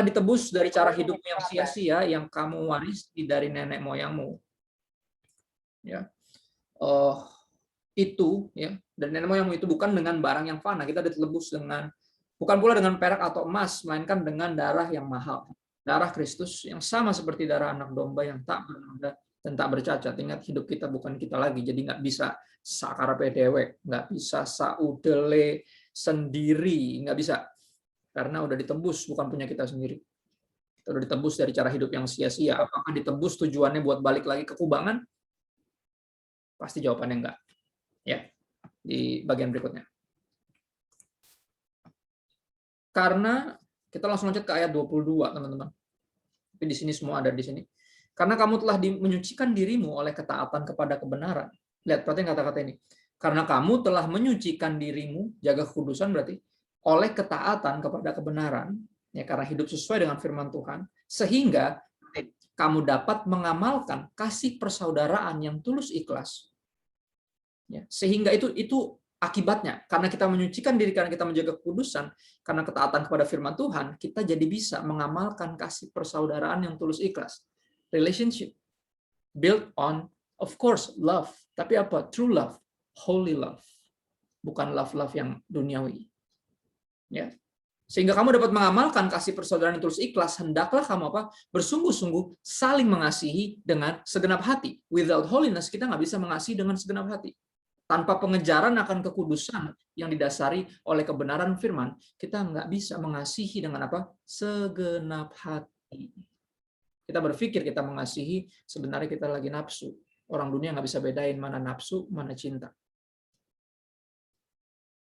ditebus dari cara hidup yang sia-sia yang kamu warisi dari nenek moyangmu. Ya. Itu ya, dan nenek moyangmu itu bukan dengan barang yang fana. Kita ditebus dengan bukan pula dengan perak atau emas, melainkan dengan darah yang mahal. Darah Kristus yang sama seperti darah anak domba yang tak bernoda dan tak bercacat. Ingat, hidup kita bukan kita lagi, jadi nggak bisa sakarepe dewek, nggak bisa saudele sendiri, nggak bisa. Karena udah ditebus, bukan punya kita sendiri. Kita udah ditebus dari cara hidup yang sia-sia. Apakah ditebus tujuannya buat balik lagi ke kubangan? Pasti jawabannya enggak. Ya, di bagian berikutnya. Karena kita langsung lanjut ke ayat 22, teman-teman. Tapi di sini semua ada di sini. Karena kamu telah menyucikan dirimu oleh ketaatan kepada kebenaran. Lihat, perhatikan kata-kata ini. Karena kamu telah menyucikan dirimu, jaga kekudusan berarti, oleh ketaatan kepada kebenaran, ya, karena hidup sesuai dengan firman Tuhan, sehingga kamu dapat mengamalkan kasih persaudaraan yang tulus ikhlas. Ya, sehingga itu akibatnya, karena kita menyucikan diri, karena kita menjaga kekudusan, karena ketaatan kepada firman Tuhan, kita jadi bisa mengamalkan kasih persaudaraan yang tulus ikhlas. Relationship built on, of course, love. Tapi apa? True love, holy love, bukan love yang duniawi. Ya, sehingga kamu dapat mengamalkan kasih persaudaraan yang tulus ikhlas, hendaklah kamu bersungguh-sungguh saling mengasihi dengan segenap hati. Without holiness, kita nggak bisa mengasihi dengan segenap hati. Tanpa pengejaran akan kekudusan yang didasari oleh kebenaran firman, kita nggak bisa mengasihi dengan segenap hati. Kita berpikir kita mengasihi, sebenarnya kita lagi nafsu. Orang dunia nggak bisa bedain mana nafsu, mana cinta.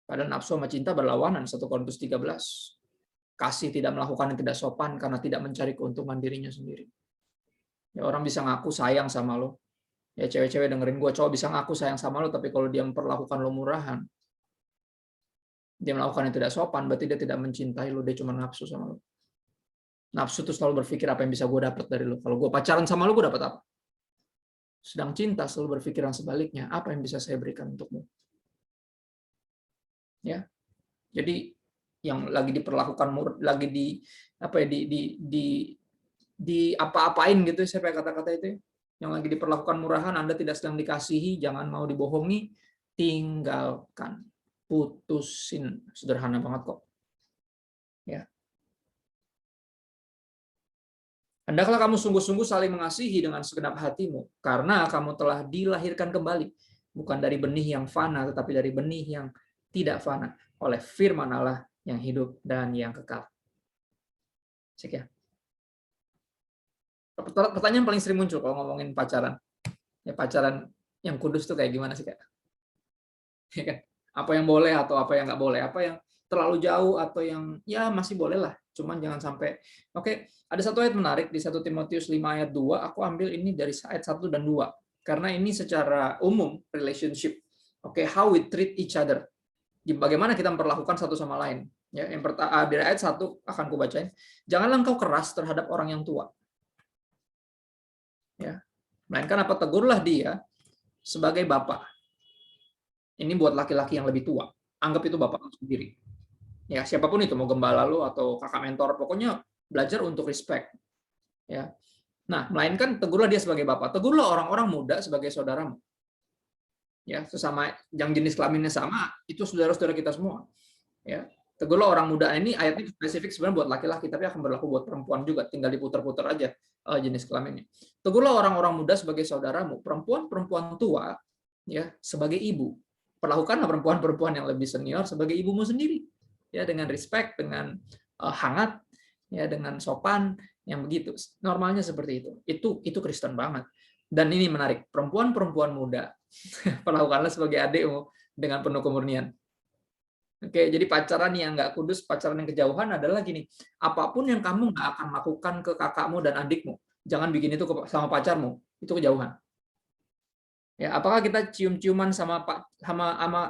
Padahal nafsu sama cinta berlawanan, 1 Korintus 13. Kasih tidak melakukan yang tidak sopan karena tidak mencari keuntungan dirinya sendiri. Ya, orang bisa ngaku sayang sama lo. Ya, cewek-cewek dengerin gue, cowok bisa ngaku sayang sama lo, tapi kalau dia memperlakukan lo murahan, dia melakukan yang tidak sopan, berarti dia tidak mencintai lo, dia cuma nafsu sama lo. Nafsu tuh selalu berpikir apa yang bisa gue dapat dari lo. Kalau gue pacaran sama lo, gue dapat apa? Sedang cinta selalu berpikiran sebaliknya, apa yang bisa saya berikan untukmu? Ya, jadi yang lagi diperlakukan, lagi di apa-apain gitu, saya pakai kata-kata itu, yang lagi diperlakukan murahan, Anda tidak sedang dikasihi, jangan mau dibohongi, tinggalkan, putusin. Sederhana banget kok. Ya. Hendaklah kamu sungguh-sungguh saling mengasihi dengan segenap hatimu, karena kamu telah dilahirkan kembali, bukan dari benih yang fana, tetapi dari benih yang tidak fana, oleh firman Allah yang hidup dan yang kekal. Sekian. Pertanyaan paling sering muncul kalau ngomongin pacaran. Ya, pacaran yang kudus tuh kayak gimana sih, Kak? Ya kan? Apa yang boleh atau apa yang nggak boleh? Apa yang terlalu jauh atau yang ya masih boleh lah. Cuman jangan sampai. Oke, ada satu ayat menarik di 1 Timotius 5 ayat 2. Aku ambil ini dari ayat 1 dan 2. Karena ini secara umum relationship. Oke, how we treat each other. Bagaimana kita memperlakukan satu sama lain. Ya, yang pertama dari ayat 1 akan ku bacain. Janganlah engkau keras terhadap orang yang tua. Ya. Melainkan tegurlah dia sebagai bapak. Ini buat laki-laki yang lebih tua. Anggap itu bapak sendiri. Ya, siapapun itu, mau gembala lu atau kakak mentor, pokoknya belajar untuk respect. Ya. Nah, melainkan tegurlah dia sebagai bapak. Tegurlah orang-orang muda sebagai saudaramu. Ya, sesama yang jenis kelaminnya sama, itu saudara-saudara kita semua. Ya. Tegurlah orang muda. Ini ayat ini spesifik sebenarnya buat laki-laki, tapi akan berlaku buat perempuan juga. Tinggal diputar-putar aja jenis kelaminnya. Tegurlah orang-orang muda sebagai saudaramu, perempuan-perempuan tua ya sebagai ibu. Perlakukanlah perempuan-perempuan yang lebih senior sebagai ibumu sendiri. Ya, dengan respect, dengan hangat, ya, dengan sopan, yang begitu. Normalnya seperti itu. Itu Kristen banget. Dan ini menarik, perempuan-perempuan muda perlakukanlah sebagai adikmu dengan penuh kemurnian. Oke, jadi pacaran yang nggak kudus, pacaran yang kejauhan adalah gini, apapun yang kamu nggak akan lakukan ke kakakmu dan adikmu, jangan bikin itu sama pacarmu, itu kejauhan. Ya, apakah kita cium-ciuman sama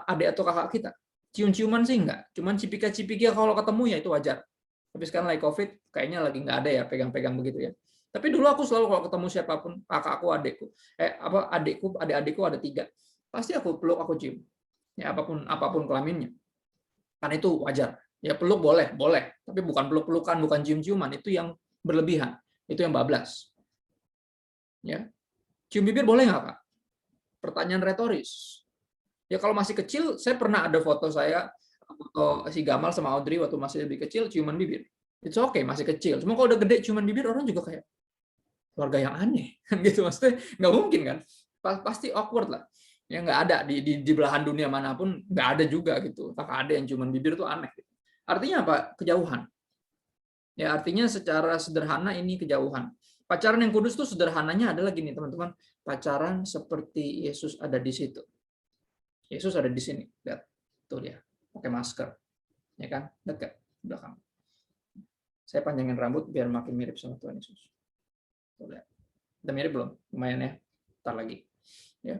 adik atau kakak kita? Cium-ciuman sih enggak, cuman cipika-cipiki kalau ketemu ya itu wajar. Tapi sekarang lagi COVID, kayaknya lagi nggak ada ya pegang-pegang begitu ya. Tapi dulu aku selalu kalau ketemu siapapun, kakakku, adikku, adik-adikku ada 3, pasti aku peluk, aku cium. Ya, apapun kelaminnya. Karena itu wajar. Ya peluk boleh, boleh, tapi bukan peluk-pelukan, bukan cium-ciuman, itu yang berlebihan, itu yang bablas. Ya, cium bibir boleh nggak, Pak? Pertanyaan retoris. Ya kalau masih kecil, saya pernah ada foto saya, foto si Gamal sama Audrey waktu masih lebih kecil, ciuman bibir. It's okay, masih kecil. Cuma kalau udah gede ciuman bibir, orang juga kayak keluarga yang aneh, gitu maksudnya nggak mungkin kan? Pasti awkward lah. Ya nggak ada di belahan dunia manapun nggak ada juga gitu. Kakak ada yang ciuman bibir tuh aneh. Artinya apa? Kejauhan. Ya artinya secara sederhana ini kejauhan. Pacaran yang kudus tuh sederhananya adalah gini teman-teman. Pacaran seperti Yesus ada di situ. Yesus ada di sini, lihat, tuh dia, pakai masker, ya kan, dekat belakang. Saya panjangin rambut biar makin mirip sama Tuhan Yesus. Tuh lihat, udah mirip belum? Lumayan ya, ntar lagi. Ya,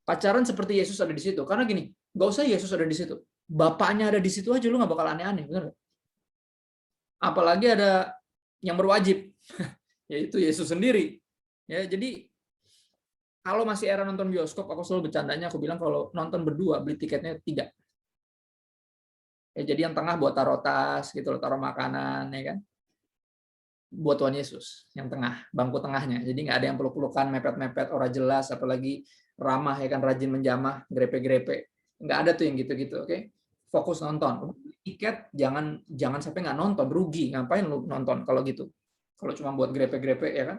pacaran seperti Yesus ada di situ, karena gini, nggak usah Yesus ada di situ, Bapaknya ada di situ aja, lu nggak bakal aneh-aneh, bener? Apalagi ada yang berwajib, yaitu Yesus sendiri. Ya, jadi kalau masih era nonton bioskop, aku selalu bercandanya, aku bilang kalau nonton berdua beli tiketnya 3. Ya, jadi yang tengah buat taruh tas gitu loh, taruh makanan ya kan. Buat Tuhan Yesus yang tengah, bangku tengahnya. Jadi nggak ada yang peluk-pelukan, mepet-mepet, ora jelas, apalagi ramah ya kan, rajin menjamah, grepe-grepe. Nggak ada tuh yang gitu-gitu, oke? Fokus nonton. Tiket jangan sampai nggak nonton, rugi. Ngapain lu nonton kalau gitu? Kalau cuma buat grepe-grepe ya kan?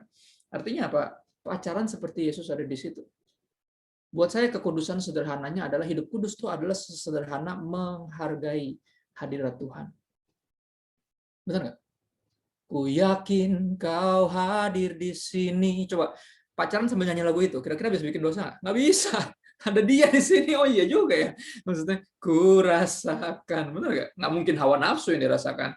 Artinya apa? Pacaran seperti Yesus ada di situ. Buat saya kekudusan sederhananya adalah hidup kudus itu adalah sesederhana menghargai hadirat Tuhan. Benar nggak? Ku yakin kau hadir di sini. Coba pacaran sambil nyanyi lagu itu, kira-kira bisa bikin dosa nggak? Nggak bisa. Ada dia di sini. Oh iya juga ya. Maksudnya, ku rasakan. Benar nggak? Nggak mungkin hawa nafsu yang dirasakan.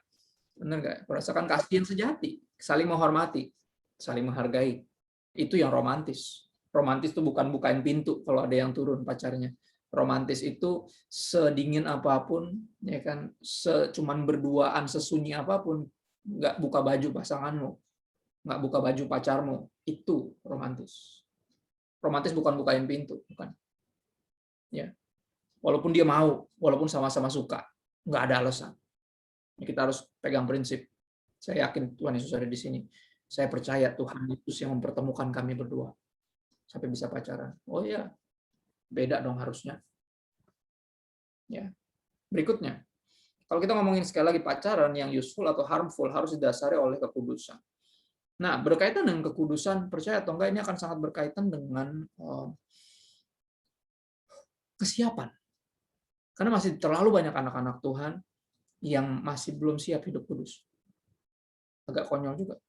Benar nggak? Ku rasakan kasih yang sejati. Saling menghormati. Saling menghargai. Itu yang romantis. Romantis itu bukan bukain pintu kalau ada yang turun pacarnya. Romantis itu sedingin apapun, ya kan, cuman berduaan, sesunyi apapun, nggak buka baju pasanganmu, nggak buka baju pacarmu, itu romantis. Romantis bukan bukain pintu, bukan. Ya, walaupun dia mau, walaupun sama-sama suka, nggak ada alasan. Kita harus pegang prinsip. Saya yakin Tuhan Yesus ada di sini. Saya percaya Tuhan Yesus yang mempertemukan kami berdua sampai bisa pacaran. Oh ya, beda dong harusnya. Ya. Berikutnya, kalau kita ngomongin sekali lagi pacaran yang useful atau harmful harus didasari oleh kekudusan. Nah, berkaitan dengan kekudusan, percaya atau enggak, ini akan sangat berkaitan dengan kesiapan. Karena masih terlalu banyak anak-anak Tuhan yang masih belum siap hidup kudus. Agak konyol juga.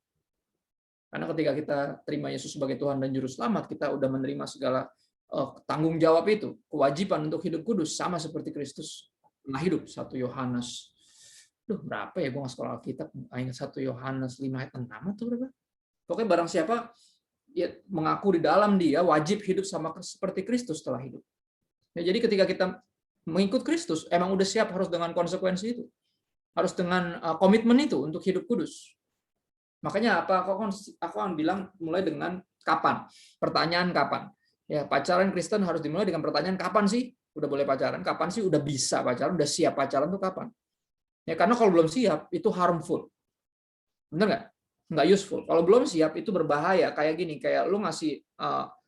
Karena ketika kita terima Yesus sebagai Tuhan dan Juru Selamat, kita udah menerima segala tanggung jawab itu, kewajiban untuk hidup kudus, sama seperti Kristus pernah hidup. 1 Yohanes, berapa ya, gue nggak sekolah Alkitab, ingat 1 Yohanes 5 ayat 6 atau berapa? Pokoknya barang siapa ya, mengaku di dalam dia, wajib hidup sama seperti Kristus setelah hidup. Ya, jadi ketika kita mengikut Kristus, emang udah siap harus dengan konsekuensi itu. Harus dengan komitmen itu untuk hidup kudus. Makanya apa aku akan bilang mulai dengan kapan? Pertanyaan kapan? Ya, pacaran Kristen harus dimulai dengan pertanyaan kapan sih udah boleh pacaran? Kapan sih udah bisa pacaran? Udah siap pacaran tuh kapan? Ya, karena kalau belum siap itu harmful. Benar nggak? Nggak useful. Kalau belum siap itu berbahaya. Kayak gini, kayak lu ngasih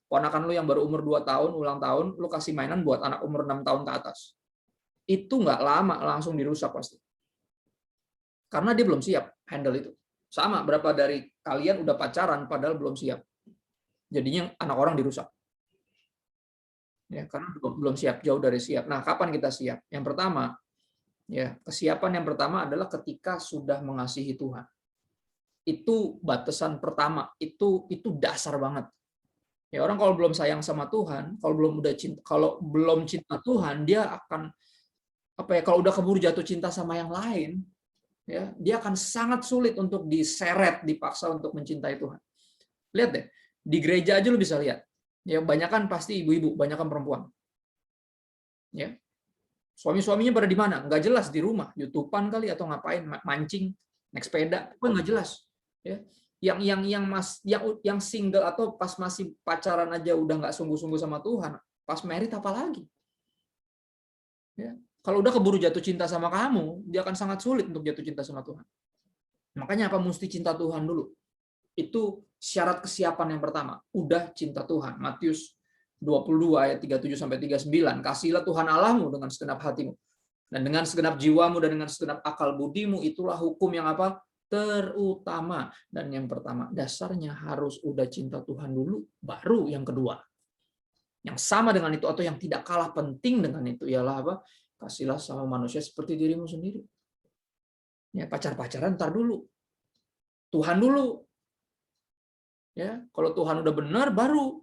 ponakan lu yang baru umur 2 tahun, ulang tahun, lu kasih mainan buat anak umur 6 tahun ke atas. Itu nggak lama langsung dirusak pasti. Karena dia belum siap handle itu. Sama, berapa dari kalian udah pacaran padahal belum siap. Jadinya anak orang dirusak. Ya, karena belum siap, jauh dari siap. Nah, kapan kita siap? Yang pertama, ya, kesiapan yang pertama adalah ketika sudah mengasihi Tuhan. Itu batasan pertama, itu dasar banget. Ya, orang kalau belum sayang sama Tuhan, kalau belum cinta Tuhan, dia akan kalau udah keburu jatuh cinta sama yang lain, ya, dia akan sangat sulit untuk diseret, dipaksa untuk mencintai Tuhan. Lihat deh, di gereja aja lu bisa lihat. Ya, banyakan pasti ibu-ibu, banyakan perempuan. Ya. Suami-suaminya pada di mana? Nggak jelas, di rumah, YouTube-an kali atau ngapain, mancing, naik sepeda, itu nggak jelas. Ya. Yang single atau pas masih pacaran aja udah nggak sungguh-sungguh sama Tuhan, pas married apalagi. Ya. Kalau udah keburu jatuh cinta sama kamu, dia akan sangat sulit untuk jatuh cinta sama Tuhan. Makanya apa? Mesti cinta Tuhan dulu. Itu syarat kesiapan yang pertama. Udah cinta Tuhan. Matius 22 ayat 37 sampai 39. Kasihilah Tuhan Allahmu dengan segenap hatimu dan dengan segenap jiwamu dan dengan segenap akal budimu. Itulah hukum yang apa? Terutama. Dan yang pertama, dasarnya harus udah cinta Tuhan dulu, baru yang kedua. Yang sama dengan itu atau yang tidak kalah penting dengan itu ialah apa? Kasihlah sama manusia seperti dirimu sendiri. Ya, pacar-pacaran ntar dulu. Tuhan dulu. Ya, kalau Tuhan udah benar baru.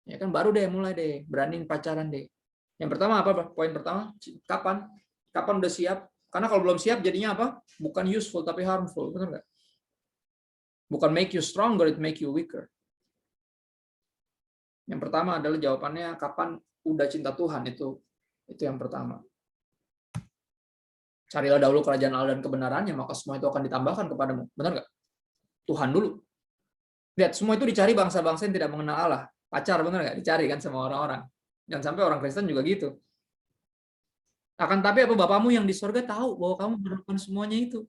Ya kan baru deh mulai deh berani pacaran deh. Yang pertama apa? Poin pertama, kapan? Kapan udah siap? Karena kalau belum siap jadinya apa? Bukan useful tapi harmful, benar nggak? Bukan make you stronger, it make you weaker. Yang pertama adalah jawabannya kapan udah cinta Tuhan, itu yang pertama. Carilah dahulu kerajaan Allah dan kebenarannya, maka semua itu akan ditambahkan kepadamu. Benar nggak? Tuhan dulu. Lihat, semua itu dicari bangsa-bangsa yang tidak mengenal Allah. Pacar, benar nggak? Dicari kan sama orang-orang. Dan sampai orang Kristen juga gitu. Akan tapi apa Bapamu yang di surga tahu bahwa kamu memerlukan semuanya itu.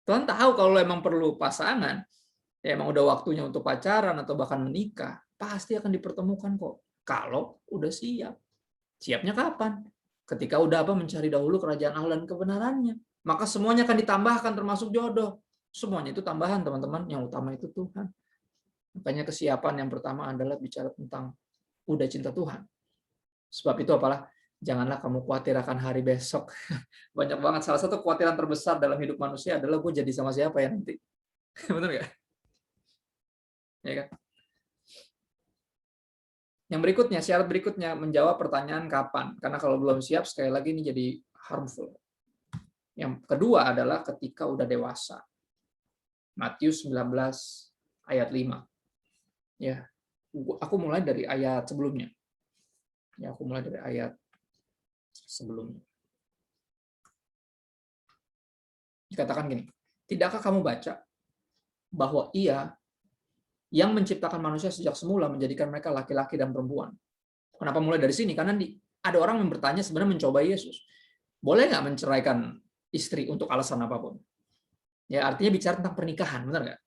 Tuhan tahu kalau emang perlu pasangan, ya emang udah waktunya untuk pacaran atau bahkan menikah, pasti akan dipertemukan kok. Kalau udah siap. Siapnya kapan? Ketika udah apa mencari dahulu kerajaan Allah dan kebenarannya. Maka semuanya akan ditambahkan termasuk jodoh. Semuanya itu tambahan, teman-teman. Yang utama itu Tuhan. Makanya kesiapan yang pertama adalah bicara tentang udah cinta Tuhan. Sebab itu apalah, janganlah kamu khawatir akan hari besok. Banyak banget. Salah satu kekhawatiran terbesar dalam hidup manusia adalah gue jadi sama siapa ya nanti. Benar nggak? Ya kan? Yang berikutnya, syarat berikutnya menjawab pertanyaan kapan. Karena kalau belum siap, sekali lagi ini jadi harmful. Yang kedua adalah ketika udah dewasa. Matius 19 ayat 5. Ya, aku mulai dari ayat sebelumnya. Ya, aku mulai dari ayat sebelumnya. Dikatakan gini, tidakkah kamu baca bahwa Ia yang menciptakan manusia sejak semula menjadikan mereka laki-laki dan perempuan? Kenapa mulai dari sini? Karena ada orang yang bertanya sebenarnya mencoba Yesus. Boleh nggak menceraikan istri untuk alasan apapun? Ya, artinya bicara tentang pernikahan, benar nggak?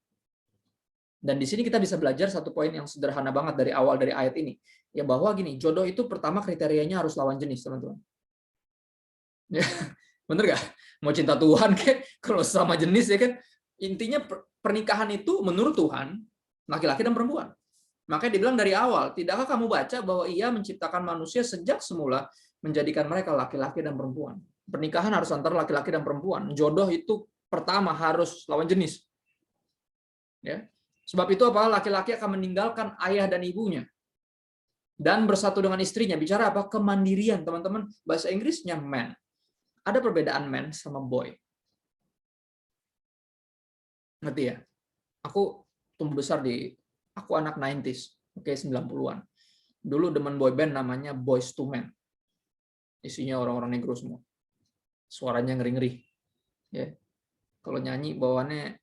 Dan di sini kita bisa belajar satu poin yang sederhana banget dari awal dari ayat ini. Ya, bahwa gini, jodoh itu pertama kriterianya harus lawan jenis, teman-teman. Ya, bener nggak? Mau cinta Tuhan kayak kalau sama jenis ya kan, intinya pernikahan itu menurut Tuhan laki-laki dan perempuan. Makanya dibilang dari awal, tidakkah kamu baca bahwa Ia menciptakan manusia sejak semula menjadikan mereka laki-laki dan perempuan. Pernikahan harus antara laki-laki dan perempuan. Jodoh itu pertama harus lawan jenis. Ya. Sebab itu apa? Laki-laki akan meninggalkan ayah dan ibunya dan bersatu dengan istrinya. Bicara apa? Kemandirian, teman-teman. Bahasa Inggrisnya man. Ada perbedaan man sama boy. Ngerti ya? Aku tumbuh besar aku anak 90s, oke, 90-an. Dulu demen boy band namanya Boyz II Men. Isinya orang-orang negro semua. Suaranya ngeri-ngeri. Ya. Kalau nyanyi bawaannya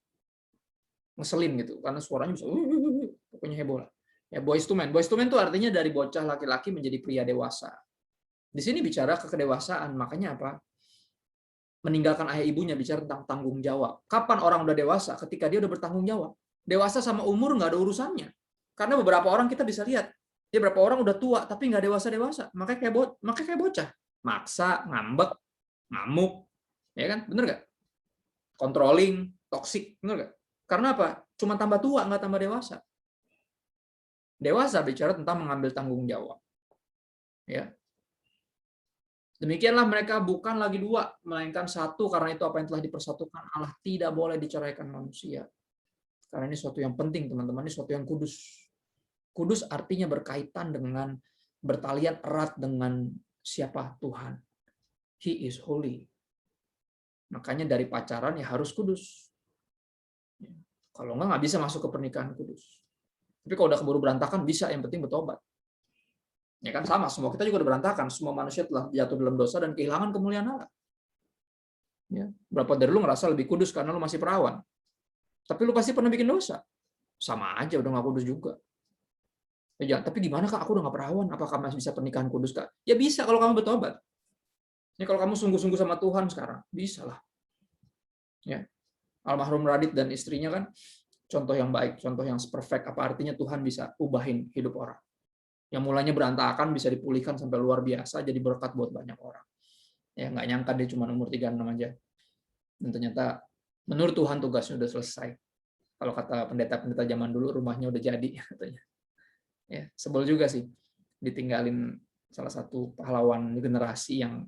ngeselin gitu karena suaranya bisa pokoknya heboh lah. Ya, Boyz II Men. Boyz II Men itu artinya dari bocah laki-laki menjadi pria dewasa. Di sini bicara kedewasaan, makanya apa? Meninggalkan ayah ibunya, bicara tentang tanggung jawab. Kapan orang udah dewasa? Ketika dia udah bertanggung jawab. Dewasa sama umur nggak ada urusannya. Karena beberapa orang kita bisa lihat, dia berapa orang udah tua tapi nggak dewasa-dewasa. Makanya kayak bocah. Maksa, ngambek, ngamuk. Ya kan? Bener nggak? Controlling, toxic. Bener nggak? Karena apa? Cuma tambah tua, nggak tambah dewasa. Dewasa bicara tentang mengambil tanggung jawab. Ya. Demikianlah mereka bukan lagi dua, melainkan satu, karena itu apa yang telah dipersatukan Allah tidak boleh diceraikan manusia. Karena ini suatu yang penting, teman-teman, ini suatu yang kudus. Kudus artinya berkaitan dengan, bertalian erat dengan siapa? Tuhan. He is holy. Makanya dari pacaran ya harus kudus. Kalau nggak bisa masuk ke pernikahan kudus. Tapi kalau udah keburu berantakan, bisa, yang penting bertobat. Ya kan sama, semua kita juga udah berantakan. Semua manusia telah jatuh dalam dosa dan kehilangan kemuliaan Allah. Ya, berapa dari lu ngerasa lebih kudus karena lu masih perawan? Tapi lu pasti pernah bikin dosa. Sama aja, udah nggak kudus juga. Ya, tapi gimana Kak? Aku udah nggak perawan. Apakah masih bisa pernikahan kudus Kak? Ya bisa kalau kamu bertobat. Ya kalau kamu sungguh-sungguh sama Tuhan sekarang, bisa lah. Ya, almarhum Radit dan istrinya kan contoh yang baik, contoh yang perfect. Apa artinya Tuhan bisa ubahin hidup orang? Yang mulanya berantakan bisa dipulihkan sampai luar biasa, jadi berkat buat banyak orang. Ya nggak nyangka dia cuma umur 36 aja. Dan ternyata menurut Tuhan tugasnya udah selesai. Kalau kata pendeta-pendeta zaman dulu, rumahnya udah jadi katanya. Ya, sebel juga sih ditinggalin salah satu pahlawan generasi yang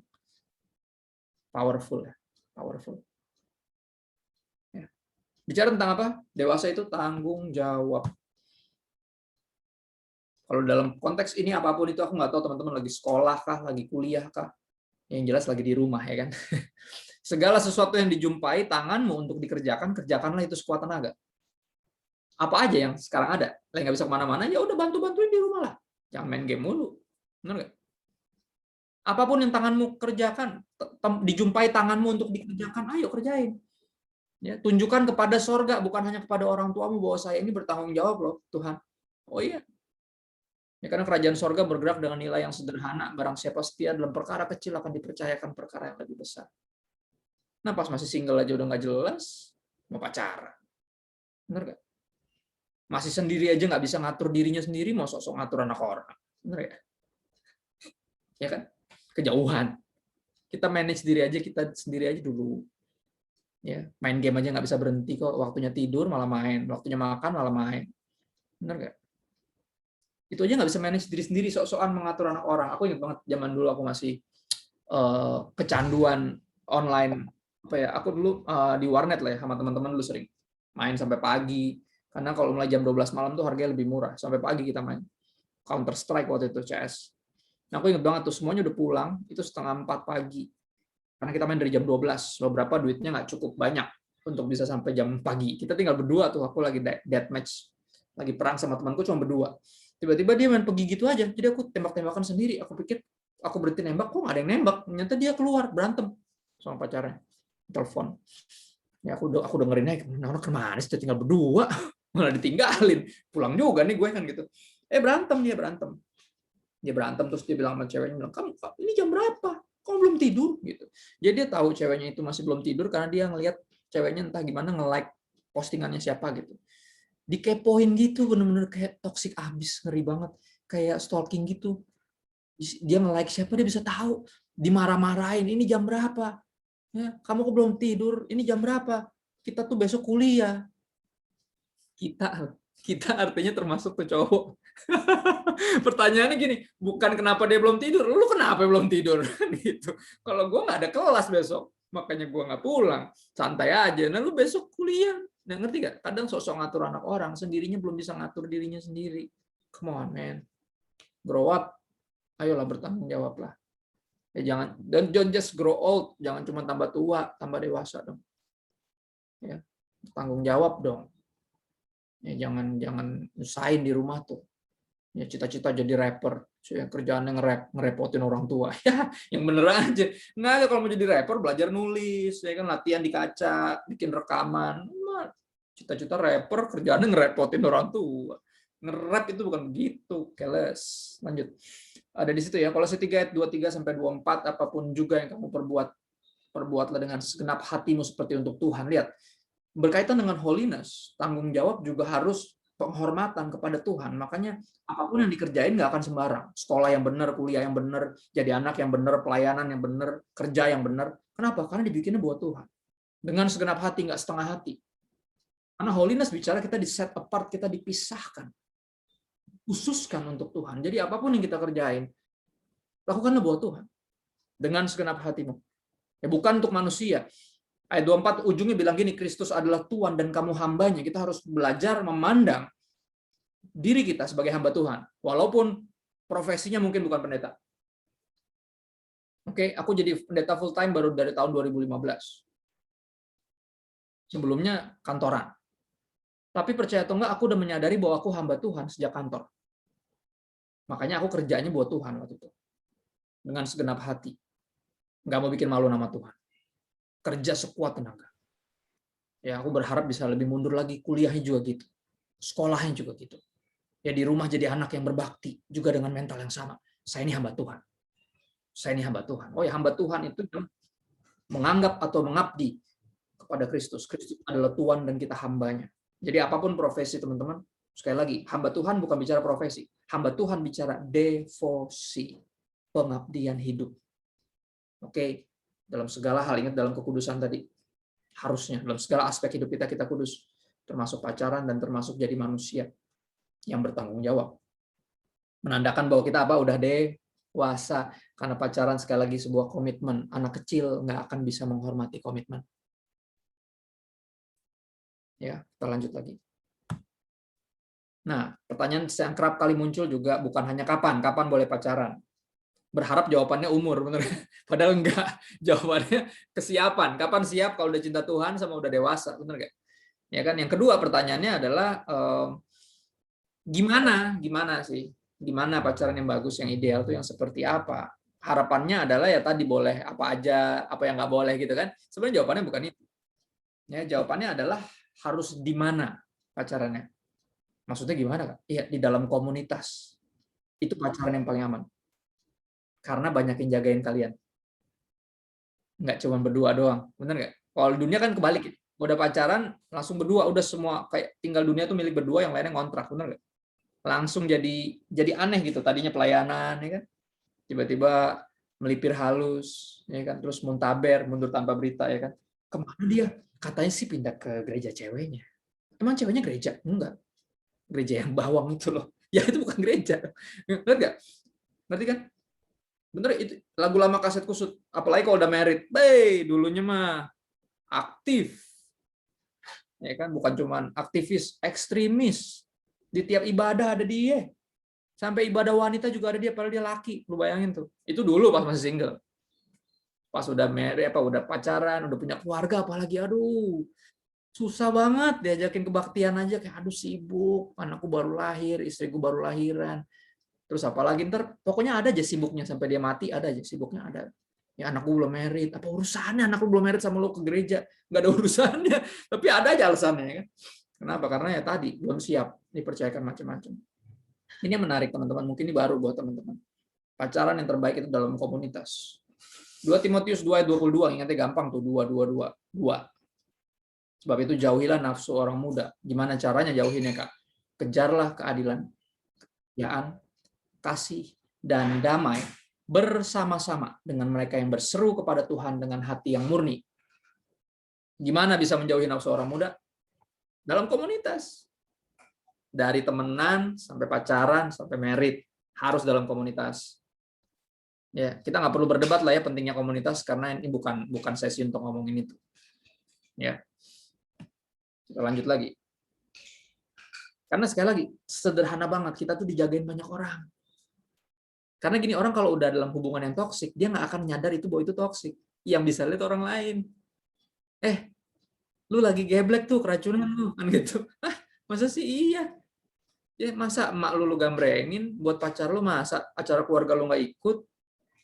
powerful ya, powerful. Ya. Bicara tentang apa? Dewasa itu tanggung jawab. Kalau dalam konteks ini apapun itu, aku nggak tahu teman-teman lagi sekolah kah, lagi kuliah kah, yang jelas lagi di rumah ya kan. Segala sesuatu yang dijumpai tanganmu untuk dikerjakan, kerjakanlah itu sekuat tenaga. Apa aja yang sekarang ada, lagi nggak bisa kemana-mana, ya udah bantu-bantuin di rumah lah. Jangan main game mulu, benar nggak? Apapun yang tanganmu kerjakan, dijumpai tanganmu untuk dikerjakan, ayo kerjain. Ya, tunjukkan kepada sorga, bukan hanya kepada orang tuamu bahwa saya ini bertanggung jawab loh Tuhan. Oh iya, ya, karena kerajaan sorga bergerak dengan nilai yang sederhana. Barang siapa setia dalam perkara kecil akan dipercayakan perkara yang lebih besar. Nah pas masih single aja udah nggak jelas, mau pacaran. Bener nggak? Masih sendiri aja nggak bisa ngatur dirinya sendiri, mau sok-sok ngatur anak orang. Bener ya? Ya kan? Kejauhan. Kita manage diri aja, kita sendiri aja dulu. Ya, main game aja nggak bisa berhenti kok. Waktunya tidur malah main, waktunya makan malah main. Bener nggak? Itu aja nggak bisa manage diri sendiri, sok-sokan mengatur anak orang. Aku ingat banget zaman dulu aku masih kecanduan online. Apa ya? Aku dulu di warnet lah ya, sama teman-teman dulu sering main sampai pagi. Karena kalau mulai jam 12 malam tuh harganya lebih murah. Sampai pagi kita main. Counter Strike waktu itu, CS. Nah, aku ingat banget tuh semuanya udah pulang, itu 3:30 pagi. Karena kita main dari jam 12. Beberapa duitnya nggak cukup banyak untuk bisa sampai jam pagi. Kita tinggal berdua tuh, aku lagi deathmatch. Lagi perang sama temanku cuma berdua. Tiba-tiba dia main pergi gitu aja. Jadi aku tembak-tembakan sendiri. Aku pikir aku berhenti nembak, kok nggak ada yang nembak. Ternyata dia keluar berantem sama pacarnya. Telepon. Ya aku dengerin aja, orang kemana sih, tinggal berdua, malah ditinggalin. Pulang juga nih gue kan gitu. Berantem dia berantem. Dia berantem terus dia bilang sama ceweknya, bilang, "Kamu ini jam berapa? Kok belum tidur?" gitu. Jadi dia tahu ceweknya itu masih belum tidur karena dia ngelihat ceweknya entah gimana nge-like postingannya siapa gitu. Dikepoin gitu, bener-bener kayak toxic abis, ngeri banget. Kayak stalking gitu. Dia nge-like siapa, dia bisa tahu. Dimarah-marahin, ini jam berapa? Ya, kamu kok belum tidur? Ini jam berapa? Kita tuh besok kuliah. Kita artinya termasuk tuh cowok. Pertanyaannya gini, bukan kenapa dia belum tidur, lu kenapa belum tidur? Gitu. Kalau gue nggak ada kelas besok, makanya gue nggak pulang, santai aja. Nah lu besok kuliah, nah ngerti gak? Kadang sosok ngatur anak orang, sendirinya belum bisa ngatur dirinya sendiri. Come on man, grow up, ayolah bertanggung jawab lah. Ya jangan, don't just grow old, jangan cuma tambah tua, tambah dewasa dong. Ya, tanggung jawab dong. Ya jangan usahain di rumah tuh. Ya cita-cita jadi rapper, yang kerjaannya ngerepotin orang tua. Ya, yang bener aja. Nggak ada, kalau mau jadi rapper belajar nulis, ya kan, latihan di kaca, bikin rekaman. Cita-cita rapper kerjaannya ngerepotin orang tua. Nge-rap itu bukan begitu, keles. Lanjut. Ada di situ ya, Kolose 3 ayat 23 sampai 24, apapun juga yang kamu perbuatlah dengan segenap hatimu seperti untuk Tuhan. Lihat, berkaitan dengan holiness, tanggung jawab juga harus penghormatan kepada Tuhan. Makanya apapun yang dikerjain nggak akan sembarang. Sekolah yang benar, kuliah yang benar, jadi anak yang benar, pelayanan yang benar, kerja yang benar. Kenapa? Karena dibikinnya buat Tuhan. Dengan segenap hati, nggak setengah hati. Karena holiness bicara kita di set apart, kita dipisahkan. Khususkan untuk Tuhan. Jadi apapun yang kita kerjain, lakukanlah buat Tuhan. Dengan segenap hatimu. Ya, bukan untuk manusia. Ayat 24 ujungnya bilang gini, Kristus adalah Tuhan dan kamu hambanya. Kita harus belajar memandang diri kita sebagai hamba Tuhan. Walaupun profesinya mungkin bukan pendeta. Oke, aku jadi pendeta full time baru dari tahun 2015. Sebelumnya kantoran. Tapi percaya atau enggak, aku udah menyadari bahwa aku hamba Tuhan sejak kantor. Makanya aku kerjanya buat Tuhan waktu itu. Dengan segenap hati. Nggak mau bikin malu nama Tuhan. Kerja sekuat tenaga. Ya, aku berharap bisa lebih mundur lagi. Kuliahnya juga gitu. Sekolahnya juga gitu. Ya di rumah jadi anak yang berbakti juga dengan mental yang sama. Saya ini hamba Tuhan. Saya ini hamba Tuhan. Oh ya, hamba Tuhan itu menganggap atau mengabdi kepada Kristus. Kristus adalah Tuhan dan kita hambanya. Jadi apapun profesi teman-teman, sekali lagi, hamba Tuhan bukan bicara profesi. Hamba Tuhan bicara devosi, pengabdian hidup. Oke, dalam segala hal, ingat dalam kekudusan tadi, harusnya dalam segala aspek hidup kita kudus, termasuk pacaran dan termasuk jadi manusia yang bertanggung jawab. Menandakan bahwa kita udah dewasa, karena pacaran sekali lagi sebuah komitmen. Anak kecil nggak akan bisa menghormati komitmen. Ya, kita lanjut lagi. Nah, pertanyaan yang kerap kali muncul juga bukan hanya kapan boleh pacaran. Berharap jawabannya umur, bener. Padahal enggak. Jawabannya kesiapan. Kapan siap kalau udah cinta Tuhan sama udah dewasa, bener nggak? Ya kan. Yang kedua pertanyaannya adalah gimana sih? Gimana pacaran yang bagus, yang ideal tuh yang seperti apa? Harapannya adalah ya tadi boleh apa aja, apa yang nggak boleh gitu kan? Sebenarnya jawabannya bukan itu. Ya, jawabannya adalah harus di mana pacarannya. Maksudnya gimana, Kak? Iya, di dalam komunitas. Itu pacaran yang paling aman. Karena banyak yang jagain kalian. Nggak cuma berdua doang. Bener nggak? Kalau dunia kan kebalik. Udah pacaran, langsung berdua. Udah semua, kayak tinggal dunia tuh milik berdua, yang lainnya ngontrak. Bener nggak? Langsung jadi aneh gitu. Tadinya pelayanan, ya kan? Tiba-tiba melipir halus, ya kan? Terus muntaber, mundur tanpa berita, ya kan? Kemana dia? Katanya sih pindah ke gereja ceweknya. Emang ceweknya gereja? Enggak. Gereja yang bawang itu loh. Ya itu bukan gereja. Ngerti nggak? Ngerti kan? Bener, itu lagu lama kaset kusut. Apalagi kalau udah married. Dulunya mah aktif. Ya kan? Bukan cuman aktivis, ekstremis. Di tiap ibadah ada dia. Sampai ibadah wanita juga ada dia, padahal dia laki. Lu bayangin tuh. Itu dulu pas masih single. Pas udah married, udah pacaran, udah punya keluarga, apalagi aduh. Susah banget diajakin kebaktian aja, kayak aduh sibuk, anakku baru lahir, istriku baru lahiran. Terus apalagi ntar, pokoknya ada aja sibuknya sampai dia mati, ada aja sibuknya ada. Ya anakku belum married, apa urusannya anakku belum married sama lo ke gereja? Nggak ada urusannya, tapi ada aja alasannya kan. Kenapa? Karena ya tadi belum siap dipercayakan macam-macam. Ini yang menarik teman-teman, mungkin ini baru buat teman-teman. Pacaran yang terbaik itu dalam komunitas. 2 Timotius 2 ayat 22, ingatnya gampang tuh, 2. Sebab itu jauhilah nafsu orang muda. Gimana caranya jauhinnya, Kak? Kejarlah keadilan, kebahagiaan, kasih, dan damai bersama-sama dengan mereka yang berseru kepada Tuhan dengan hati yang murni. Gimana bisa menjauhi nafsu orang muda? Dalam komunitas. Dari temenan sampai pacaran sampai married, harus dalam komunitas. Ya, kita nggak perlu berdebat lah ya pentingnya komunitas, karena ini bukan sesi untuk ngomongin itu. Ya. Kita lanjut lagi. Karena sekali lagi, sederhana banget, kita tuh dijagain banyak orang. Karena gini, orang kalau udah dalam hubungan yang toksik, dia nggak akan nyadar itu bahwa itu toksik. Yang bisa lihat orang lain. Lu lagi geblek tuh, keracunan lu. Kan gitu. Masa sih iya? Ya, masa emak lu gambrengin buat pacar lu, masa acara keluarga lu nggak ikut,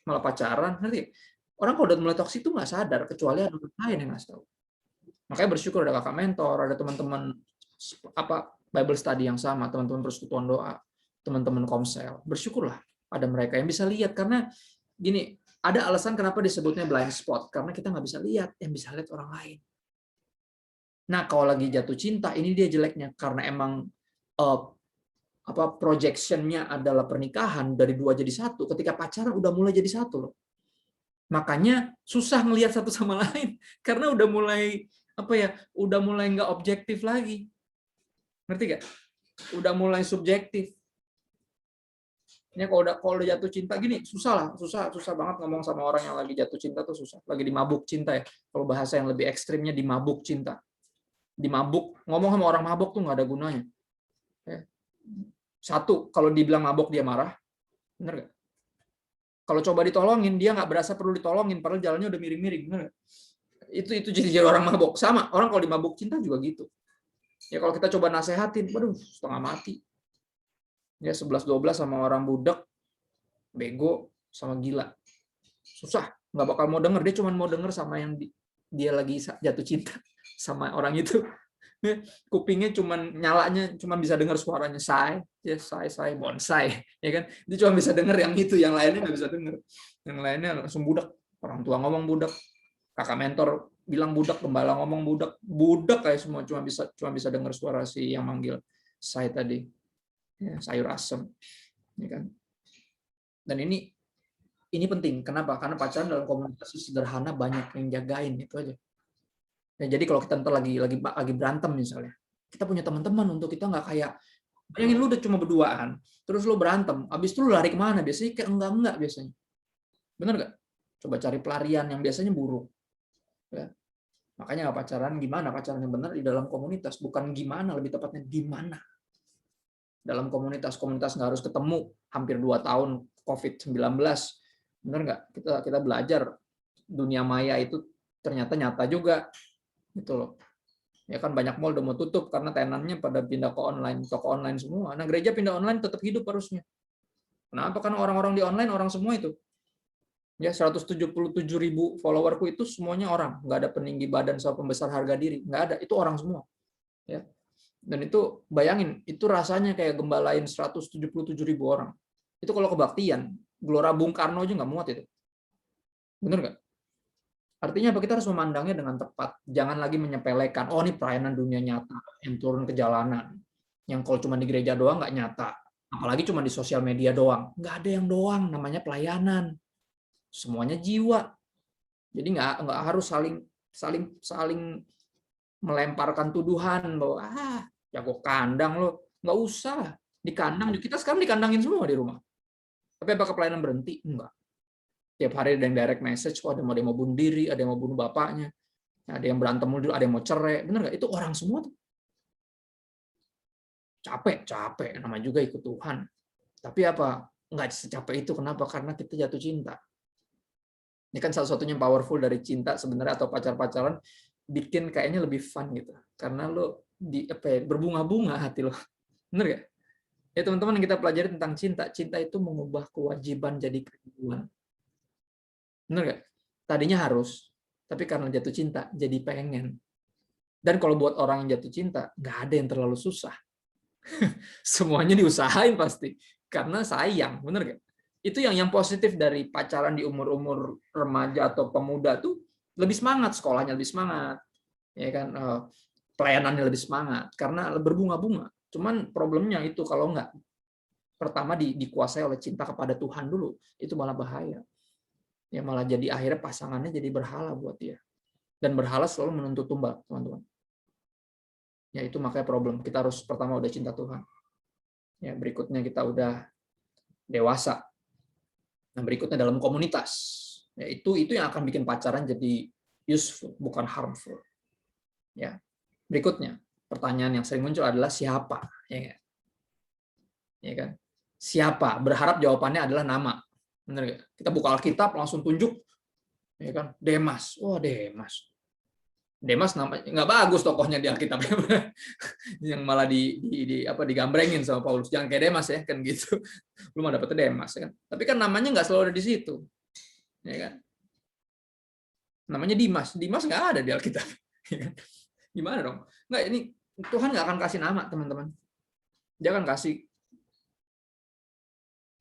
malah pacaran. Nanti orang kalau udah mulai toksik tuh nggak sadar, kecuali ada orang lain yang nggak tahu. Makanya bersyukur ada kakak mentor, ada teman-teman Bible study yang sama, teman-teman persekutuan doa, teman-teman komsel. Bersyukurlah ada mereka yang bisa lihat, karena gini, ada alasan kenapa disebutnya blind spot, karena kita nggak bisa lihat, yang bisa lihat orang lain. Nah, kalau lagi jatuh cinta, ini dia jeleknya, karena emang projection-nya adalah pernikahan, dari 2 jadi 1, ketika pacaran udah mulai jadi 1 loh. Makanya susah ngelihat satu sama lain, karena udah mulai udah mulai nggak objektif lagi. Ngerti gak? Udah mulai subjektif. Ini kalau udah jatuh cinta gini, susah banget ngomong sama orang yang lagi jatuh cinta tuh susah. Lagi dimabuk cinta ya. Kalau bahasa yang lebih ekstrimnya dimabuk cinta. Dimabuk, ngomong sama orang mabuk tuh nggak ada gunanya. Satu, kalau dibilang mabuk dia marah, bener gak? Kalau coba ditolongin, dia nggak berasa perlu ditolongin, padahal jalannya udah miring-miring, bener gak? Itu jadi orang mabuk. Sama, orang kalau dimabuk cinta juga gitu. Ya kalau kita coba nasehatin, waduh, setengah mati. Ya 11-12 sama orang budak, bego, sama gila. Susah, nggak bakal mau denger. Dia cuma mau denger sama yang dia lagi jatuh cinta sama orang itu. Kupingnya cuman nyalanya cuman bisa dengar suaranya say bonsai, ya kan? Dia cuma bisa dengar yang itu, yang lainnya nggak bisa dengar. Yang lainnya langsung budak. Orang tua ngomong budak, kakak mentor bilang budak, gembala ngomong budak, budak kayak semua cuma bisa dengar suara si yang manggil say tadi, ya, sayur asem, ya kan? Dan ini penting. Kenapa? Karena pacaran dalam komunitas sederhana banyak yang jagain, itu aja. Ya, jadi kalau kita ntar lagi berantem misalnya, kita punya teman-teman untuk kita nggak kayak, bayangin lu udah cuma berduaan, terus lu berantem, abis itu lu lari kemana? Biasanya kayak enggak biasanya. Bener nggak? Coba cari pelarian yang biasanya buruk. Ya. Makanya nggak pacaran, gimana pacaran yang benar di dalam komunitas, bukan gimana, lebih tepatnya di mana. Dalam komunitas nggak harus ketemu hampir 2 tahun COVID-19. Bener nggak? Kita belajar dunia maya itu ternyata nyata juga. Gitu loh. Ya kan banyak mall udah mau tutup karena tenannya pada pindah ke online, toko online semua. Nah, gereja pindah online tetap hidup harusnya. Kenapa? Karena orang-orang di online orang semua itu. Ya 177.000 followerku itu semuanya orang, nggak ada peninggi badan sama pembesar harga diri, nggak ada, itu orang semua. Ya. Dan itu bayangin, itu rasanya kayak gembalain 177.000 orang. Itu kalau kebaktian, Gelora Bung Karno aja nggak muat itu. Bener nggak? Artinya apa? Kita harus memandangnya dengan tepat. Jangan lagi menyepelekan, oh ini pelayanan dunia nyata, yang turun ke jalanan. Yang kalau cuma di gereja doang nggak nyata. Apalagi cuma di sosial media doang. Nggak ada yang doang, namanya pelayanan. Semuanya jiwa. Jadi nggak harus saling melemparkan tuduhan bahwa jago kandang lo. Nggak usah. Di kandang, kita sekarang dikandangin semua di rumah. Tapi apakah pelayanan berhenti? Enggak. Tiap hari ada yang direct message, ada yang mau bunuh diri, ada yang mau bunuh bapaknya, ada yang berantem dulu, ada yang mau cerai. Bener nggak? Itu orang semua tuh. Capek, namanya juga ikut Tuhan. Tapi apa? Nggak secapek itu. Kenapa? Karena kita jatuh cinta. Ini kan salah satunya powerful dari cinta sebenarnya, atau pacar-pacaran, bikin kayaknya lebih fun gitu. Karena lo berbunga-bunga hati lo. Bener nggak? Ya teman-teman, yang kita pelajari tentang cinta. Cinta itu mengubah kewajiban jadi kerinduan. Bener nggak? Tadinya harus, tapi karena jatuh cinta, jadi pengen. Dan kalau buat orang yang jatuh cinta, nggak ada yang terlalu susah. Semuanya diusahain pasti. Karena sayang, bener nggak? Itu yang positif dari pacaran di umur-umur remaja atau pemuda tuh, lebih semangat, sekolahnya lebih semangat. Ya kan? Pelayanannya lebih semangat. Karena berbunga-bunga. Cuman problemnya itu, kalau nggak pertama dikuasai oleh cinta kepada Tuhan dulu, itu malah bahaya. Ya malah jadi akhirnya pasangannya jadi berhala buat dia. Dan berhala selalu menuntut tumbal, teman-teman. Ya itu makanya problem. Kita harus pertama udah cinta Tuhan. Ya berikutnya kita udah dewasa. Nah berikutnya dalam komunitas. Ya itu yang akan bikin pacaran jadi useful, bukan harmful. Ya. Berikutnya, pertanyaan yang sering muncul adalah siapa? Ya kan? Siapa? Berharap jawabannya adalah nama. Benar nggak? Kita buka Alkitab langsung tunjuk, ya kan? Demas. Wah, Demas. Demas namanya nggak bagus tokohnya di Alkitab, yang malah digambrengin sama Paulus. Jangan kayak Demas ya, kan gitu. Lu mah dapetnya Demas ya kan. Tapi kan namanya nggak selalu ada di situ, ya kan? Namanya Dimas. Dimas nggak ada di Alkitab. Ya kan? Gimana dong? Nggak, ini Tuhan nggak akan kasih nama, teman-teman. Dia akan kasih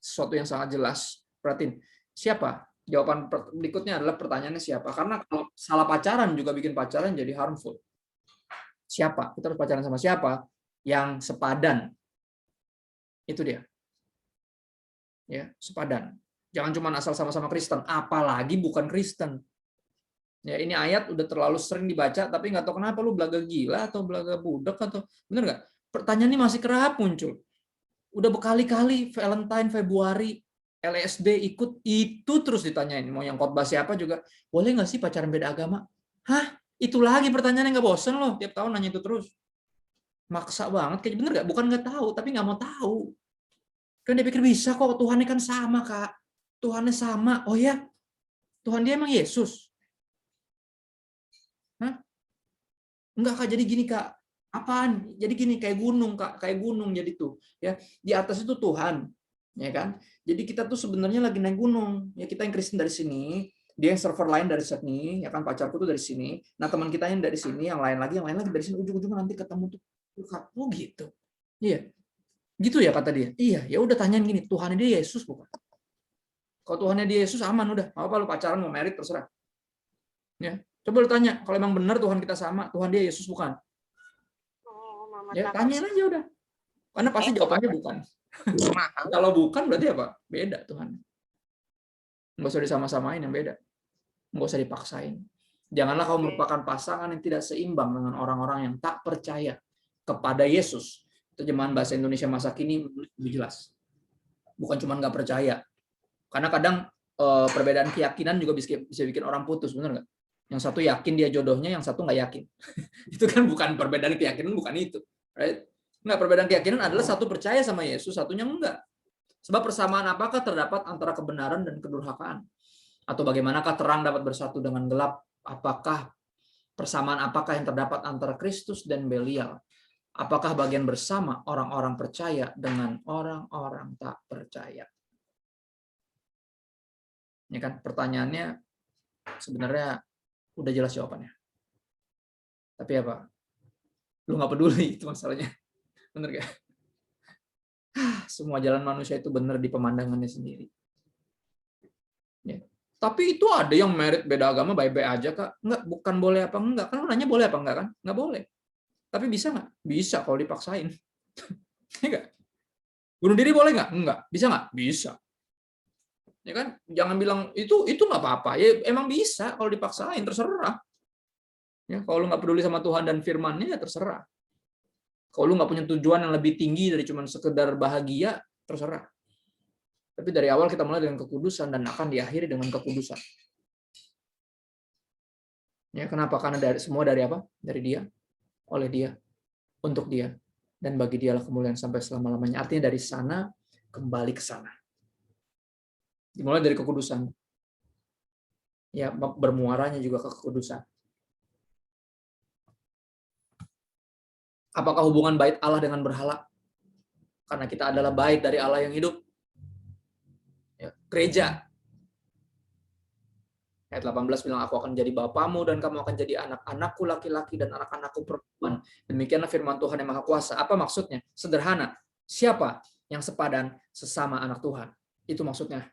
sesuatu yang sangat jelas. Perhatiin, siapa? Jawaban berikutnya adalah pertanyaannya siapa. Karena kalau salah pacaran juga bikin pacaran jadi harmful. Siapa? Kita harus pacaran sama siapa? Yang sepadan. Itu dia. Ya, sepadan. Jangan cuma asal sama-sama Kristen, apalagi bukan Kristen. Ya, ini ayat udah terlalu sering dibaca, tapi nggak tahu kenapa lu belaga gila atau belaga budak atau bener nggak? Pertanyaan ini masih kerap muncul. Udah berkali-kali Valentine, Februari, LSD ikut, itu terus ditanyain. Mau yang khotbah siapa juga, boleh nggak sih pacaran beda agama? Hah? Itu lagi pertanyaannya, nggak bosen loh, tiap tahun nanya itu terus. Maksa banget, kayak bener nggak? Bukan nggak tahu, tapi nggak mau tahu. Kan dia pikir bisa kok, Tuhannya kan sama, Kak. Tuhannya sama. Oh ya? Tuhan dia emang Yesus? Hah? Enggak, Kak, jadi gini, Kak. Apaan? Jadi gini, kayak gunung, Kak. Kayak gunung jadi tuh. Ya, di atas itu Tuhan. Ya kan? Jadi kita tuh sebenarnya lagi naik gunung. Ya, kita yang Kristen dari sini Dia yang server lain dari sini, ya kan, pacarku tuh dari sini. Nah, teman kita yang dari sini, yang lain lagi dari sini, ujung-ujungnya nanti ketemu tuh. Oh gitu. Iya. Gitu ya kata dia. Iya, ya udah tanyain gini, Tuhannya dia Yesus bukan? Kalau Tuhannya dia Yesus aman udah. Apa lu pacaran mau merit terserah. Ya. Coba lu tanya, kalau emang benar Tuhan kita sama, Tuhan dia Yesus bukan? Ya, tanyain aja udah. Karena pasti jawabannya bukan. Kalau bukan berarti apa? Beda Tuhan. Nggak usah disama-samain, yang beda. Nggak usah dipaksain. Janganlah kau merupakan pasangan yang tidak seimbang dengan orang-orang yang tak percaya kepada Yesus. Terjemahan bahasa Indonesia masa kini lebih jelas. Bukan cuma nggak percaya. Karena kadang perbedaan keyakinan juga bisa bikin orang putus, benar nggak? Yang satu yakin dia jodohnya, yang satu nggak yakin. Itu kan bukan perbedaan keyakinan, bukan itu. Right? Nggak, perbedaan keyakinan adalah satu percaya sama Yesus, satunya enggak. Sebab persamaan apakah terdapat antara kebenaran dan kedurhakaan? Atau bagaimanakah terang dapat bersatu dengan gelap? Apakah persamaan apakah yang terdapat antara Kristus dan Belial? Apakah bagian bersama orang-orang percaya dengan orang-orang tak percaya? Ini kan pertanyaannya sebenarnya udah jelas jawabannya. Tapi apa? Lu nggak peduli itu masalahnya. Bener gak? Semua jalan manusia itu benar di pemandangannya sendiri. Ya. Tapi itu ada yang merit beda agama baik-baik aja, Kak. Enggak, bukan boleh apa enggak. Kan nanya boleh apa enggak kan? Enggak boleh. Tapi bisa nggak? Bisa kalau dipaksain. Enggak. Bunuh diri boleh nggak? Enggak. Bisa nggak? Bisa. Ya kan? Jangan bilang itu nggak apa-apa. Ya emang bisa kalau dipaksain, terserah. Ya, kalau lu nggak peduli sama Tuhan dan firman-Nya, ya terserah. Kalau lu nggak punya tujuan yang lebih tinggi dari cuma sekedar bahagia, terserah. Tapi dari awal kita mulai dengan kekudusan dan akan diakhiri dengan kekudusan. Ya, kenapa? Karena semua dari apa? Dari Dia, oleh Dia, untuk Dia, dan bagi Dialah kemuliaan sampai selama-lamanya. Artinya dari sana kembali ke sana. Dimulai dari kekudusan. Ya, bermuaranya juga ke kekudusan. Apakah hubungan bait Allah dengan berhala? Karena kita adalah bait dari Allah yang hidup. Ya, gereja. Ayat 18 bilang, aku akan jadi bapamu dan kamu akan jadi anak-anakku laki-laki dan anak-anakku perempuan. Demikianlah firman Tuhan yang Maha Kuasa. Apa maksudnya? Sederhana. Siapa yang sepadan sesama anak Tuhan? Itu maksudnya.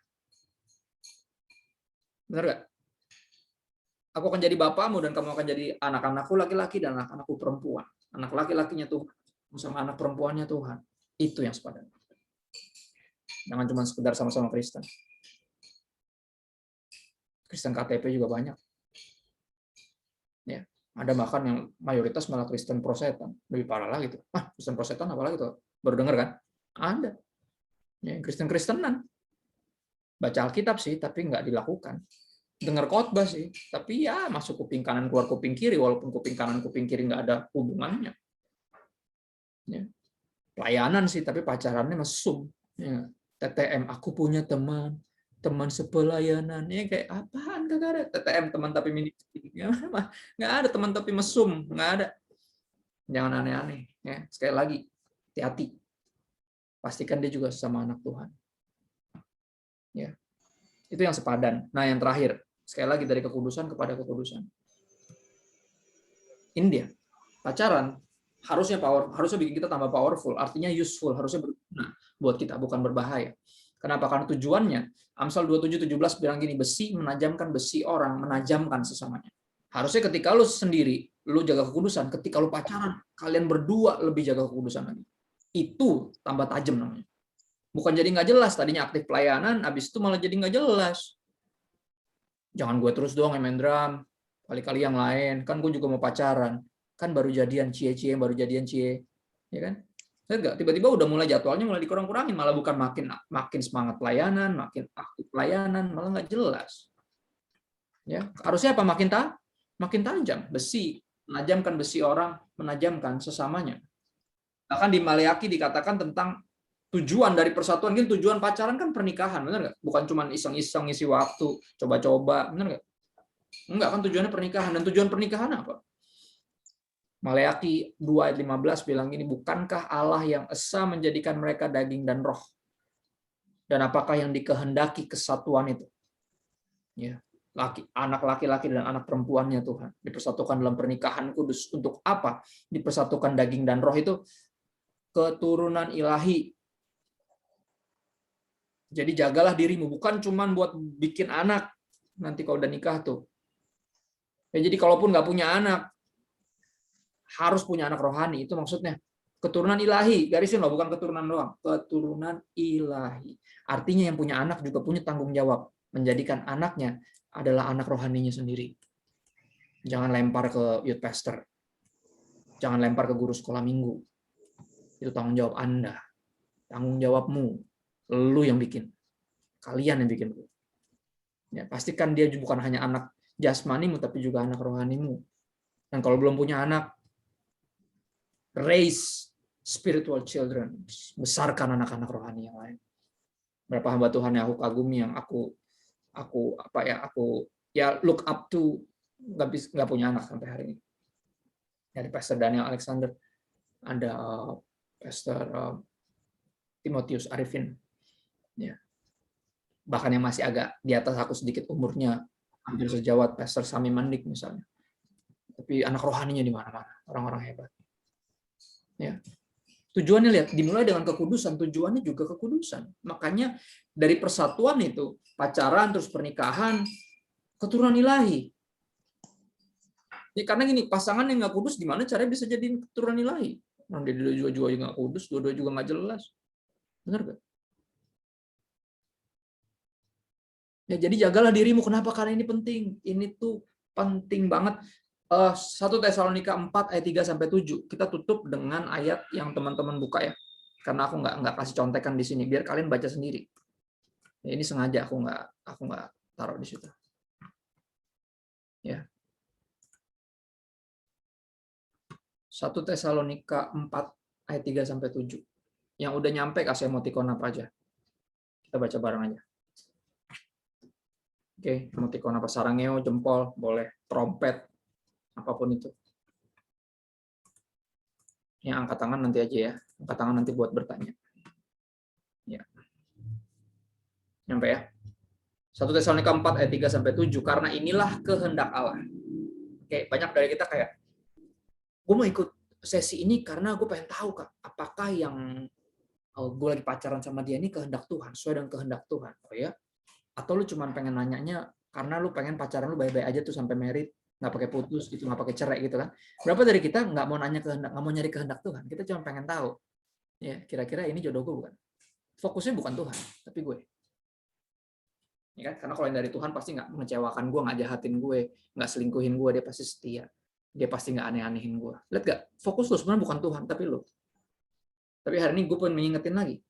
Benar gak? Aku akan jadi bapamu dan kamu akan jadi anak-anakku laki-laki dan anak-anakku perempuan. Anak laki-lakinya Tuhan sama anak perempuannya Tuhan. Itu yang sepadan. Jangan cuma sekedar sama-sama Kristen. Kristen KTP juga banyak. Ya, ada bahkan yang mayoritas malah Kristen prosetan. Lebih parah lagi tuh. Kristen prosetan apalagi tuh? Baru dengar kan? Ada. Ya, Kristen-Kristenan. Baca Alkitab sih, tapi nggak dilakukan. Dengar khotbah sih, tapi ya masuk kuping kanan keluar kuping kiri, walaupun kuping kanan kuping kiri nggak ada hubungannya. Ya. Pelayanan sih, tapi pacarannya mesum. Ya. TTM, aku punya teman sepelayanan. Ya kayak apaan? Nggak ada TTM teman tapi mini. Nggak ada teman tapi mesum, nggak ada. Jangan aneh-aneh. Ya. Sekali lagi, hati-hati. Pastikan dia juga sesama anak Tuhan. Ya. Itu yang sepadan. Nah, yang terakhir, sekali lagi dari kekudusan kepada kekudusan. Ini dia. Pacaran harusnya bikin kita tambah powerful, artinya useful, harusnya berguna buat kita, bukan berbahaya. Kenapa? Karena tujuannya, Amsal 27:17 bilang gini, besi menajamkan besi orang, menajamkan sesamanya. Harusnya ketika lu sendiri, lu jaga kekudusan, ketika lu pacaran, kalian berdua lebih jaga kekudusan lagi. Itu tambah tajam namanya. Bukan jadi nggak jelas, tadinya aktif pelayanan, habis itu malah jadi nggak jelas. Jangan gue terus doang yang main drum, kali-kali yang lain, kan gue juga mau pacaran. Kan baru jadian cie-cie, ya kan? Enggak, tiba-tiba udah mulai jadwalnya mulai dikurang-kurangin, malah bukan makin semangat pelayanan, makin aktif pelayanan, malah nggak jelas. Ya, harusnya apa? Makin tajam, besi, menajamkan besi orang, menajamkan sesamanya. Bahkan di Maleaki dikatakan tentang tujuan dari persatuan, gitu, tujuan pacaran kan pernikahan, benar nggak? Bukan cuma iseng-iseng ngisi waktu, coba-coba, benar nggak? Enggak, kan tujuannya pernikahan. Dan tujuan pernikahan apa? Maleaki 2 ayat 15 bilang gini, bukankah Allah yang esa menjadikan mereka daging dan roh? Dan apakah yang dikehendaki kesatuan itu? Ya. anak laki-laki dan anak perempuannya Tuhan. Dipersatukan dalam pernikahan kudus. Untuk apa? Dipersatukan daging dan roh itu keturunan ilahi. Jadi jagalah dirimu, bukan cuma buat bikin anak nanti kalau udah nikah tuh. Ya, jadi kalaupun nggak punya anak, harus punya anak rohani, itu maksudnya. Keturunan ilahi, garisin loh, bukan keturunan doang. Keturunan ilahi. Artinya yang punya anak juga punya tanggung jawab. Menjadikan anaknya adalah anak rohaninya sendiri. Jangan lempar ke youth pastor. Jangan lempar ke guru sekolah minggu. Itu tanggung jawab Anda. Tanggung jawabmu. Lu yang bikin. Kalian yang bikin. Ya, pastikan dia bukan hanya anak jasmanimu, tapi juga anak rohanimu. Dan kalau belum punya anak, raise spiritual children. Besarkan anak-anak rohani yang lain. Berapa hamba Tuhan yang aku kagumi, yang aku look up to, nggak punya anak sampai hari ini. Dari Pastor Daniel Alexander, ada Pastor Timotius Arifin, ya. Bahkan yang masih agak di atas aku sedikit umurnya, hampir sejawat Pastor Sami Mandik misalnya. Tapi anak rohaninya di mana-mana, orang-orang hebat. Ya. Tujuannya lihat, dimulai dengan kekudusan, tujuannya juga kekudusan. Makanya dari persatuan itu, pacaran terus pernikahan, keturunan ilahi. Ya, karena gini, pasangan yang nggak kudus gimana caranya bisa jadi keturunan ilahi? Orang dia juga nggak kudus, dua-dua juga nggak jelas. Benar nggak? Ya, jadi jagalah dirimu. Kenapa? Karena ini penting. Ini tuh penting banget. 1 Tesalonika 4 ayat 3 sampai 7. Kita tutup dengan ayat yang teman-teman buka ya. Karena aku nggak kasih contekan di sini biar kalian baca sendiri. Ya, ini sengaja aku nggak taruh di situ. Ya. 1 Tesalonika 4 ayat 3 sampai 7. Yang udah nyampe kasih emoticon apa aja. Kita baca bareng aja. Oke, emoticon apa, sarangeo, jempol, boleh, trompet, apapun itu. Yang angkat tangan nanti aja ya. Angkat tangan nanti buat bertanya. Ya. Nyampe ya. 1 Tesalonika 4 ayat 3 sampai 7, karena inilah kehendak Allah. Oke, banyak dari kita kayak, gue mau ikut sesi ini karena gue pengen tahu Kak, apakah yang gue lagi pacaran sama dia ini kehendak Tuhan, sesuai dengan kehendak Tuhan. Oh ya? Atau lu cuma pengen nanyanya karena lu pengen pacaran lu baik-baik aja tuh sampai married, nggak pakai putus gitu, nggak pakai cerai gitu kan? Berapa dari kita nggak mau nanya kehendak, nggak mau nyari kehendak Tuhan? Kita cuma pengen tahu, ya kira-kira ini jodoh gue bukan? Fokusnya bukan Tuhan, tapi gue. Ya kan? Karena kalau yang dari Tuhan pasti nggak mengecewakan gue, nggak jahatin gue, nggak selingkuhin gue, dia pasti setia, dia pasti nggak aneh-anehin gue. Lihat gak? Fokus lu sebenarnya bukan Tuhan, tapi lu. Tapi hari ini gue pengen mengingetin lagi.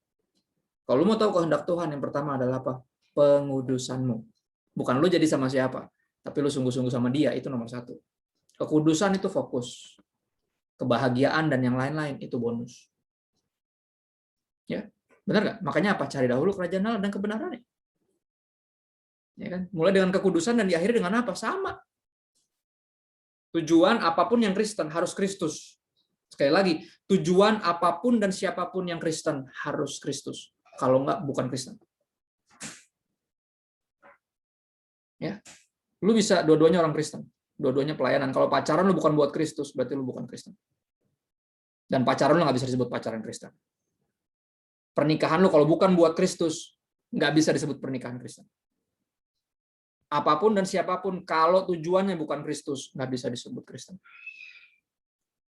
Kalau lu mau tahu kehendak Tuhan, yang pertama adalah apa? Pengudusanmu. Bukan lu jadi sama siapa, tapi lu sungguh-sungguh sama dia, itu nomor 1. Kekudusan itu fokus. Kebahagiaan dan yang lain-lain itu bonus. Ya, benar nggak? Makanya apa? Cari dahulu kerajaan Allah dan kebenarannya. Ya kan? Mulai dengan kekudusan dan diakhiri dengan apa? Sama. Tujuan apapun yang Kristen harus Kristus. Sekali lagi, tujuan apapun dan siapapun yang Kristen harus Kristus. Kalau enggak, bukan Kristen. Ya, lu bisa dua-duanya orang Kristen, dua-duanya pelayanan. Kalau pacaran lu bukan buat Kristus, berarti lu bukan Kristen. Dan pacaran lu nggak bisa disebut pacaran Kristen. Pernikahan lu kalau bukan buat Kristus, nggak bisa disebut pernikahan Kristen. Apapun dan siapapun, kalau tujuannya bukan Kristus, nggak bisa disebut Kristen.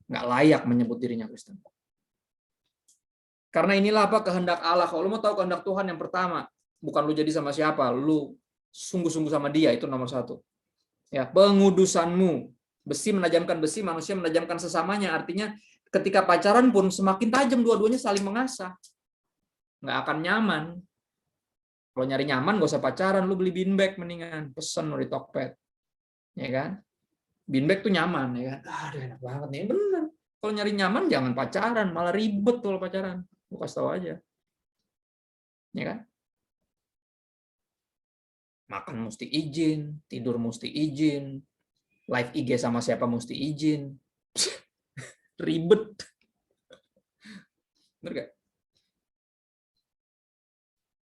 Nggak layak menyebut dirinya Kristen. Karena inilah apa kehendak Allah. Kalau lu mau tahu kehendak Tuhan, yang pertama, bukan lu jadi sama siapa, lu sungguh-sungguh sama dia, itu nomor 1. Ya, pengudusanmu. Besi menajamkan besi, manusia menajamkan sesamanya. Artinya ketika pacaran pun semakin tajam dua-duanya saling mengasah. Nggak akan nyaman. Kalau nyari nyaman gak usah pacaran, lu beli beanbag mendingan, pesen di Tokped. Ya kan? Beanbag tuh nyaman, ya kan? Aduh, enak banget nih. Bener. Kalau nyari nyaman jangan pacaran, malah ribet tuh kalau pacaran. Lu kasih tahu aja. Ya kan? Makan mesti izin, tidur mesti izin, live IG sama siapa mesti izin. Ribet. Bener gak?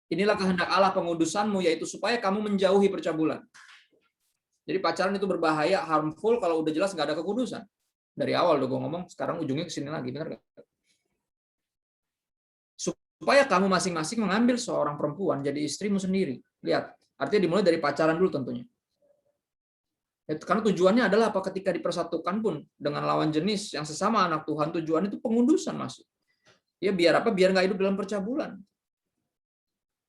Inilah kehendak Allah pengudusanmu, yaitu supaya kamu menjauhi percabulan. Jadi pacaran itu berbahaya, harmful kalau udah jelas nggak ada kekudusan. Dari awal udah gue ngomong, sekarang ujungnya ke sini lagi, benar nggak? Supaya kamu masing-masing mengambil seorang perempuan jadi istrimu sendiri. Lihat, artinya dimulai dari pacaran dulu tentunya. Karena tujuannya adalah apa? Ketika dipersatukan pun dengan lawan jenis yang sesama anak Tuhan, tujuan itu pengudusan, Mas. Ya biar apa? Biar nggak hidup dalam percabulan.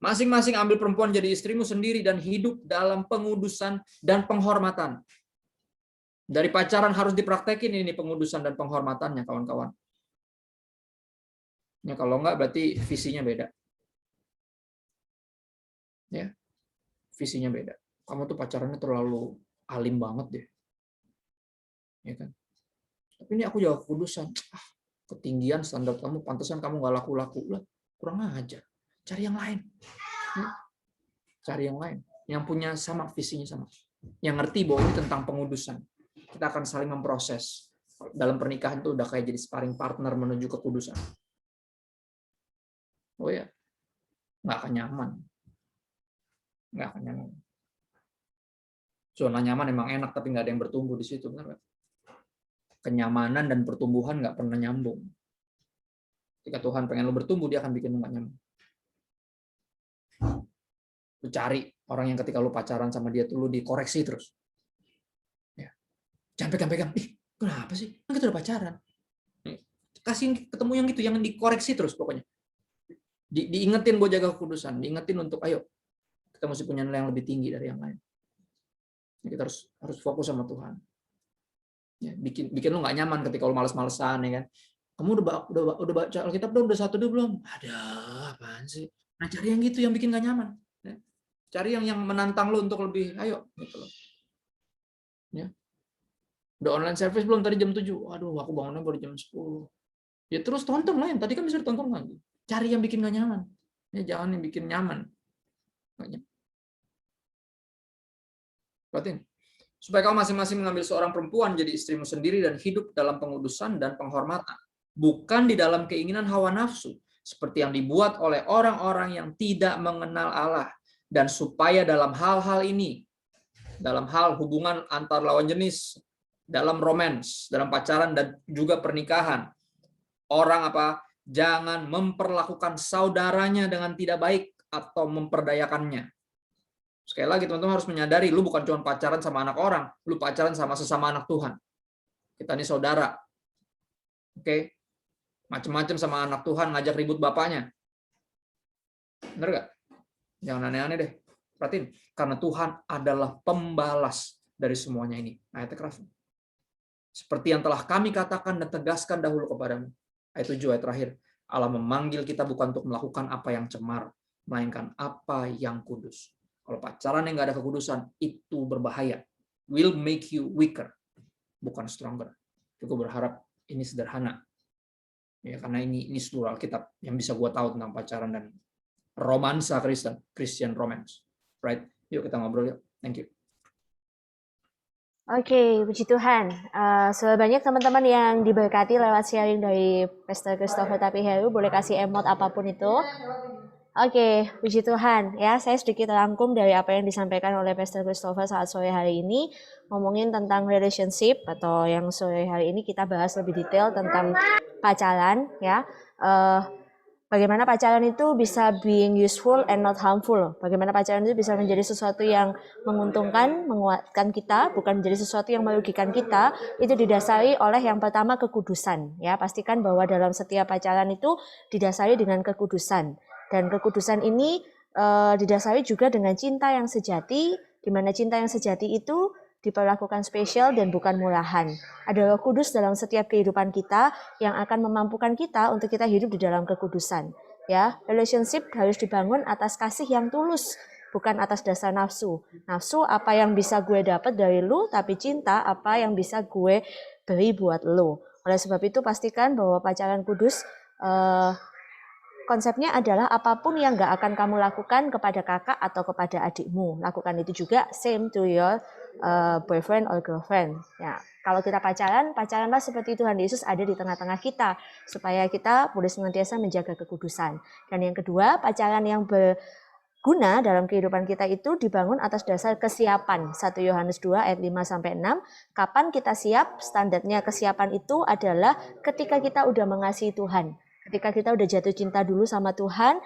Masing-masing ambil perempuan jadi istrimu sendiri dan hidup dalam pengudusan dan penghormatan. Dari pacaran harus dipraktekin ini pengudusan dan penghormatannya, kawan-kawan. Ya, kalau enggak berarti visinya beda. Ya, visinya beda. Kamu tuh pacarannya terlalu alim banget deh. Ya kan? Tapi ini aku jaga kekudusan. Ketinggian standar kamu, pantesan kamu nggak laku-laku lah. Kurang ajar. Cari yang lain. Ya. Cari yang lain. Yang punya sama, visinya sama. Yang ngerti bahwa ini tentang pengudusan. Kita akan saling memproses. Dalam pernikahan itu udah kayak jadi sparring partner menuju kekudusan. Oh ya, nggak akan nyaman. Nggak akan nyaman. Zona nyaman emang enak, tapi nggak ada yang bertumbuh di situ. Benar? Kenyamanan dan pertumbuhan nggak pernah nyambung. Ketika Tuhan pengen lo bertumbuh, dia akan bikin lo nggak nyaman. Lo cari orang yang ketika lo pacaran sama dia tuh lo dikoreksi terus. Ya. Jangan pegang-pegang. Ih, kenapa sih? Kan kita udah pacaran. Kasih ketemu yang gitu, yang dikoreksi terus pokoknya. Diingetin buat jaga kekudusan, diingetin untuk ayo kita mesti punya nilai yang lebih tinggi dari yang lain. Kita harus fokus sama Tuhan. Ya, bikin lo nggak nyaman ketika lo males-malesan, ya kan? Kamu udah baca Alkitab udah satu dulu belum? Ada apaan sih? Nah, cari yang gitu yang bikin nggak nyaman. Ya. Cari yang menantang lo untuk lebih, ayo gitu loh. Ya. Udah online service belum tadi jam 7? Waduh, aku bangunnya baru jam 10. Ya terus tonton lah yang tadi kan bisa ditonton lagi. Cari yang bikin nggak nyaman. Ya, jangan yang bikin nyaman. Perhatiin. Supaya kamu masing-masing mengambil seorang perempuan jadi istrimu sendiri dan hidup dalam pengudusan dan penghormatan. Bukan di dalam keinginan hawa nafsu. Seperti yang dibuat oleh orang-orang yang tidak mengenal Allah. Dan supaya dalam hal-hal ini, dalam hal hubungan antar lawan jenis, dalam romans, dalam pacaran dan juga pernikahan, orang jangan memperlakukan saudaranya dengan tidak baik atau memperdayakannya. Sekali lagi teman-teman harus menyadari, lu bukan cuma pacaran sama anak orang, lu pacaran sama sesama anak Tuhan. Kita ini saudara. Oke? Macam-macam sama anak Tuhan ngajak ribut bapaknya. Bener gak? Jangan aneh-aneh deh. Perhatiin, karena Tuhan adalah pembalas dari semuanya ini. Ayatnya keras. Seperti yang telah kami katakan dan tegaskan dahulu kepadamu. Ayat 7, ayat terakhir. Allah memanggil kita bukan untuk melakukan apa yang cemar, melainkan apa yang kudus. Kalau pacaran yang nggak ada kekudusan, itu berbahaya. Will make you weaker, bukan stronger. Aku berharap ini sederhana. Ya, karena ini seluruh Alkitab yang bisa gue tahu tentang pacaran dan romansa Kristen, Christian romance. Right? Yuk kita ngobrol yuk. Thank you. Oke, puji Tuhan. Sebanyak teman-teman yang diberkati lewat sharing dari Pastor Christopher Tapiheru, boleh kasih emot apapun itu. Oke, puji Tuhan. Ya, saya sedikit rangkum dari apa yang disampaikan oleh Pastor Christopher saat sore hari ini, ngomongin tentang relationship, atau yang sore hari ini kita bahas lebih detail tentang pacaran. Ya, bagaimana pacaran itu bisa being useful and not harmful. Bagaimana pacaran itu bisa menjadi sesuatu yang menguntungkan, menguatkan kita, bukan menjadi sesuatu yang merugikan kita. Itu didasari oleh yang pertama kekudusan. Ya, pastikan bahwa dalam setiap pacaran itu didasari dengan kekudusan. Dan kekudusan ini didasari juga dengan cinta yang sejati, di mana cinta yang sejati itu diperlakukan spesial dan bukan murahan. Ada Roh Kudus dalam setiap kehidupan kita yang akan memampukan kita untuk kita hidup di dalam kekudusan. Ya, relationship harus dibangun atas kasih yang tulus, bukan atas dasar nafsu. Nafsu apa yang bisa gue dapat dari lu, tapi cinta apa yang bisa gue beri buat lu. Oleh sebab itu pastikan bahwa pacaran kudus konsepnya adalah apapun yang gak akan kamu lakukan kepada kakak atau kepada adikmu, lakukan itu juga same to your boyfriend or girlfriend. Ya, kalau kita pacaranlah seperti Tuhan Yesus ada di tengah-tengah kita, supaya kita boleh senantiasa menjaga kekudusan. Dan yang kedua, pacaran yang guna dalam kehidupan kita itu dibangun atas dasar kesiapan. 1 Yohanes 2 ayat 5-6. Kapan kita siap? Standarnya kesiapan itu adalah ketika kita udah mengasihi Tuhan. Ketika kita udah jatuh cinta dulu sama Tuhan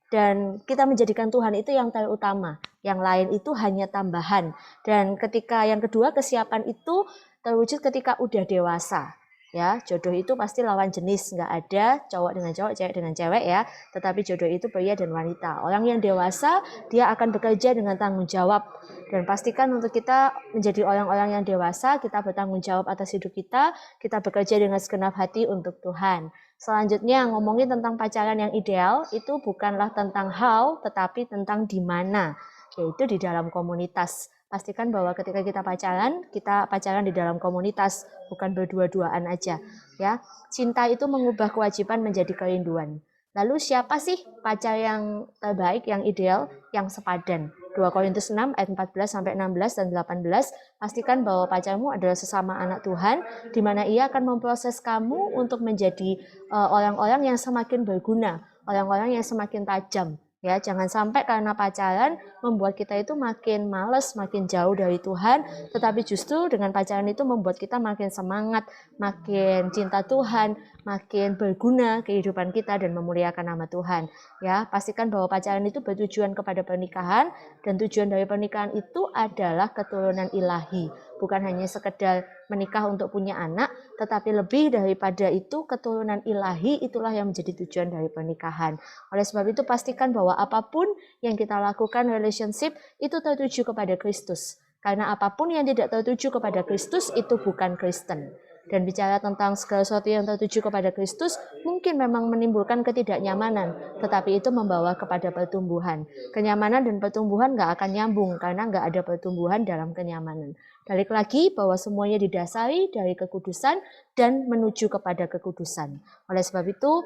dan kita menjadikan Tuhan itu yang terutama. Yang lain itu hanya tambahan. Dan ketika yang kedua kesiapan itu terwujud ketika udah dewasa. Ya, jodoh itu pasti lawan jenis, nggak ada cowok dengan cowok, cewek dengan cewek ya. Tetapi jodoh itu pria dan wanita. Orang yang dewasa dia akan bekerja dengan tanggung jawab. Dan pastikan untuk kita menjadi orang-orang yang dewasa, kita bertanggung jawab atas hidup kita bekerja dengan segenap hati untuk Tuhan. Selanjutnya ngomongin tentang pacaran yang ideal itu bukanlah tentang how, tetapi tentang di mana, yaitu di dalam komunitas. Pastikan bahwa ketika kita pacaran di dalam komunitas, bukan berdua-duaan aja. Ya, cinta itu mengubah kewajiban menjadi kerinduan. Lalu siapa sih pacar yang terbaik, yang ideal, yang sepadan? 2 Korintus 6 ayat 14-16 dan 18, pastikan bahwa pacarmu adalah sesama anak Tuhan, di mana ia akan memproses kamu untuk menjadi orang-orang yang semakin berguna, orang-orang yang semakin tajam. Ya, jangan sampai karena pacaran membuat kita itu makin males, makin jauh dari Tuhan, tetapi justru dengan pacaran itu membuat kita makin semangat, makin cinta Tuhan, makin berguna kehidupan kita dan memuliakan nama Tuhan. Ya, pastikan bahwa pacaran itu bertujuan kepada pernikahan dan tujuan dari pernikahan itu adalah keturunan ilahi. Bukan hanya sekedar menikah untuk punya anak, tetapi lebih daripada itu keturunan ilahi itulah yang menjadi tujuan dari pernikahan. Oleh sebab itu pastikan bahwa apapun yang kita lakukan relationship itu tertuju kepada Kristus. Karena apapun yang tidak tertuju kepada Kristus itu bukan Kristen. Dan bicara tentang segala sesuatu yang tertuju kepada Kristus mungkin memang menimbulkan ketidaknyamanan, tetapi itu membawa kepada pertumbuhan. Kenyamanan dan pertumbuhan nggak akan nyambung karena nggak ada pertumbuhan dalam kenyamanan. Balik lagi bahwa semuanya didasari dari kekudusan dan menuju kepada kekudusan. Oleh sebab itu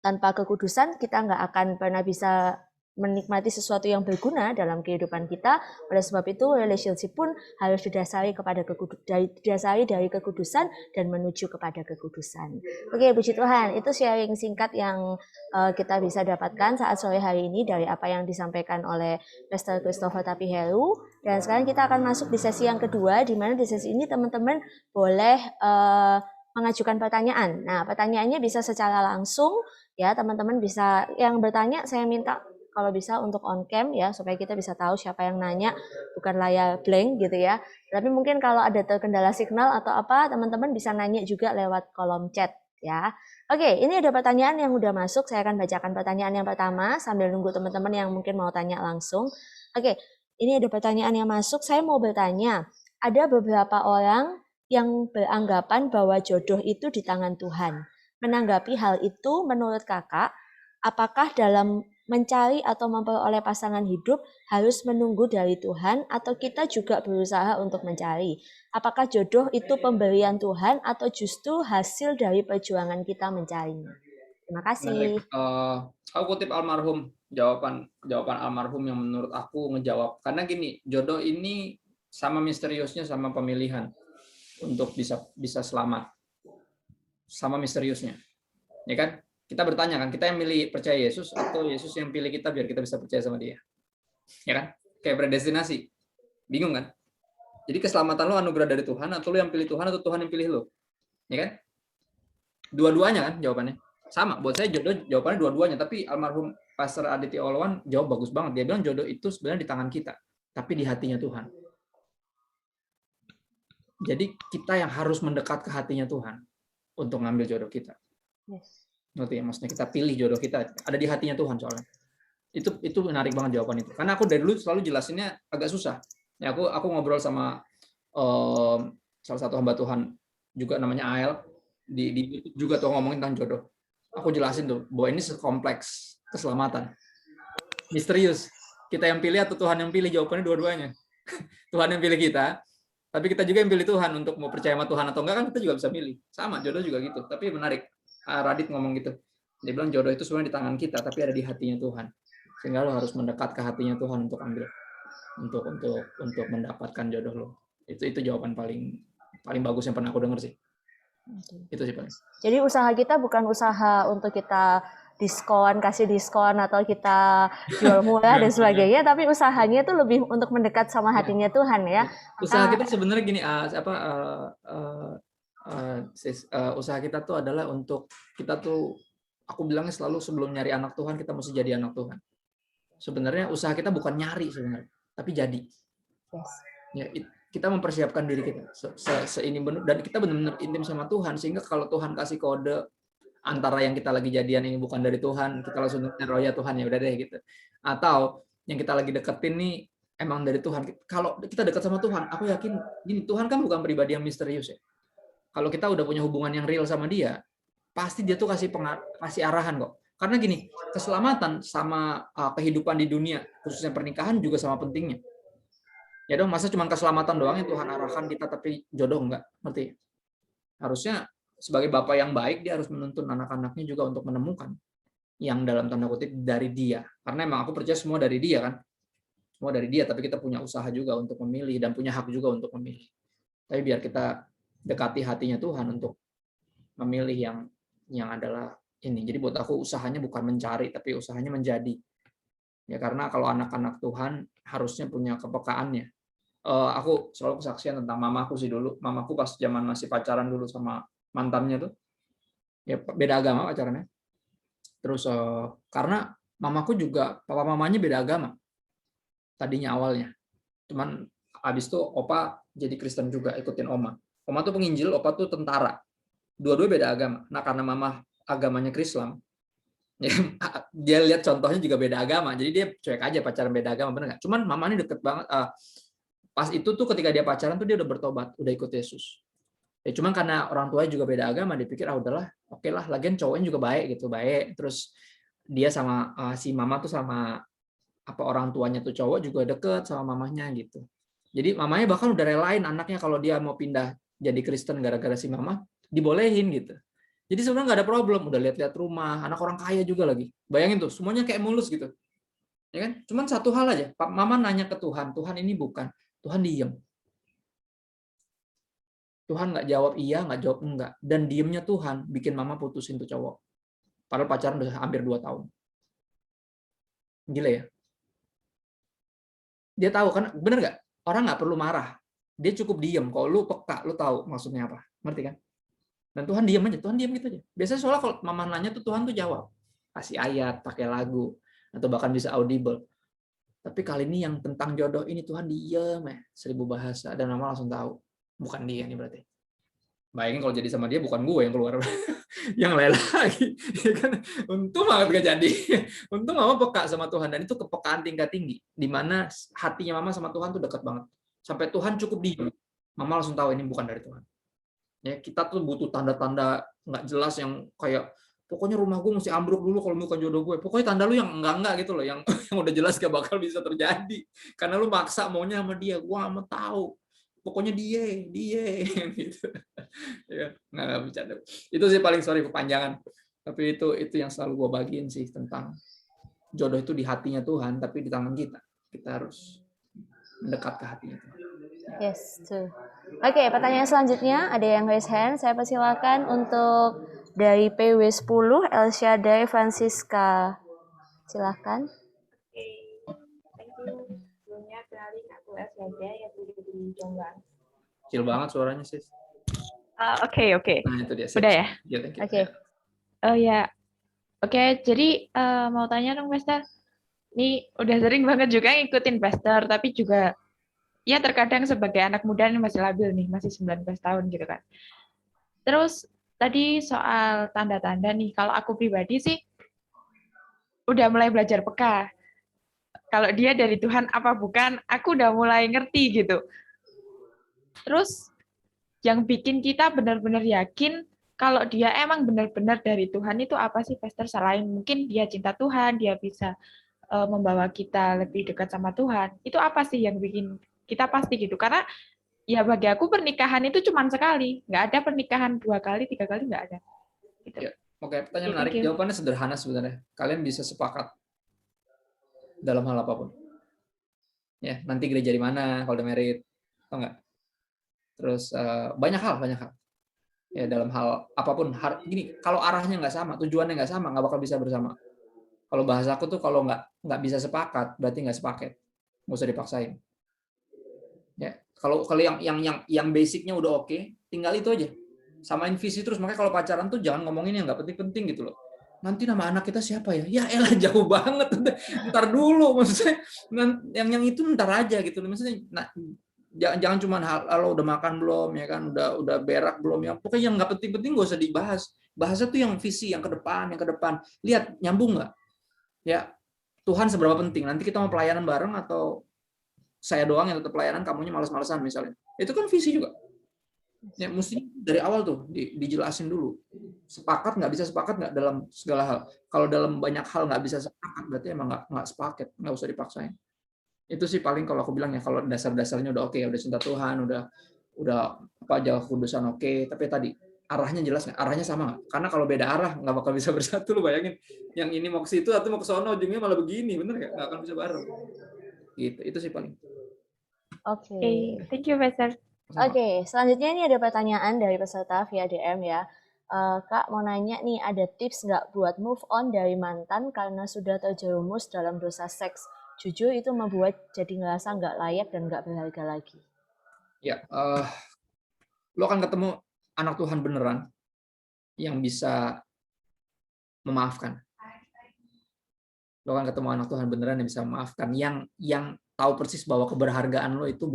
tanpa kekudusan kita nggak akan pernah bisa menikmati sesuatu yang berguna dalam kehidupan kita. Oleh sebab itu relationship pun harus didasari dari kekudusan dan menuju kepada kekudusan. Oke, puji Tuhan, itu sharing singkat yang kita bisa dapatkan saat sore hari ini dari apa yang disampaikan oleh Pastor Christopher Tapiheru. Dan sekarang kita akan masuk di sesi yang kedua, di mana di sesi ini teman-teman boleh mengajukan pertanyaan. Nah, pertanyaannya bisa secara langsung ya, teman-teman bisa yang bertanya saya minta kalau bisa untuk on cam ya supaya kita bisa tahu siapa yang nanya, bukan layar blank gitu ya. Tapi mungkin kalau ada terkendala signal atau apa, teman-teman bisa nanya juga lewat kolom chat ya. Oke, ini ada pertanyaan yang udah masuk. Saya akan bacakan pertanyaan yang pertama sambil nunggu teman-teman yang mungkin mau tanya langsung. Oke, ini ada pertanyaan yang masuk. Saya mau bertanya, ada beberapa orang yang beranggapan bahwa jodoh itu di tangan Tuhan. Menanggapi hal itu, menurut kakak, apakah dalam mencari atau memperoleh pasangan hidup harus menunggu dari Tuhan atau kita juga berusaha untuk mencari? Apakah jodoh itu pemberian Tuhan atau justru hasil dari perjuangan kita mencarinya? Terima kasih. Aku kutip almarhum, jawaban almarhum yang menurut aku ngejawab. Karena gini, jodoh ini sama misteriusnya sama pemilihan untuk bisa selamat. Sama misteriusnya. Ya kan? Kita bertanya kan, kita yang milih percaya Yesus atau Yesus yang pilih kita biar kita bisa percaya sama dia. Ya kan? Kayak predestinasi. Bingung kan? Jadi keselamatan lo anugerah dari Tuhan atau lo yang pilih Tuhan atau Tuhan yang pilih lo? Ya kan? Dua-duanya kan jawabannya. Sama, buat saya jodoh jawabannya dua-duanya, tapi almarhum Pastor Aditya Olawan jawab bagus banget. Dia bilang jodoh itu sebenarnya di tangan kita, tapi di hatinya Tuhan. Jadi kita yang harus mendekat ke hatinya Tuhan untuk ngambil jodoh kita. Yes. Ngerti ya, maksudnya kita pilih jodoh kita ada di hatinya Tuhan soalnya. Itu menarik banget jawaban itu. Karena aku dari dulu selalu jelasinnya agak susah. Ya aku ngobrol sama salah satu hamba Tuhan juga namanya Ael di YouTube juga tuh ngomongin tentang jodoh. Aku jelasin tuh bahwa ini sekompleks keselamatan. Misterius. Kita yang pilih atau Tuhan yang pilih? Jawabannya dua-duanya. Tuhan yang pilih kita, tapi kita juga yang pilih Tuhan untuk mau percaya sama Tuhan atau enggak kan kita juga bisa milih. Sama, jodoh juga gitu. Tapi menarik. Radit ngomong gitu. Dia bilang jodoh itu sebenarnya di tangan kita, tapi ada di hatinya Tuhan. Sehingga lo harus mendekat ke hatinya Tuhan untuk ambil, untuk mendapatkan jodoh lo. Itu jawaban paling bagus yang pernah aku dengar sih. Itu sih paling. Jadi usaha kita bukan usaha untuk kita kasih diskon atau kita jual murah dan sebagainya, tapi usahanya itu lebih untuk mendekat sama hatinya Tuhan ya. Usaha kita sebenarnya gini, usaha kita tuh adalah untuk kita tuh, aku bilangnya selalu sebelum nyari anak Tuhan kita mesti jadi anak Tuhan. Sebenarnya usaha kita bukan nyari sebenarnya, tapi jadi. Yes. Ya, kita mempersiapkan diri kita seini benar, dan kita benar-benar intim sama Tuhan, sehingga kalau Tuhan kasih kode antara yang kita lagi jadian ini bukan dari Tuhan, kita langsung oh ya Tuhan ya udah deh gitu. Atau yang kita lagi deketin nih emang dari Tuhan. Kalau kita dekat sama Tuhan, aku yakin gini, Tuhan kan bukan pribadi yang misterius ya. Kalau kita udah punya hubungan yang real sama dia, pasti dia tuh kasih arahan kok. Karena gini, keselamatan sama kehidupan di dunia, khususnya pernikahan juga sama pentingnya. Ya dong, masa cuma keselamatan doang yang Tuhan arahkan kita tapi jodoh enggak? Ngerti? Harusnya sebagai bapak yang baik dia harus menuntun anak-anaknya juga untuk menemukan yang dalam tanda kutip dari dia. Karena emang aku percaya semua dari dia kan. Semua dari dia, tapi kita punya usaha juga untuk memilih dan punya hak juga untuk memilih. Tapi biar kita dekati hatinya Tuhan untuk memilih yang adalah ini. Jadi buat aku usahanya bukan mencari, tapi usahanya menjadi. Ya karena kalau anak-anak Tuhan harusnya punya kepekaannya. Aku selalu kesaksian tentang mamaku sih dulu. Mamaku pas zaman masih pacaran dulu sama mantannya tuh, ya beda agama pacarannya. Terus karena mamaku juga papa mamanya beda agama tadinya awalnya. Cuman abis itu opa jadi Kristen juga, ikutin oma. Oma tuh penginjil, opa tuh tentara. Dua-dua beda agama. Nah karena mama agamanya Krislam, ya, dia lihat contohnya juga beda agama, jadi dia cuek aja pacaran beda agama, bener nggak? Cuman mama ini deket banget. Pas itu tuh ketika dia pacaran tuh dia udah bertobat, udah ikut Yesus. Ya cuman karena orang tuanya juga beda agama, dia pikir udahlah, oke lah, lagian cowoknya juga baik gitu, baik. Terus dia sama si mama tuh sama apa orang tuanya tuh cowok juga deket sama mamanya gitu. Jadi mamanya bahkan udah relain anaknya kalau dia mau pindah jadi Kristen gara-gara si mama, dibolehin gitu. Jadi sebenarnya nggak ada problem, udah lihat-lihat rumah, anak orang kaya juga lagi. Bayangin tuh, semuanya kayak mulus gitu. Ya kan? Cuman satu hal aja, mama nanya ke Tuhan, Tuhan ini bukan. Tuhan diem. Tuhan nggak jawab iya, nggak jawab enggak. Dan diemnya Tuhan bikin mama putusin tuh cowok. Padahal pacaran udah hampir 2 tahun. Gila ya. Dia tahu kan, bener nggak? Orang nggak perlu marah. Dia cukup diem. Kalau lu peka, lu tahu maksudnya apa. Ngerti kan? Dan Tuhan diem aja. Tuhan diem gitu aja. Biasanya soalnya kalau mama nanya tuh Tuhan tuh jawab. Kasih ayat, pakai lagu. Atau bahkan bisa audible. Tapi kali ini yang tentang jodoh ini Tuhan diem ya. 1000 bahasa. Dan mama langsung tahu. Bukan dia nih berarti. Bayangin kalau jadi sama dia bukan gue yang keluar, yang lain lagi, ya kan? Untung banget gak jadi. Untung mama peka sama Tuhan, dan itu kepekaan tingkat tinggi, di mana hatinya mama sama Tuhan tuh dekat banget. Sampai Tuhan cukup diem, mama langsung tahu ini bukan dari Tuhan. Ya kita tuh butuh tanda-tanda nggak jelas yang kayak pokoknya rumah gue mesti ambruk dulu kalau bukan jodoh gue. Pokoknya tanda lu yang enggak gitu loh, yang udah jelas gak bakal bisa terjadi. Karena lu maksa maunya sama dia, gua mau tahu. Pokoknya dia gitu. Ya, nggak bercanda. Itu sih paling sorry kepanjangan. Tapi itu yang selalu gue bagiin sih tentang jodoh itu di hatinya Tuhan, tapi di tangan kita. Kita harus mendekat ke hatinya Tuhan. Yes, true. Oke, pertanyaan selanjutnya ada yang raise hand. Saya persilakan untuk dari PW10 Elsyadai Francisca. Silakan. Thank you. Sebelumnya kenalin aku Elsyadai yang tinggal di Jombang. Kecil banget suaranya sih. Oke. Nah itu dia. Udah ya? Ya, thank you. Oke. Oh ya. Oke, jadi mau tanya dong, Pastor. Ini udah sering banget juga ngikutin Pastor, tapi juga ya terkadang sebagai anak muda ini masih labil nih, masih 19 tahun gitu kan. Terus tadi soal tanda-tanda nih, kalau aku pribadi sih udah mulai belajar peka. Kalau dia dari Tuhan apa bukan, aku udah mulai ngerti gitu. Terus yang bikin kita benar-benar yakin kalau dia emang benar-benar dari Tuhan itu apa sih, Pastor? Selain mungkin dia cinta Tuhan, dia bisa membawa kita lebih dekat sama Tuhan. Itu apa sih yang bikin kita pasti gitu? Karena ya bagi aku pernikahan itu cuma sekali. Nggak ada pernikahan 2 kali, 3 kali, nggak ada. Gitu. Ya, oke, pertanyaan menarik. Jawabannya sederhana sebenarnya. Kalian bisa sepakat dalam hal apapun. Ya, nanti gereja di mana kalau udah married, atau enggak? Terus banyak hal. Ya dalam hal apapun, gini, kalau arahnya nggak sama, tujuannya nggak sama, nggak bakal bisa bersama. Kalau bahasa aku tuh kalau nggak bisa sepakat, berarti nggak sepaket, nggak usah dipaksain. Ya, kalau yang basicnya udah oke, tinggal itu aja. Samain visi terus. Makanya kalau pacaran tuh jangan ngomongin yang nggak penting-penting gitu loh. Nanti nama anak kita siapa ya? Ya elah jauh banget. Ntar dulu maksudnya. Yang itu ntar aja gitu. Maksudnya jangan cuma halo udah makan belum ya kan, udah berak belum ya. Pokoknya yang nggak penting-penting gak usah dibahas. Bahasa tuh yang visi, yang ke depan. Lihat nyambung nggak? Ya Tuhan seberapa penting. Nanti kita mau pelayanan bareng atau saya doang yang tetap pelayanan, kamunya malas-malasan misalnya. Itu kan visi juga. Ya, mesti dari awal tuh dijelasin dulu. Sepakat nggak, bisa sepakat nggak dalam segala hal. Kalau dalam banyak hal nggak bisa sepakat, berarti emang nggak sepaket, nggak usah dipaksain. Itu sih paling kalau aku bilang ya, kalau dasar-dasarnya udah oke, udah cinta Tuhan, udah apa jaga kudusan oke, tapi tadi arahnya jelas nggak? Arahnya sama nggak? Karena kalau beda arah nggak bakal bisa bersatu. Lu bayangin, yang ini mau ke situ atau mau ke sono, ujungnya malah begini, bener nggak? Nggak akan bisa bareng. Gitu, itu sih paling. Oke. Oke, thank you, Pastor. Oke, selanjutnya ini ada pertanyaan dari peserta via DM ya. Kak mau nanya nih, ada tips nggak buat move on dari mantan karena sudah terjerumus dalam dosa seks? Jujur itu membuat jadi ngerasa nggak layak dan nggak berharga lagi. Ya, lo akan ketemu anak Tuhan beneran yang bisa memaafkan. Lo akan ketemu anak Tuhan beneran yang bisa memaafkan, yang tahu persis bahwa keberhargaan lo itu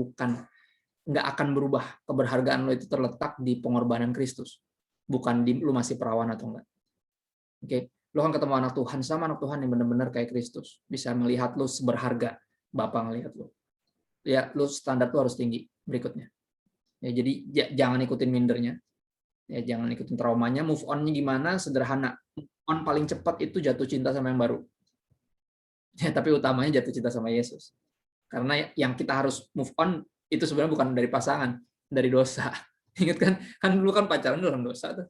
nggak akan berubah. Keberhargaan lo itu terletak di pengorbanan Kristus, bukan di lo masih perawan atau enggak. Oke, lo akan ketemu anak Tuhan sama anak Tuhan yang benar-benar kayak Kristus, bisa melihat lo seberharga Bapa ngelihat lo. Ya, lo standar lo harus tinggi berikutnya. Ya, jadi jangan ikutin mindernya. Ya, jangan ikutin traumanya. Move on-nya gimana? Sederhana. Move on paling cepat itu jatuh cinta sama yang baru. Ya, tapi utamanya jatuh cinta sama Yesus. Karena yang kita harus move on itu sebenarnya bukan dari pasangan, dari dosa. Ingat kan? Kan dulu kan pacaran dalam dosa tuh.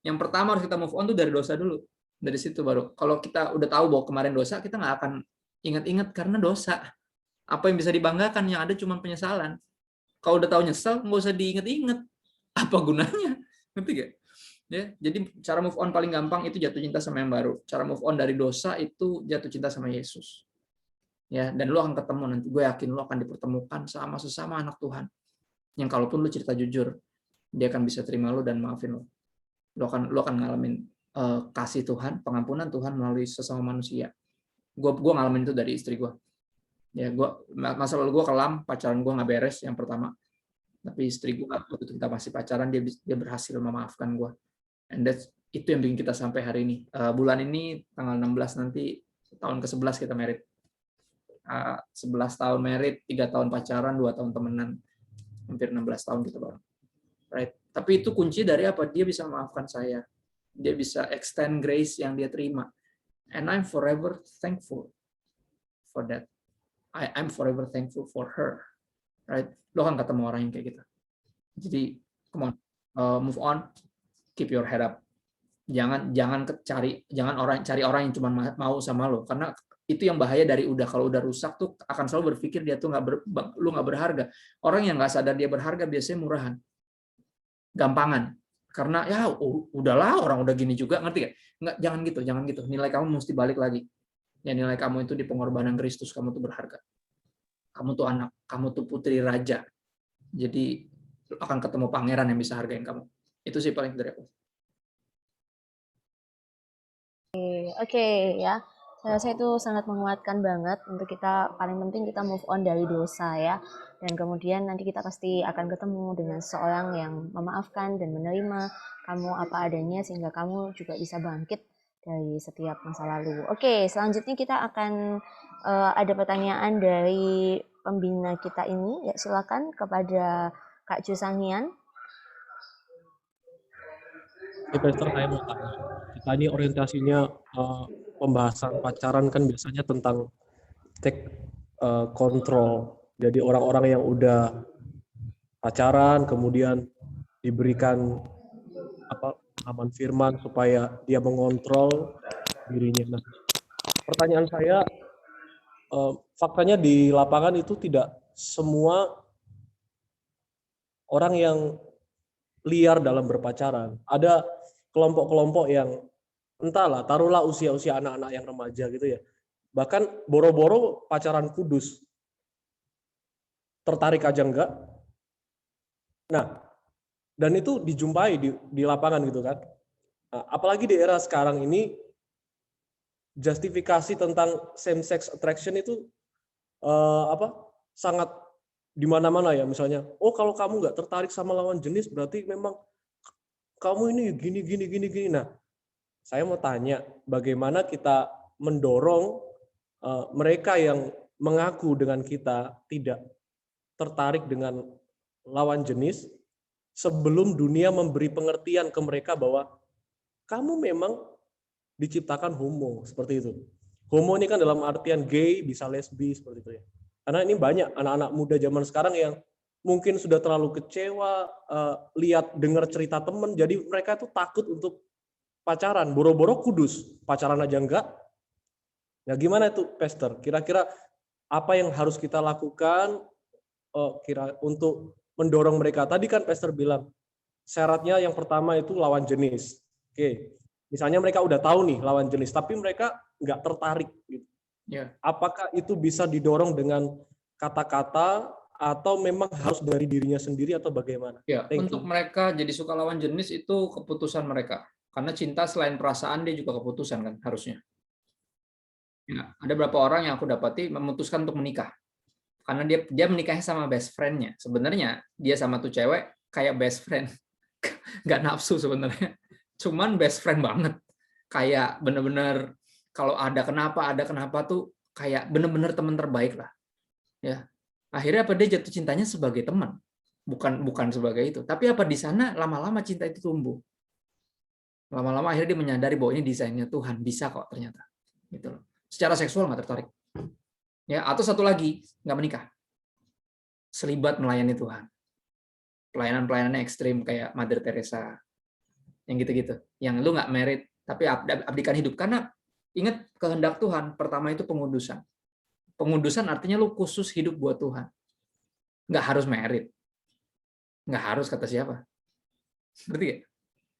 Yang pertama harus kita move on tuh dari dosa dulu. Dari situ baru. Kalau kita udah tahu bahwa kemarin dosa, kita nggak akan ingat-ingat karena dosa. Apa yang bisa dibanggakan? Yang ada cuma penyesalan. Kalau udah tahu nyesel, nggak usah diinget-inget. Apa gunanya? Ngerti gak? Ya, jadi cara move on paling gampang itu jatuh cinta sama yang baru. Cara move on dari dosa itu jatuh cinta sama Yesus. Ya, dan lu akan ketemu nanti. Gue yakin lu akan dipertemukan sama sesama anak Tuhan. Yang kalaupun lu cerita jujur, dia akan bisa terima lu dan maafin lu. Lu akan ngalamin kasih Tuhan, pengampunan Tuhan melalui sesama manusia. Gue ngalamin itu dari istri gue. Ya, masa lalu gue kelam, pacaran gue nggak beres yang pertama. Tapi istri gue waktu kita masih pacaran, dia berhasil memaafkan gue. And itu yang bikin kita sampai hari ini. Bulan ini tanggal 16 nanti tahun ke-11 kita married. 11 tahun married, 3 tahun pacaran, 2 tahun temenan. Hampir 16 tahun kita bareng. Right? Tapi itu kunci dari apa? Dia bisa memaafkan saya. Dia bisa extend grace yang dia terima. And I'm forever thankful for that. I'm forever thankful for her. Right? Lo kan ketemu orang yang kayak gitu. Jadi, come on, move on, keep your head up. Jangan cari orang yang cuma mau sama lo, karena itu yang bahaya dari kalau udah rusak tuh akan selalu berpikir dia tuh lu nggak berharga. Orang yang nggak sadar dia berharga biasanya murahan, gampangan. Karena ya udahlah orang udah gini juga, ngerti gak? Nggak, jangan gitu. Nilai kamu mesti balik lagi. Ya, nilai kamu itu di pengorbanan Kristus, kamu tuh berharga. Kamu tuh anak, kamu tuh putri raja. Jadi akan ketemu pangeran yang bisa hargain kamu. Itu sih paling dari aku. Oke, ya. Saya rasa itu sangat menguatkan banget untuk kita, paling penting kita move on dari dosa ya. Dan kemudian nanti kita pasti akan ketemu dengan seorang yang memaafkan dan menerima kamu apa adanya sehingga kamu juga bisa bangkit dari setiap masa lalu. Oke, selanjutnya kita akan ada pertanyaan dari pembina kita ini. Ya, silakan kepada Kak Jusangian. Pastor, saya mau tanya. Kita ini orientasinya pembahasan pacaran kan biasanya tentang take control. Jadi orang-orang yang udah pacaran kemudian diberikan aman firman supaya dia mengontrol dirinya. Nah, pertanyaan saya, faktanya di lapangan itu tidak semua orang yang liar dalam berpacaran. Ada kelompok-kelompok yang entahlah, taruhlah usia-usia anak-anak yang remaja gitu ya. Bahkan boro-boro pacaran kudus. Tertarik aja enggak. Nah, dan itu dijumpai di lapangan gitu kan. Nah, apalagi di era sekarang ini, justifikasi tentang same sex attraction itu sangat di mana-mana ya. Misalnya, oh kalau kamu nggak tertarik sama lawan jenis berarti memang kamu ini gini. Nah, saya mau tanya, bagaimana kita mendorong mereka yang mengaku dengan kita tidak tertarik dengan lawan jenis sebelum dunia memberi pengertian ke mereka bahwa kamu memang diciptakan homo, seperti itu. Homo ini kan dalam artian gay, bisa lesbi, seperti itu ya. Karena ini banyak anak-anak muda zaman sekarang yang mungkin sudah terlalu kecewa, dengar cerita teman, jadi mereka tuh takut untuk pacaran, boro-boro kudus, pacaran aja enggak. Nah, gimana itu, Pastor? Kira-kira apa yang harus kita lakukan untuk mendorong mereka? Tadi kan Pastor bilang, syaratnya yang pertama itu lawan jenis. Oke, misalnya mereka udah tahu nih lawan jenis, tapi mereka nggak tertarik. Gitu. Ya. Apakah itu bisa didorong dengan kata-kata atau memang harus dari dirinya sendiri atau bagaimana? Ya, untuk mereka jadi suka lawan jenis itu keputusan mereka. Karena cinta selain perasaan dia juga keputusan kan harusnya. Ya, ada beberapa orang yang aku dapati memutuskan untuk menikah. Karena dia menikahnya sama best friend-nya. Sebenarnya dia sama tuh cewek kayak best friend. Nggak nafsu sebenarnya. Cuman best friend banget. Kayak bener-bener kalau ada kenapa tuh kayak bener-bener teman terbaik lah. Ya. Akhirnya apa, dia jatuh cintanya sebagai teman. Bukan sebagai itu. Tapi apa di sana lama-lama cinta itu tumbuh. Lama-lama akhirnya dia menyadari bahwa ini desainnya Tuhan, bisa kok ternyata. Gitu loh. Secara seksual nggak tertarik. Ya, atau satu lagi, nggak menikah. Selibat melayani Tuhan. Pelayanan-pelayanannya ekstrim kayak Mother Teresa. Yang gitu-gitu. Yang lu nggak married, tapi abdikan hidup. Karena ingat kehendak Tuhan, pertama itu pengudusan. Pengudusan artinya lu khusus hidup buat Tuhan. Nggak harus married. Nggak harus kata siapa. Ngerti nggak?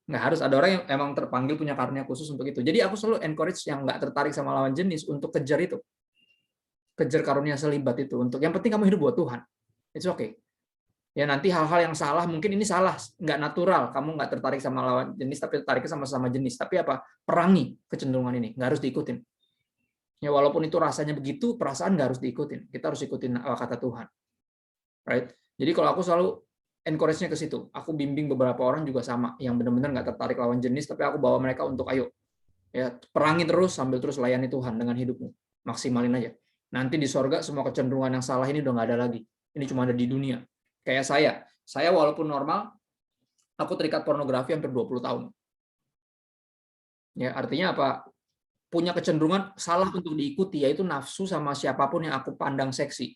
Nggak harus. Ada orang yang emang terpanggil punya karunia khusus untuk itu. Jadi aku selalu encourage yang nggak tertarik sama lawan jenis untuk kejar itu. Kejar karunia selibat itu. Untuk yang penting kamu hidup buat Tuhan. It's okay. Ya nanti hal-hal yang salah, mungkin ini salah, nggak natural. Kamu nggak tertarik sama lawan jenis, tapi tertariknya sama jenis. Tapi apa? Perangi kecenderungan ini. Nggak harus diikutin. Ya walaupun itu rasanya begitu, perasaan nggak harus diikutin. Kita harus ikutin kata Tuhan. Right? Jadi kalau aku selalu encourage-nya ke situ. Aku bimbing beberapa orang juga sama, yang benar-benar nggak tertarik lawan jenis, tapi aku bawa mereka untuk ayo, ya perangi terus sambil terus layani Tuhan dengan hidupmu, maksimalin aja. Nanti di sorga semua kecenderungan yang salah ini udah nggak ada lagi. Ini cuma ada di dunia. Kayak saya walaupun normal, aku terikat pornografi hampir 20 tahun. Ya artinya apa? Punya kecenderungan salah untuk diikuti, yaitu nafsu sama siapapun yang aku pandang seksi.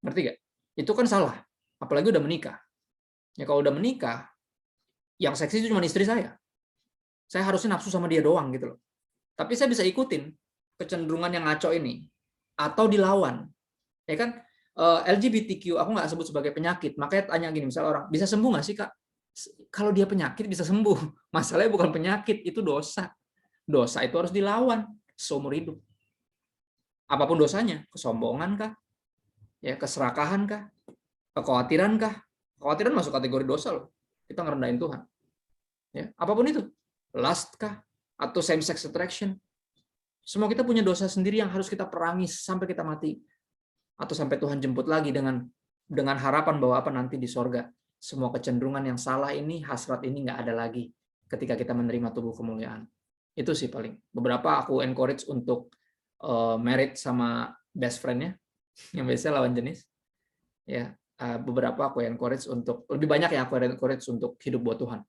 Ngerti nggak? Itu kan salah. Apalagi udah menikah. Ya kalau udah menikah, yang seksi itu cuma istri saya. Saya harusnya nafsu sama dia doang gitu loh. Tapi saya bisa ikutin kecenderungan yang ngaco ini atau dilawan. Ya kan LGBTQ aku nggak sebut sebagai penyakit. Makanya tanya gini, misalnya orang, bisa sembuh nggak sih Kak? Kalau dia penyakit bisa sembuh. Masalahnya bukan penyakit, itu dosa. Dosa itu harus dilawan seumur hidup. Apapun dosanya, kesombongan kah? Ya, keserakahan kah? Kekhawatiran kah? Kekhawatiran masuk kategori dosa loh. Kita ngerendahin Tuhan. Ya, apapun itu. Lust kah? Atau same sex attraction. Semua kita punya dosa sendiri yang harus kita perangi sampai kita mati. Atau sampai Tuhan jemput lagi dengan harapan bahwa apa nanti di sorga. Semua kecenderungan yang salah ini, hasrat ini nggak ada lagi ketika kita menerima tubuh kemuliaan. Itu sih paling. Beberapa aku encourage untuk married sama best friend-nya, yang biasanya lawan jenis. Ya, beberapa aku encourage untuk, lebih banyak yang aku encourage untuk hidup buat Tuhan.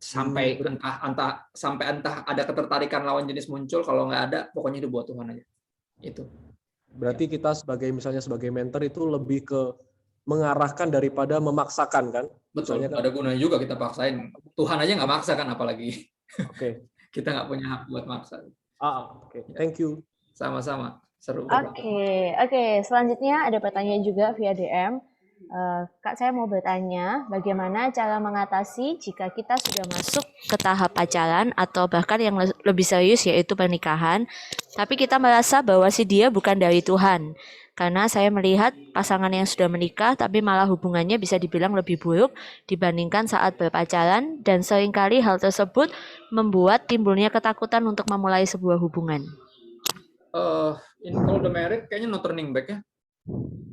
Sampai entah ada ketertarikan lawan jenis muncul, kalau nggak ada, pokoknya hidup buat Tuhan aja. Itu. Berarti kita misalnya sebagai mentor itu lebih ke mengarahkan daripada memaksakan kan? Betul, ada gunanya juga kita paksain. Tuhan aja nggak maksa kan, apalagi. Oke. Kita nggak punya hak buat maksa. Oke. Thank you. Sama-sama. Seru. Oke. Selanjutnya ada pertanyaan juga via DM. Kak, saya mau bertanya, bagaimana cara mengatasi jika kita sudah masuk ke tahap pacaran atau bahkan yang lebih serius yaitu pernikahan, tapi kita merasa bahwa si dia bukan dari Tuhan. Karena saya melihat pasangan yang sudah menikah tapi malah hubungannya bisa dibilang lebih buruk dibandingkan saat berpacaran, dan seringkali hal tersebut membuat timbulnya ketakutan untuk memulai sebuah hubungan. Ini kalau udah married kayaknya no turning back ya.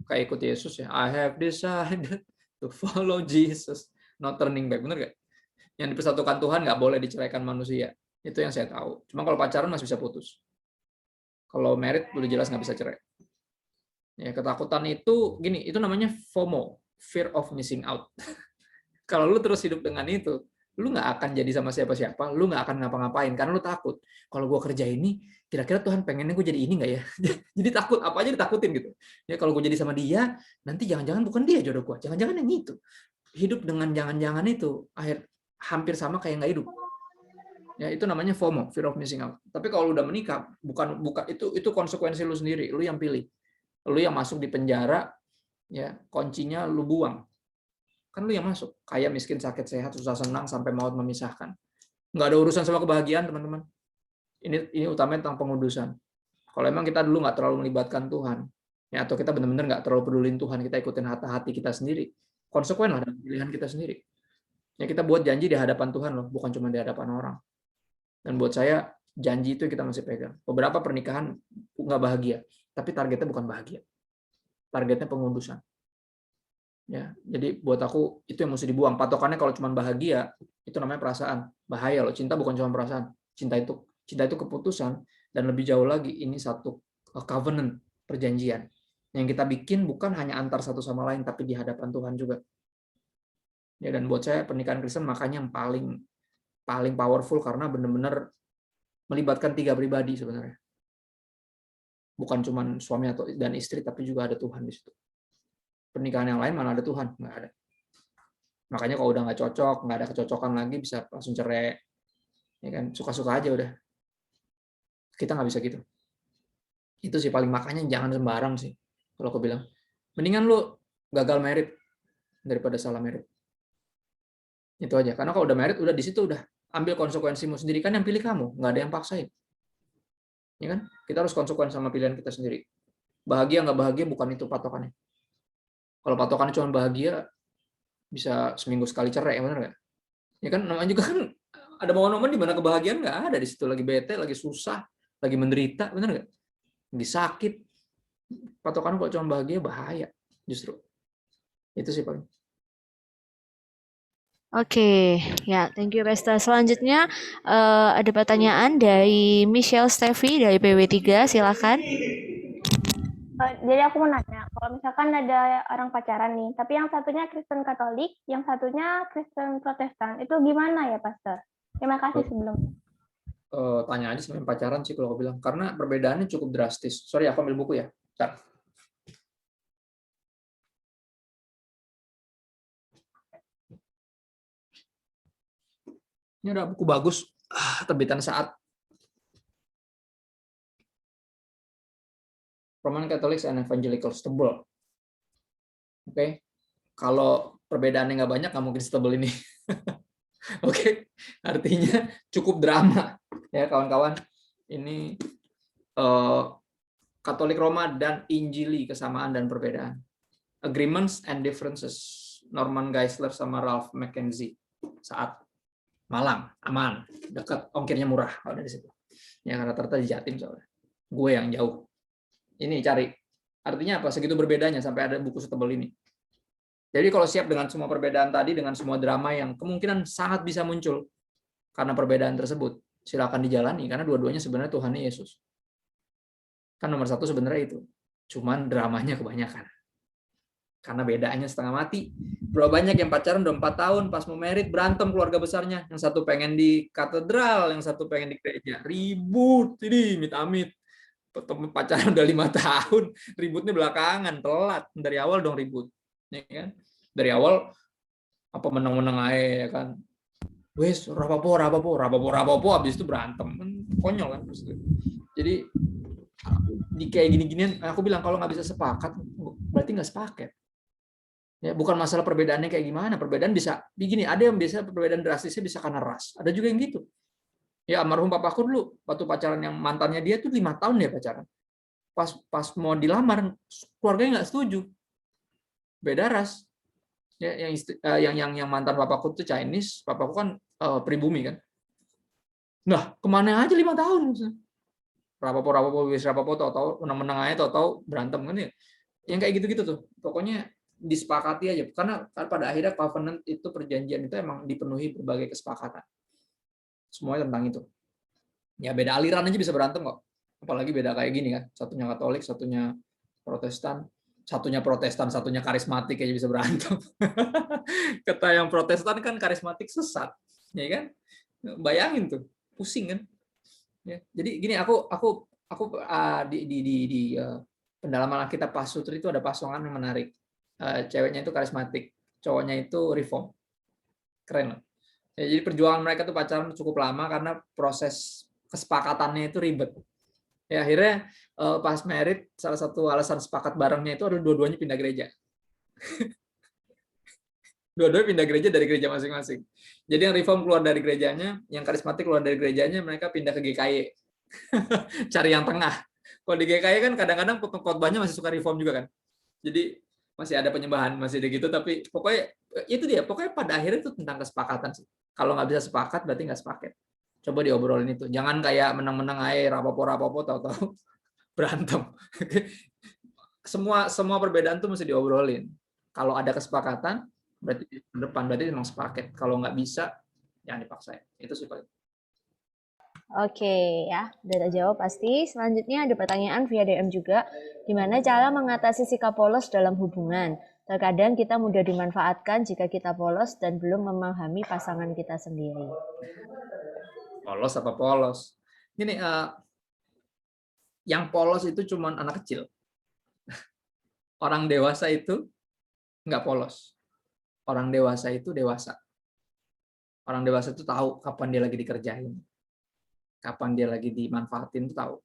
Kayak ikut Yesus ya. I have decided to follow Jesus. No turning back, bener gak? Yang dipersatukan Tuhan nggak boleh diceraikan manusia. Itu yang saya tahu. Cuma kalau pacaran masih bisa putus. Kalau married udah jelas nggak bisa cerai. Ya, ketakutan itu gini, itu namanya FOMO, fear of missing out. Kalau lu terus hidup dengan itu, lu nggak akan jadi sama siapa-siapa, lu nggak akan ngapa-ngapain karena lu takut. Kalau gue kerja ini, kira-kira Tuhan pengennya gue jadi ini nggak ya? Jadi takut, apa aja ditakutin gitu. Ya kalau gue jadi sama dia, nanti jangan-jangan bukan dia jodoh gue, jangan-jangan yang itu. Hidup dengan jangan-jangan itu, hampir sama kayak nggak hidup. Ya itu namanya FOMO, fear of missing out. Tapi kalau lu udah menikah, bukan itu konsekuensi lu sendiri, lu yang pilih. Lu yang masuk di penjara, ya kuncinya lu buang. Kan lu yang masuk, kaya miskin sakit sehat susah senang sampai maut memisahkan. Nggak ada urusan sama kebahagiaan, teman-teman. Ini utamanya tentang pengudusan. Kalau emang kita dulu nggak terlalu melibatkan Tuhan, ya atau kita benar-benar nggak terlalu pedulin Tuhan, kita ikutin hati kita sendiri, konsekuen lah dengan pilihan kita sendiri. Ya kita buat janji di hadapan Tuhan loh, bukan cuma di hadapan orang. Dan buat saya janji itu kita masih pegang. Beberapa pernikahan nggak bahagia, tapi targetnya bukan bahagia, targetnya pengudusan. Ya, jadi buat aku itu yang mesti dibuang. Patokannya kalau cuma bahagia, itu namanya perasaan. Bahaya loh, cinta bukan cuma perasaan. Cinta itu keputusan, dan lebih jauh lagi ini satu covenant, perjanjian. Yang kita bikin bukan hanya antar satu sama lain, tapi di hadapan Tuhan juga. Ya, dan buat saya pernikahan Kristen makanya yang paling powerful karena benar-benar melibatkan 3 pribadi sebenarnya. Bukan cuma suami dan istri, tapi juga ada Tuhan di situ. Pernikahan yang lain mana ada Tuhan? Nggak ada. Makanya kalau udah nggak cocok, nggak ada kecocokan lagi, bisa langsung cerai. Ya kan, suka-suka aja udah. Kita nggak bisa gitu. Itu sih paling, makanya jangan sembarang sih. Kalau aku bilang, mendingan lu gagal married daripada salah married. Itu aja. Karena kalau udah married, udah di situ udah ambil konsekuensimu sendiri, kan yang pilih kamu, nggak ada yang paksain. Ya kan? Kita harus konsekuen sama pilihan kita sendiri. Bahagia nggak bahagia bukan itu patokannya. Kalau patokannya cuma bahagia, bisa seminggu sekali cerai, benar nggak? Ya kan, namanya juga kan ada momen-momen di mana kebahagiaan nggak ada di situ, lagi bete, lagi susah, lagi menderita, benar nggak? Lagi sakit. Patokannya kalau cuma bahagia, bahaya justru. Itu sih paling. Oke, ya, thank you, Pastor. Selanjutnya ada pertanyaan dari Michelle Steffi dari PW3, silakan. Jadi aku mau nanya, kalau misalkan ada orang pacaran nih, tapi yang satunya Kristen Katolik, yang satunya Kristen Protestan, itu gimana ya, Pastor? Terima kasih sebelumnya. Tanya aja sama yang pacaran sih kalau aku bilang, karena perbedaannya cukup drastis. Sorry, aku ambil buku ya. Bentar. Ini ada buku bagus, terbitan Saat. Roman Catholics and Evangelicals, tebel. Oke, kalau perbedaannya nggak banyak, nggak mungkin setebel ini. Oke, artinya cukup drama ya kawan-kawan. Ini Katolik Roma dan Injili, kesamaan dan perbedaan. Agreements and Differences, Norman Geisler sama Ralph McKenzie. Saat. Malang, aman, dekat, ongkirnya murah kalau dari situ. Ya karena rata-rata di Jatim soalnya. Gue yang jauh. Ini cari. Artinya apa? Segitu berbedanya sampai ada buku setebal ini. Jadi kalau siap dengan semua perbedaan tadi, dengan semua drama yang kemungkinan sangat bisa muncul karena perbedaan tersebut, silakan dijalani karena dua-duanya sebenarnya Tuhan Yesus. Kan nomor satu sebenarnya itu. Cuman dramanya kebanyakan. Karena bedanya setengah mati. Berapa banyak yang pacaran udah 4 tahun, pas mau merit berantem keluarga besarnya. Yang satu pengen di katedral, yang satu pengen di gereja. Ribut, ini amit-amit. Pacaran udah 5 tahun, ributnya belakangan, telat. Dari awal dong ribut. Ya kan? Dari awal apa menang-menang aja ya kan. Wes, rapopo, habis itu berantem. Konyol kan. Jadi di kayak gini-ginian, aku bilang kalau nggak bisa sepakat, berarti nggak sepaket. Ya, bukan masalah perbedaannya kayak gimana. Perbedaan bisa begini, ada yang biasa perbedaan drastisnya bisa karena ras. Ada juga yang gitu. Ya, almarhum papaku dulu waktu pacaran yang mantannya dia tuh 5 tahun dia pacaran. Pas mau dilamar, keluarganya nggak setuju. Beda ras. Ya, yang mantan papaku tuh Chinese, papaku kan pribumi kan. Nah, kemana aja 5 tahun? Rapopo, tahu menang-menang aja, tahu berantem kan ya. Yang kayak gitu-gitu tuh. Pokoknya disepakati aja. Karena pada akhirnya covenant itu, perjanjian itu emang dipenuhi berbagai kesepakatan. Semuanya tentang itu. Ya beda aliran aja bisa berantem kok. Apalagi beda kayak gini kan. Satunya Katolik, satunya Protestan, satunya karismatik aja bisa berantem. Kata yang Protestan kan karismatik sesat, ya kan? Bayangin tuh, pusing kan? Ya, jadi gini, aku di pendalaman Alkitab Pasutri itu ada pasongan yang menarik. Ceweknya itu karismatik, cowoknya itu reform. Keren loh. Ya, jadi perjuangan mereka tuh pacaran cukup lama karena proses kesepakatannya itu ribet. Ya, akhirnya pas married, salah satu alasan sepakat barengnya itu adalah dua-duanya pindah gereja. Dua-duanya pindah gereja dari gereja masing-masing. Jadi yang reform keluar dari gerejanya, yang karismatik keluar dari gerejanya, mereka pindah ke GKY. Cari yang tengah. Kalau di GKY kan kadang-kadang khotbahnya masih suka reform juga kan. Jadi masih ada penyembahan, masih ada gitu, tapi pokoknya itu dia. Pokoknya pada akhirnya itu tentang kesepakatan sih. Kalau nggak bisa sepakat, berarti nggak sepaket. Coba diobrolin itu. Jangan kayak menang-menang aja, rapopo, tahu-tahu berantem. Semua perbedaan tuh mesti diobrolin. Kalau ada kesepakatan, berarti depan berarti memang sepaket. Kalau nggak bisa, jangan dipaksain. Itu sih paling. Oke ya, udah terjawab pasti. Selanjutnya ada pertanyaan via DM juga. Gimana cara mengatasi sikap polos dalam hubungan? Terkadang kita mudah dimanfaatkan jika kita polos dan belum memahami pasangan kita sendiri. Polos apa polos? Gini, yang polos itu cuma anak kecil. Orang dewasa itu nggak polos. Orang dewasa itu dewasa. Orang dewasa itu tahu kapan dia lagi dikerjain. Kapan dia lagi dimanfaatin itu tahu.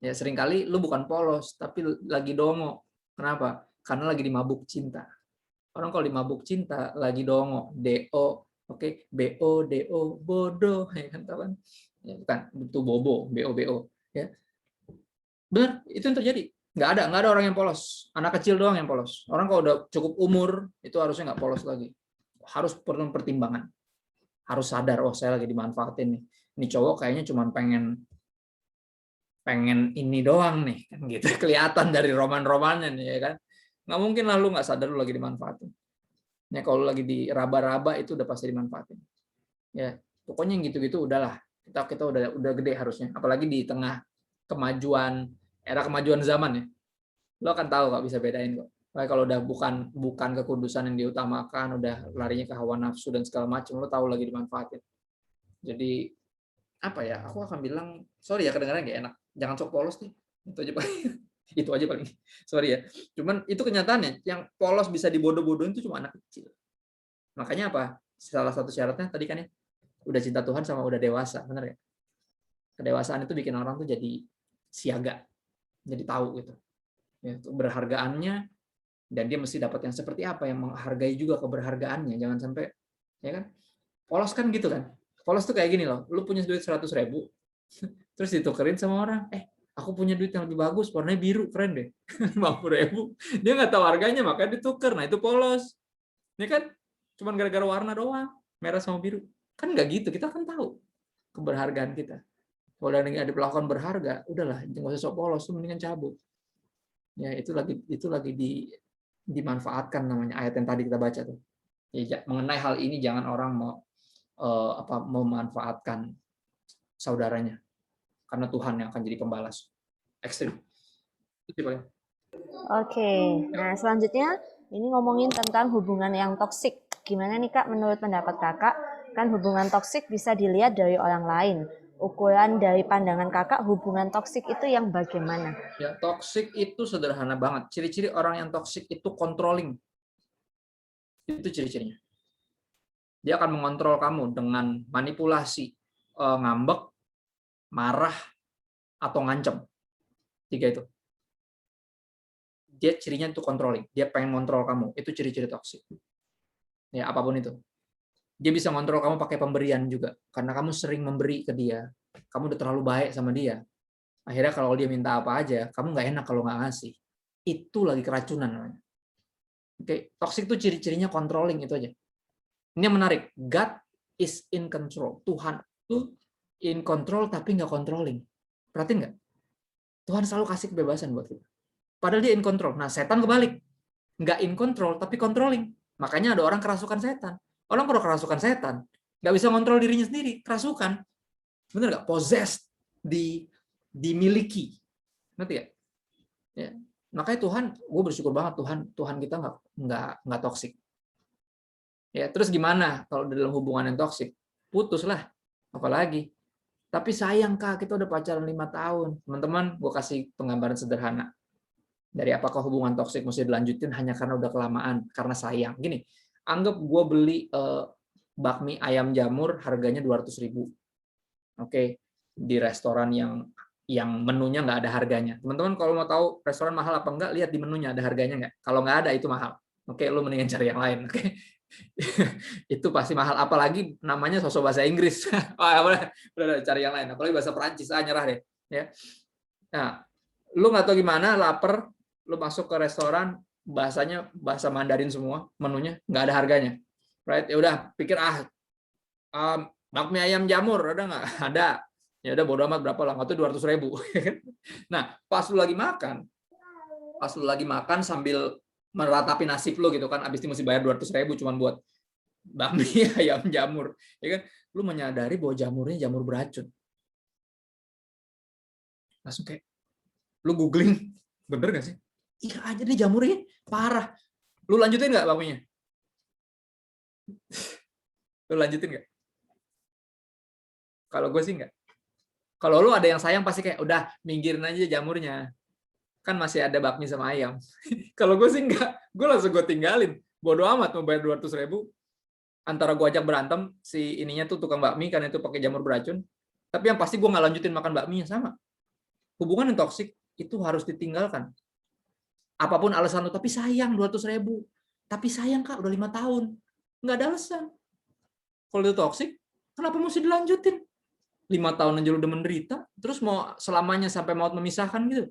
Ya seringkali lu bukan polos, tapi lagi dongo. Kenapa? Karena lagi dimabuk cinta. Orang kalau dimabuk cinta lagi dongo, do, oke, bo, do, bodoh, ya kan tahu kan? Ya, bukan itu bobo, bo, ya. Benar, itu yang terjadi. Nggak ada orang yang polos. Anak kecil doang yang polos. Orang kalau udah cukup umur itu harusnya nggak polos lagi. Harus perlu pertimbangan. Harus sadar, oh saya lagi dimanfaatin nih. Ini cowok kayaknya cuma pengen ini doang nih, kan gitu. Kelihatan dari roman-romannya nih, ya kan. Nggak mungkin lah lu nggak sadar lu lagi dimanfaatin. Ya kalau lagi diraba-raba itu udah pasti dimanfaatin. Ya pokoknya yang gitu-gitu udahlah. Kita udah gede harusnya. Apalagi di tengah era kemajuan zaman ya. Lo akan tahu kok, bisa bedain kok. Kalau udah bukan kekudusan yang diutamakan, udah larinya ke hawa nafsu dan segala macam, lo tahu lagi dimanfaatin. Jadi apa ya? Aku akan bilang, sorry ya kedengarannya nggak enak. Jangan sok polos nih. Itu aja paling. Itu aja paling. Sorry ya. Cuman itu kenyataannya. Yang polos bisa dibodoh-bodohin itu cuma anak kecil. Makanya apa? Salah satu syaratnya tadi kan ya, udah cinta Tuhan sama udah dewasa, benar ya? Kedewasaan itu bikin orang tuh jadi siaga, jadi tahu gitu. Ya, berhargaannya, dan dia mesti dapat yang seperti apa, yang menghargai juga keberhargaannya. Jangan sampai, ya kan? Polos kan gitu kan? Polos tuh kayak gini loh, lu punya duit 100.000, terus ditukerin sama orang, aku punya duit yang lebih bagus, warnanya biru, keren deh, 50.000. Dia nggak tahu harganya, makanya ditukar. Nah itu polos. Ini kan cuma gara-gara warna doang, merah sama biru. Kan nggak gitu, kita kan tahu keberhargaan kita. Kalau ada diperlakukan berharga, udahlah, nggak usah sok polos, tuh mendingan cabut. Ya itu lagi dimanfaatkan namanya ayat yang tadi kita baca tuh. Ya, mengenai hal ini jangan orang memanfaatkan saudaranya, karena Tuhan yang akan jadi pembalas. Ekstrim. Oke, nah selanjutnya ini ngomongin tentang hubungan yang toksik. Gimana nih Kak, menurut pendapat Kakak, kan hubungan toksik bisa dilihat dari orang lain. Ukuran dari pandangan Kakak, hubungan toksik itu yang bagaimana? Ya, toksik itu sederhana banget. Ciri-ciri orang yang toksik itu controlling. Itu ciri-cirinya. Dia akan mengontrol kamu dengan manipulasi, ngambek, marah, atau ngancem. 3 itu. dia cirinya itu controlling. Dia pengen ngontrol kamu. Itu ciri-ciri toksik. Ya, apapun itu. Dia bisa ngontrol kamu pakai pemberian juga. Karena kamu sering memberi ke dia. Kamu udah terlalu baik sama dia. Akhirnya kalau dia minta apa aja, kamu nggak enak kalau nggak ngasih. Itu lagi keracunan namanya. Oke, toksik itu ciri-cirinya controlling, itu aja. Ini yang menarik. God is in control. Tuhan itu in control tapi nggak controlling. Perhatiin nggak? Tuhan selalu kasih kebebasan buat kita. Padahal dia in control. Nah, setan kebalik. Nggak in control tapi controlling. Makanya ada orang kerasukan setan. Orang kalau kerasukan setan, nggak bisa kontrol dirinya sendiri, kerasukan. Bener nggak? Possessed, dimiliki. Ngerti ya? Ya. Makanya Tuhan, gue bersyukur banget Tuhan kita nggak toksik. Ya, terus gimana kalau dalam hubungan yang toksik? Putuslah, apalagi. Tapi sayang Kak, kita udah pacaran 5 tahun. Teman-teman, gue kasih penggambaran sederhana. Dari apakah hubungan toksik mesti dilanjutin hanya karena udah kelamaan, karena sayang. Gini, anggap gue beli bakmi ayam jamur harganya 200.000. Oke, di restoran yang menunya nggak ada harganya. Teman-teman kalau mau tahu restoran mahal apa enggak, lihat di menunya ada harganya nggak. Kalau nggak ada itu mahal. Oke, lu mendingan cari yang lain. Oke, itu pasti mahal. Apalagi namanya sosok bahasa Inggris. udah cari yang lain. Apalagi bahasa Perancis, nyerah deh. Ya. Nah, lu nggak tahu gimana, lapar, lu masuk ke restoran, bahasanya bahasa Mandarin semua, menunya nggak ada harganya. Right? Ya udah, pikir bakmi ayam jamur ada nggak? Ada. Ya udah bodo amat, berapa lah, nggak tahu 200.000. Nah, pas lu lagi makan sambil meratapi nasib lu gitu kan, abis itu mesti bayar 200.000 cuman buat bakmi ayam jamur, ya kan? Lu menyadari bahwa jamurnya jamur beracun. Langsung kayak lu googling, bener nggak sih? Iya aja nih jamurnya parah. Lu lanjutin nggak bakminya? Lu lanjutin nggak? Kalau gue sih nggak. Kalau lu ada yang sayang pasti kayak udah minggirin aja jamurnya. Kan masih ada bakmi sama ayam. Kalau gue sih nggak. Gue langsung gue tinggalin. Bodoh amat mau bayar 200.000. Antara gue ajak berantem si ininya tuh tukang bakmi karena itu pakai jamur beracun. Tapi yang pasti gue nggak lanjutin makan bakminya sama. Hubungan yang toksik itu harus ditinggalkan. Apapun alasan lu, tapi sayang 200.000. Tapi sayang Kak, udah 5 tahun. Nggak ada alasan. Kalau itu toksik, kenapa mesti dilanjutin? 5 tahun aja lu udah menderita, terus mau selamanya sampai maut memisahkan gitu?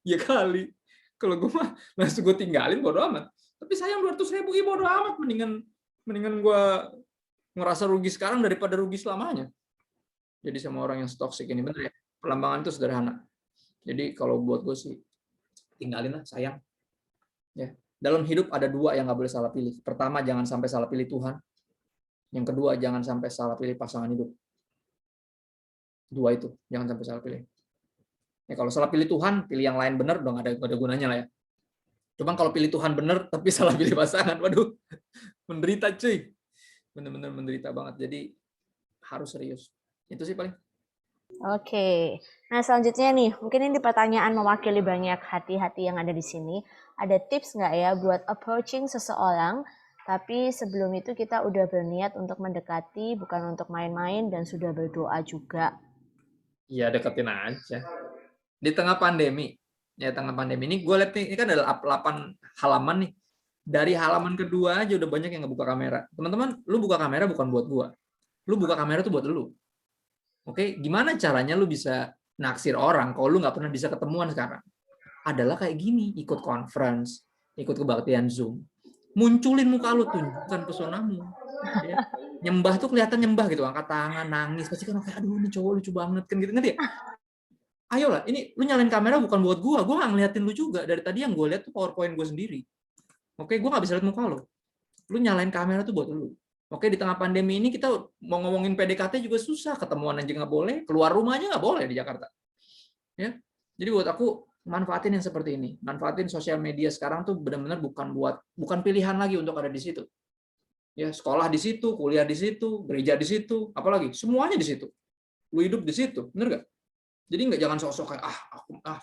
Ya kali. Kalau gue mah langsung gue tinggalin, bodo amat. Tapi sayang 200.000, ya bodo amat. Mendingan gue ngerasa rugi sekarang daripada rugi selamanya. Jadi sama orang yang toksik ini, bener ya? Pelambangan itu sederhana. Jadi kalau buat gue sih, tinggalin lah, sayang. Ya. Dalam hidup ada 2 yang nggak boleh salah pilih. Pertama, jangan sampai salah pilih Tuhan. Yang kedua, jangan sampai salah pilih pasangan hidup. 2 itu, jangan sampai salah pilih. Ya, kalau salah pilih Tuhan, pilih yang lain benar, udah nggak ada gunanya lah ya. Cuman kalau pilih Tuhan benar, tapi salah pilih pasangan, waduh, menderita cuy. Bener-bener menderita banget. Jadi harus serius. Itu sih paling. Oke, nah selanjutnya nih, mungkin ini pertanyaan mewakili banyak hati-hati yang ada di sini. Ada tips nggak ya buat approaching seseorang, tapi sebelum itu kita udah berniat untuk mendekati, bukan untuk main-main, dan sudah berdoa juga. Iya, deketin aja. Di tengah pandemi, ini gue lihat nih, ini kan ada 8 halaman nih. Dari halaman kedua aja udah banyak yang ngebuka kamera. Teman-teman, lu buka kamera bukan buat gue. Lu buka kamera tuh buat lu. Oke, gimana caranya lu bisa naksir orang kalau lu nggak pernah bisa ketemuan sekarang? Adalah kayak gini, ikut conference, ikut kebaktian Zoom. Munculin muka lu, tunjukkan pesonamu. Ya. Nyembah tuh kelihatan nyembah gitu, angkat tangan, nangis. Pasti kan kayak, aduh ini cowok lucu banget kan gitu, ngerti ya? Ayolah, ini lu nyalain kamera bukan buat gua nggak ngeliatin lu juga. Dari tadi yang gue lihat tuh PowerPoint gue sendiri. Oke, gua nggak bisa lihat muka lu. Lu nyalain kamera tuh buat lu. Oke, di tengah pandemi ini kita mau ngomongin PDKT juga susah, ketemuan aja nggak boleh, keluar rumahnya nggak boleh di Jakarta. Ya, jadi buat aku manfaatin yang seperti ini, manfaatin sosial media sekarang tuh benar-benar bukan pilihan lagi untuk ada di situ. Ya, sekolah di situ, kuliah di situ, gereja di situ, apalagi semuanya di situ. Lu hidup di situ, bener nggak? Jadi jangan sok-sok kayak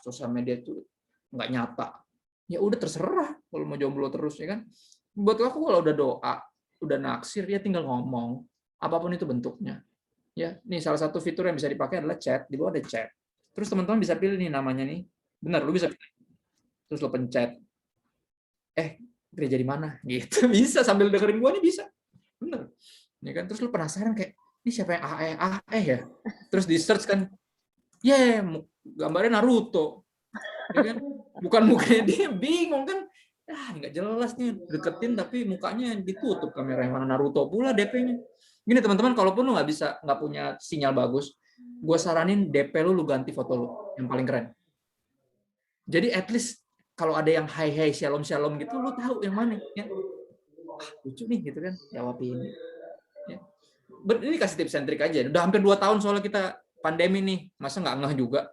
sosial media itu nggak nyata. Ya udah terserah kalau mau jomblo terus ya kan. Buat aku kalau udah doa, udah naksir, ya tinggal ngomong apapun itu bentuknya. Ya, nih salah satu fitur yang bisa dipakai adalah chat, di bawah ada chat. Terus teman-teman bisa pilih nih namanya nih. Benar, lu bisa pilih. terus lo pencet, gereja di mana? Gitu bisa sambil dengerin gua nih bisa, bener, ya kan? Terus lo penasaran kayak ini siapa yang AE ya? Terus di search kan, gambarnya Naruto, ya kan? Bukan mukanya dia, bingung kan? Nggak jelas nih, deketin tapi mukanya ditutup kamera, yang mana Naruto pula DP-nya. Gini teman-teman, kalaupun lu nggak punya sinyal bagus, gue saranin DP lu ganti foto lu yang paling keren. Jadi at least kalau ada yang hai shalom gitu, lu tahu yang mana. Ya. Lucu nih gitu kan, jawabin. Ya. Ini kasih tips and trick aja. Udah hampir 2 tahun soalnya kita pandemi nih, masa nggak ngeh juga.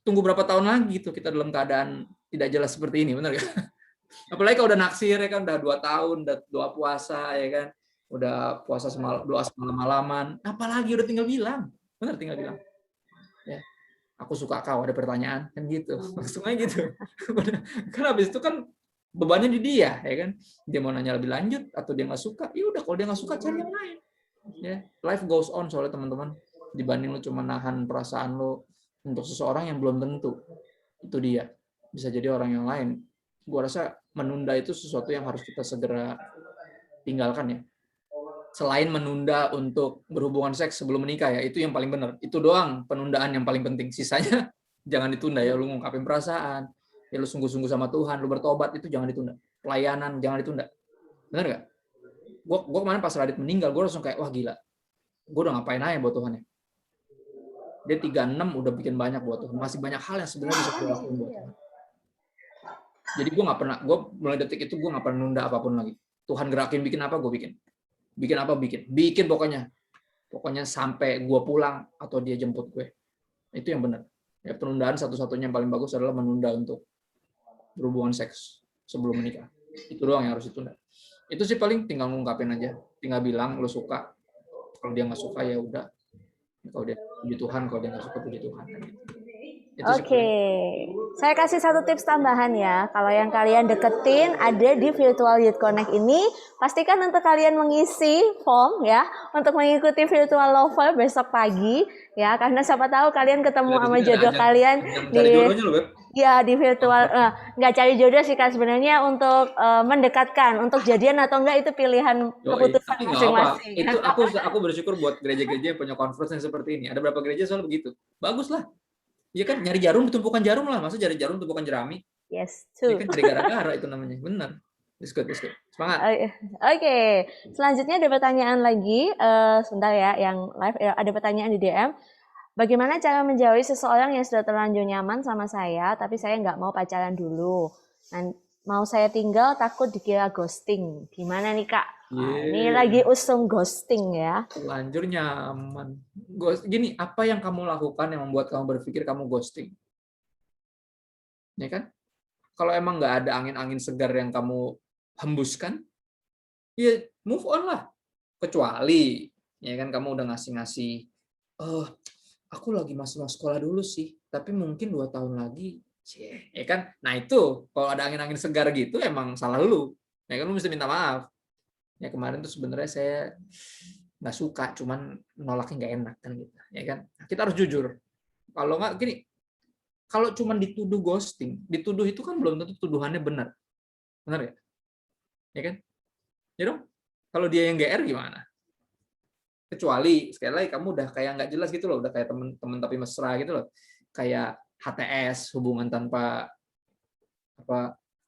Tunggu berapa tahun lagi tuh kita dalam keadaan tidak jelas seperti ini, benar gak? Apalagi kalau udah naksir ya kan, udah 2 tahun, udah doa puasa ya kan, udah puasa doa semalam-malaman, apalagi udah tinggal bilang, benar tinggal bilang, ya aku suka kau, ada pertanyaan kan gitu, langsung aja gitu. Kan habis itu kan bebannya di dia ya kan, dia mau nanya lebih lanjut atau dia nggak suka, ya udah kalau dia nggak suka cari yang lain. Ya, life goes on soalnya teman-teman, dibanding lu cuma nahan perasaan lu untuk seseorang yang belum tentu itu dia, bisa jadi orang yang lain. Gua rasa menunda itu sesuatu yang harus kita segera tinggalkan ya. Selain menunda untuk berhubungan seks sebelum menikah ya, itu yang paling benar. Itu doang penundaan yang paling penting. Sisanya jangan ditunda ya, lu ngungkapin perasaan, ya lu sungguh-sungguh sama Tuhan, lu bertobat, itu jangan ditunda. Pelayanan jangan ditunda. Benar nggak? Gua kemarin pas Radit meninggal, gua langsung kayak wah gila. Gua udah ngapain aja buat Tuhan ya. Dia 36 udah bikin banyak buat Tuhan. Masih banyak hal yang sebenarnya bisa gue lakuin buat Tuhan. Jadi gue mulai detik itu gue nggak pernah nunda apapun lagi. Tuhan gerakin bikin apa gue bikin pokoknya sampai gue pulang atau dia jemput gue. Itu yang benar. Ya, penundaan satu-satunya yang paling bagus adalah menunda untuk berhubungan seks sebelum menikah. Itu doang yang harus ditunda. Itu sih paling tinggal ngungkapin aja, tinggal bilang lu suka. Kalau dia nggak suka ya udah. Kalau dia puji Tuhan, kalau dia nggak suka puji Tuhan. Oke, saya kasih satu tips tambahan ya. Kalau yang kalian deketin ada di Virtual Youth Connect ini, pastikan untuk kalian mengisi form ya untuk mengikuti Virtual Lover besok pagi ya, karena siapa tahu kalian ketemu sama jodoh kalian di virtual. Nggak cari jodoh sih kan sebenarnya, untuk mendekatkan, untuk jadian atau enggak itu pilihan keputusan masing-masing. Itu aku bersyukur buat gereja-gereja yang punya conference yang seperti ini. Ada berapa gereja soal begitu, bagus lah. Iya kan, nyari jarum tumpukan jarum lah, masa cari jarum tumpukan jerami? Yes, true. Iya kan, cari gara-gara itu namanya, benar. Good. Semangat. Oke. Selanjutnya ada pertanyaan lagi, sebentar ya, yang live ada pertanyaan di DM. Bagaimana cara menjauhi seseorang yang sudah terlanjur nyaman sama saya, tapi saya nggak mau pacaran dulu? Mau saya tinggal, takut dikira ghosting. Gimana nih Kak? Ini lagi usung ghosting ya. Terlanjur nyaman. Gini, apa yang kamu lakukan yang membuat kamu berpikir kamu ghosting? Ya kan? Kalau emang nggak ada angin-angin segar yang kamu hembuskan, ya move on lah. Kecuali, ya kan kamu udah ngasih-ngasih, aku lagi masuk sekolah dulu sih, tapi mungkin 2 tahun lagi, ya kan? Nah itu, kalau ada angin-angin segar gitu, emang salah lu. Ya kan, lu mesti minta maaf. Ya kemarin tuh sebenarnya saya nggak suka, cuman nolaknya nggak enak kan gitu, ya kan? Kita harus jujur. Kalau nggak gini, kalau cuman dituduh ghosting, dituduh itu kan belum tentu tuduhannya benar ya? Ya kan? Ya dong. Kalau dia yang GR gimana? Kecuali sekali lagi kamu udah kayak nggak jelas gitu loh, udah kayak temen tapi mesra gitu loh, kayak HTS, hubungan tanpa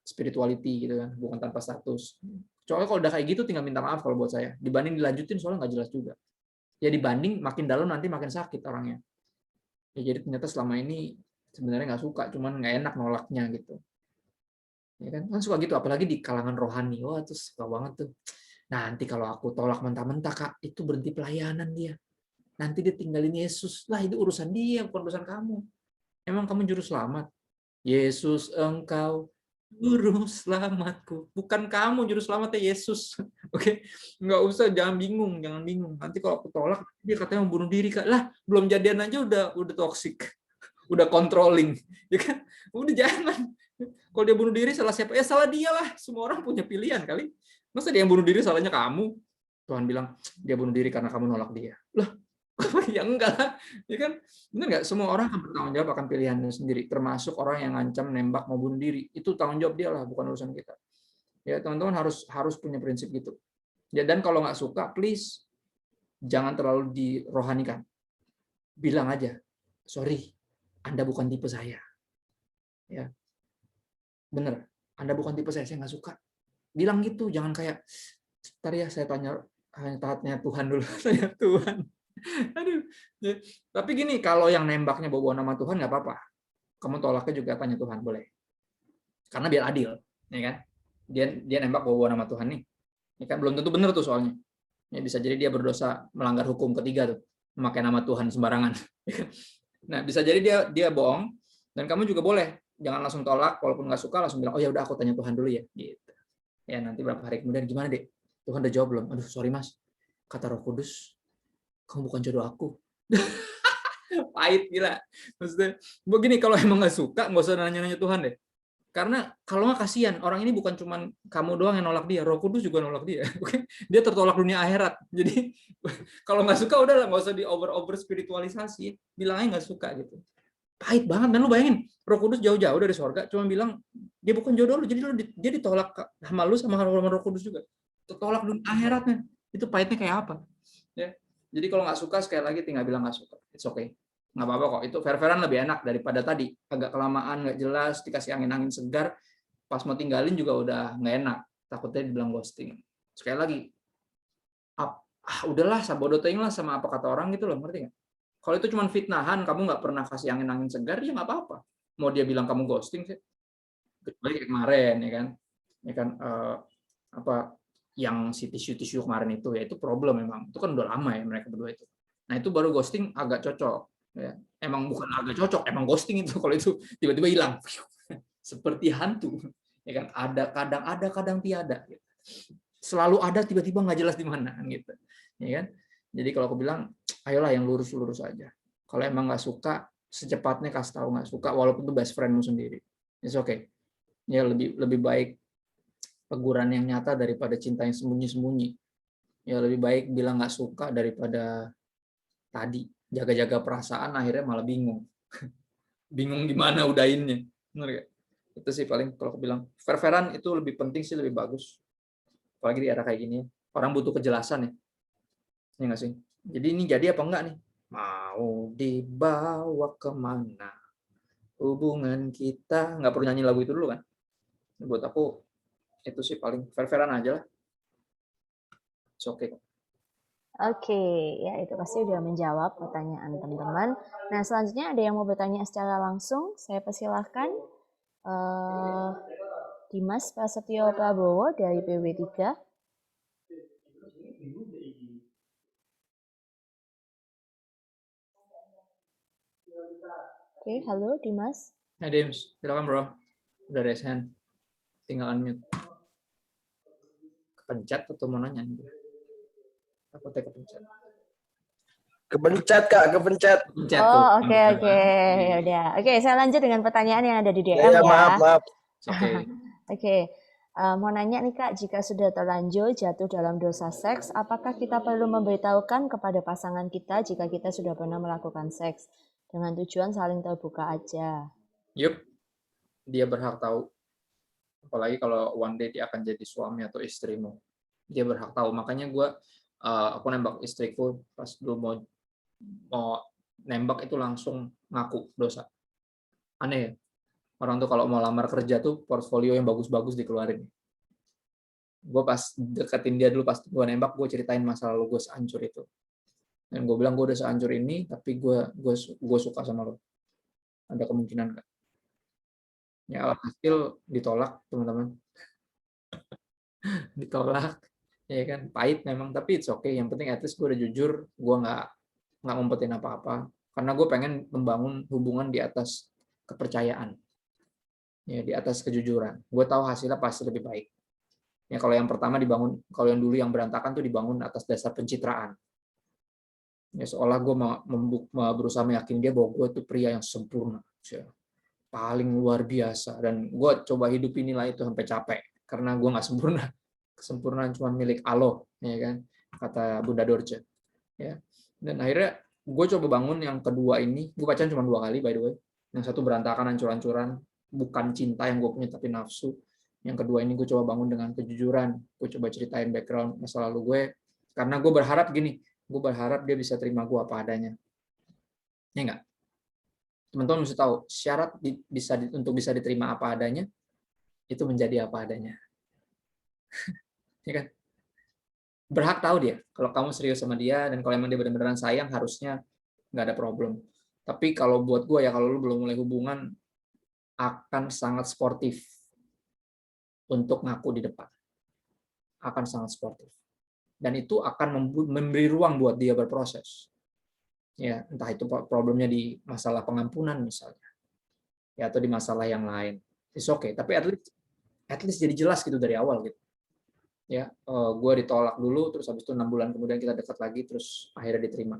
spirituality gitu kan, hubungan tanpa status. Soalnya kalau udah kayak gitu tinggal minta maaf kalau buat saya. Dibanding dilanjutin soalnya nggak jelas juga. Ya dibanding makin dalam nanti makin sakit orangnya. Ya jadi ternyata selama ini sebenarnya nggak suka, cuman nggak enak nolaknya gitu. Ya kan suka gitu, apalagi di kalangan rohani. Wah, tuh suka banget tuh. Nanti kalau aku tolak mentah-mentah Kak, itu berhenti pelayanan dia. Nanti dia tinggalin Yesus. Lah itu urusan dia, bukan urusan kamu. Emang kamu juru selamat? Yesus engkau Juru selamatku, bukan kamu juru selamatnya Yesus. Oke, nggak usah, jangan bingung. Nanti kalau aku tolak, dia katanya mau bunuh diri Kak. Lah, belum jadian aja udah toksik, udah controlling, ya kan? Udah jangan. Kalau dia bunuh diri salah siapa? Ya salah dia lah. Semua orang punya pilihan kali. Masa dia yang bunuh diri salahnya kamu? Tuhan bilang dia bunuh diri karena kamu nolak dia. Lah, Ya enggak lah, ya kan? Benar nggak? Semua orang akan bertanggung jawab akan pilihannya sendiri, termasuk orang yang ngancam nembak mau bunuh diri. Itu tanggung jawab dia lah, bukan urusan kita. Ya teman-teman harus punya prinsip gitu. Ya, dan kalau nggak suka, please jangan terlalu dirohanikan. Bilang aja, sorry, Anda bukan tipe saya. Ya, bener, Anda bukan tipe saya nggak suka. Bilang gitu, jangan kayak, ntar ya saya tanya Tuhan dulu, tanya Tuhan. Aduh. Ya. Tapi gini, kalau yang nembaknya bawa nama Tuhan nggak apa-apa. Kamu tolaknya juga tanya Tuhan, boleh. Karena biar adil, ya kan? Dia nembak bawa nama Tuhan nih. Ya kan belum tentu benar tuh soalnya. Ya, bisa jadi dia berdosa melanggar hukum ketiga tuh, memakai nama Tuhan sembarangan. Nah, bisa jadi dia bohong, dan kamu juga boleh jangan langsung tolak, walaupun nggak suka langsung bilang, oh ya udah aku tanya Tuhan dulu ya, gitu. Ya nanti beberapa hari kemudian gimana deh? Tuhan udah jawab belum? Aduh sorry mas, kata Roh Kudus, kamu bukan jodoh aku. Pahit gila. Maksudnya, begini kalau emang nggak suka nggak usah nanya-nanya Tuhan deh. Karena kalau nggak kasihan, orang ini bukan cuma kamu doang yang nolak dia, Roh Kudus juga nolak dia. Dia tertolak dunia akhirat. Jadi kalau nggak suka udahlah, nggak usah di over spiritualisasi, bilang aja nggak suka gitu. Pahit banget. Dan lu bayangin, Roh Kudus jauh-jauh dari sorga cuma bilang dia bukan jodoh lu, jadi dia ditolak sama lu sama Roh Kudus juga. Tertolak dunia akhiratnya. Itu pahitnya kayak apa? Ya. Jadi kalau nggak suka sekali lagi tinggal bilang nggak suka. It's okay. Nggak apa-apa kok, itu fair-fairan lebih enak daripada tadi agak kelamaan nggak jelas, dikasih angin-angin segar, pas mau tinggalin juga udah nggak enak, takutnya dibilang ghosting. Sekali lagi, udahlah sabodo teing lah sama apa kata orang gitu loh, ngerti nggak? Kalau itu cuma fitnahan, kamu nggak pernah kasih angin-angin segar, ya nggak apa-apa. Mau dia bilang kamu ghosting sih, kecuali kemarin ya kan apa yang si tisu kemarin itu ya itu problem memang, itu kan udah lama ya mereka berdua itu. Nah itu baru ghosting agak cocok. Ya, emang bukan agak cocok, emang ghosting itu kalau itu tiba-tiba hilang seperti hantu, ya kan? Ada kadang tiada, gitu. Selalu ada tiba-tiba nggak jelas di mana, gitu, ya kan? Jadi kalau aku bilang, ayolah yang lurus-lurus aja. Kalau emang nggak suka, secepatnya kasih tahu nggak suka, walaupun itu best friendmu sendiri, it's okay. Ya lebih baik teguran yang nyata daripada cinta yang sembunyi-sembunyi. Ya lebih baik bilang nggak suka daripada tadi jaga-jaga perasaan akhirnya malah bingung gimana udahinnya. Benar gak? Itu sih paling kalau aku bilang fair-fairan itu lebih penting sih, lebih bagus, apalagi di era kayak gini orang butuh kejelasan ya nggak sih? Jadi ini jadi apa enggak nih, mau dibawa kemana hubungan kita, nggak perlu nyanyi lagu itu dulu kan. Buat aku itu sih paling fair-fairan aja lah. It's okay. Oke, ya itu pasti udah menjawab pertanyaan teman-teman. Nah, selanjutnya ada yang mau bertanya secara langsung, saya persilahkan. Dimas Prasetyo Prabowo dari PW3. Oke, halo Dimas. Hai Dims, silakan bro. Udah raise hand, tinggal unmute. Kepencet atau mau nanya? Aku kepencet. Kepencet Kak, kepencet. Oh, oke. Ya udah. Oke, saya lanjut dengan pertanyaan yang ada di DM ya. Maaf. Oke. Mau nanya nih Kak, jika sudah terlanjur jatuh dalam dosa seks, apakah kita perlu memberitahukan kepada pasangan kita jika kita sudah pernah melakukan seks dengan tujuan saling terbuka aja? Yup, dia berhak tahu. Apalagi kalau one day dia akan jadi suami atau istrimu, dia berhak tahu. Makanya aku nembak istriku pas dulu mau nembak itu langsung ngaku dosa. Aneh ya, orang tuh kalau mau lamar kerja tuh portfolio yang bagus-bagus dikeluarin. Gue pas deketin dia dulu, pas gue nembak, gue ceritain masa lalu gue sehancur itu, dan gue bilang gue udah sehancur ini, tapi gue suka sama lo. Ada kemungkinan nggak? Ya alhasil ditolak teman-teman. Ditolak, ya kan, pahit memang, tapi it's okay. Yang penting at least gue udah jujur, gue nggak ngumpetin apa-apa, karena gue pengen membangun hubungan di atas kepercayaan, ya di atas kejujuran. Gue tahu hasilnya pasti lebih baik. Ya kalau yang pertama dibangun, kalau yang dulu yang berantakan tuh dibangun atas dasar pencitraan. Ya seolah gue mau berusaha meyakinkan dia bahwa gue tuh pria yang sempurna, paling luar biasa, dan gue coba hidupi nilai itu sampai capek karena gue nggak sempurna. Kesempurnaan cuma milik Allah, ya kan, kata Bunda Dorce, ya. Dan akhirnya gue coba bangun yang kedua ini, gue pacaran cuma 2 kali by the way. Yang satu berantakan, hancur-hancuran, bukan cinta yang gue punya tapi nafsu. Yang kedua ini gue coba bangun dengan kejujuran, gue coba ceritain background masa lalu gue, karena gue berharap gini, gue berharap dia bisa terima gue apa adanya. Ya enggak? Teman-teman mesti tahu, syarat untuk bisa diterima apa adanya, itu menjadi apa adanya. Ya kan? Berhak tahu dia, kalau kamu serius sama dia, dan kalau emang dia benar-benar sayang, harusnya nggak ada problem. Tapi kalau buat gue ya, kalau lu belum mulai hubungan, akan sangat sportif untuk ngaku di depan. Akan sangat sportif. Dan itu akan memberi ruang buat dia berproses. Ya, entah itu problemnya di masalah pengampunan misalnya. Ya, atau di masalah yang lain. It's okay, tapi at least jadi jelas gitu dari awal gitu. Ya, gue ditolak dulu, terus habis itu 6 bulan kemudian kita dekat lagi, terus akhirnya diterima.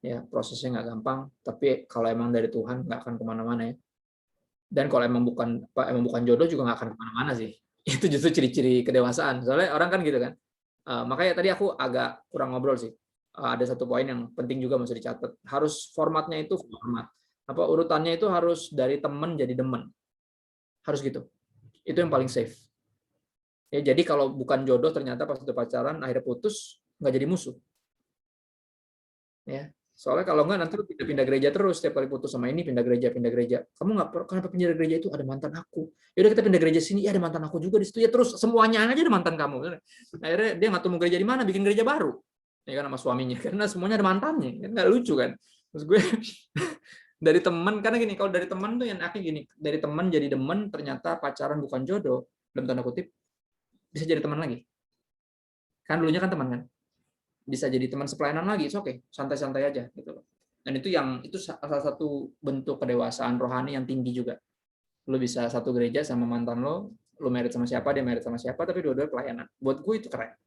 Ya, prosesnya nggak gampang, tapi kalau emang dari Tuhan nggak akan kemana-mana ya. Dan kalau emang bukan jodoh juga nggak akan kemana-mana sih. Itu justru ciri-ciri kedewasaan. Soalnya orang kan gitu kan. Makanya tadi aku agak kurang ngobrol sih. Ada satu poin yang penting juga mesti dicatat. Harus formatnya itu format. Urutannya itu harus dari teman jadi demen. Harus gitu. Itu yang paling safe. Ya, jadi kalau bukan jodoh ternyata pas udah pacaran akhirnya putus, nggak jadi musuh. Ya, soalnya kalau nggak nanti lu pindah gereja terus, setiap kali putus sama ini pindah gereja. Kamu nggak kenapa pindah gereja, itu ada mantan aku. Ya udah kita pindah gereja sini, ya ada mantan aku juga di situ. Ya terus semuanya aja ada mantan kamu. Akhirnya dia nggak tahu mau gereja di mana, bikin gereja baru. Ya kan sama suaminya, karena semuanya ada mantannya. Kan nggak lucu kan? Terus gue dari teman, karena gini, kalau dari teman tuh yang akhirnya gini, dari teman jadi demen, ternyata pacaran bukan jodoh, dalam tanda kutip, bisa jadi teman lagi. Kan dulunya kan teman kan, bisa jadi teman sepelayanan lagi, oke, santai-santai aja gitu loh. Dan itu salah satu bentuk kedewasaan rohani yang tinggi juga. Lo bisa satu gereja sama mantan lo married sama siapa, dia married sama siapa, tapi dua-dua pelayanan. Buat gue itu keren.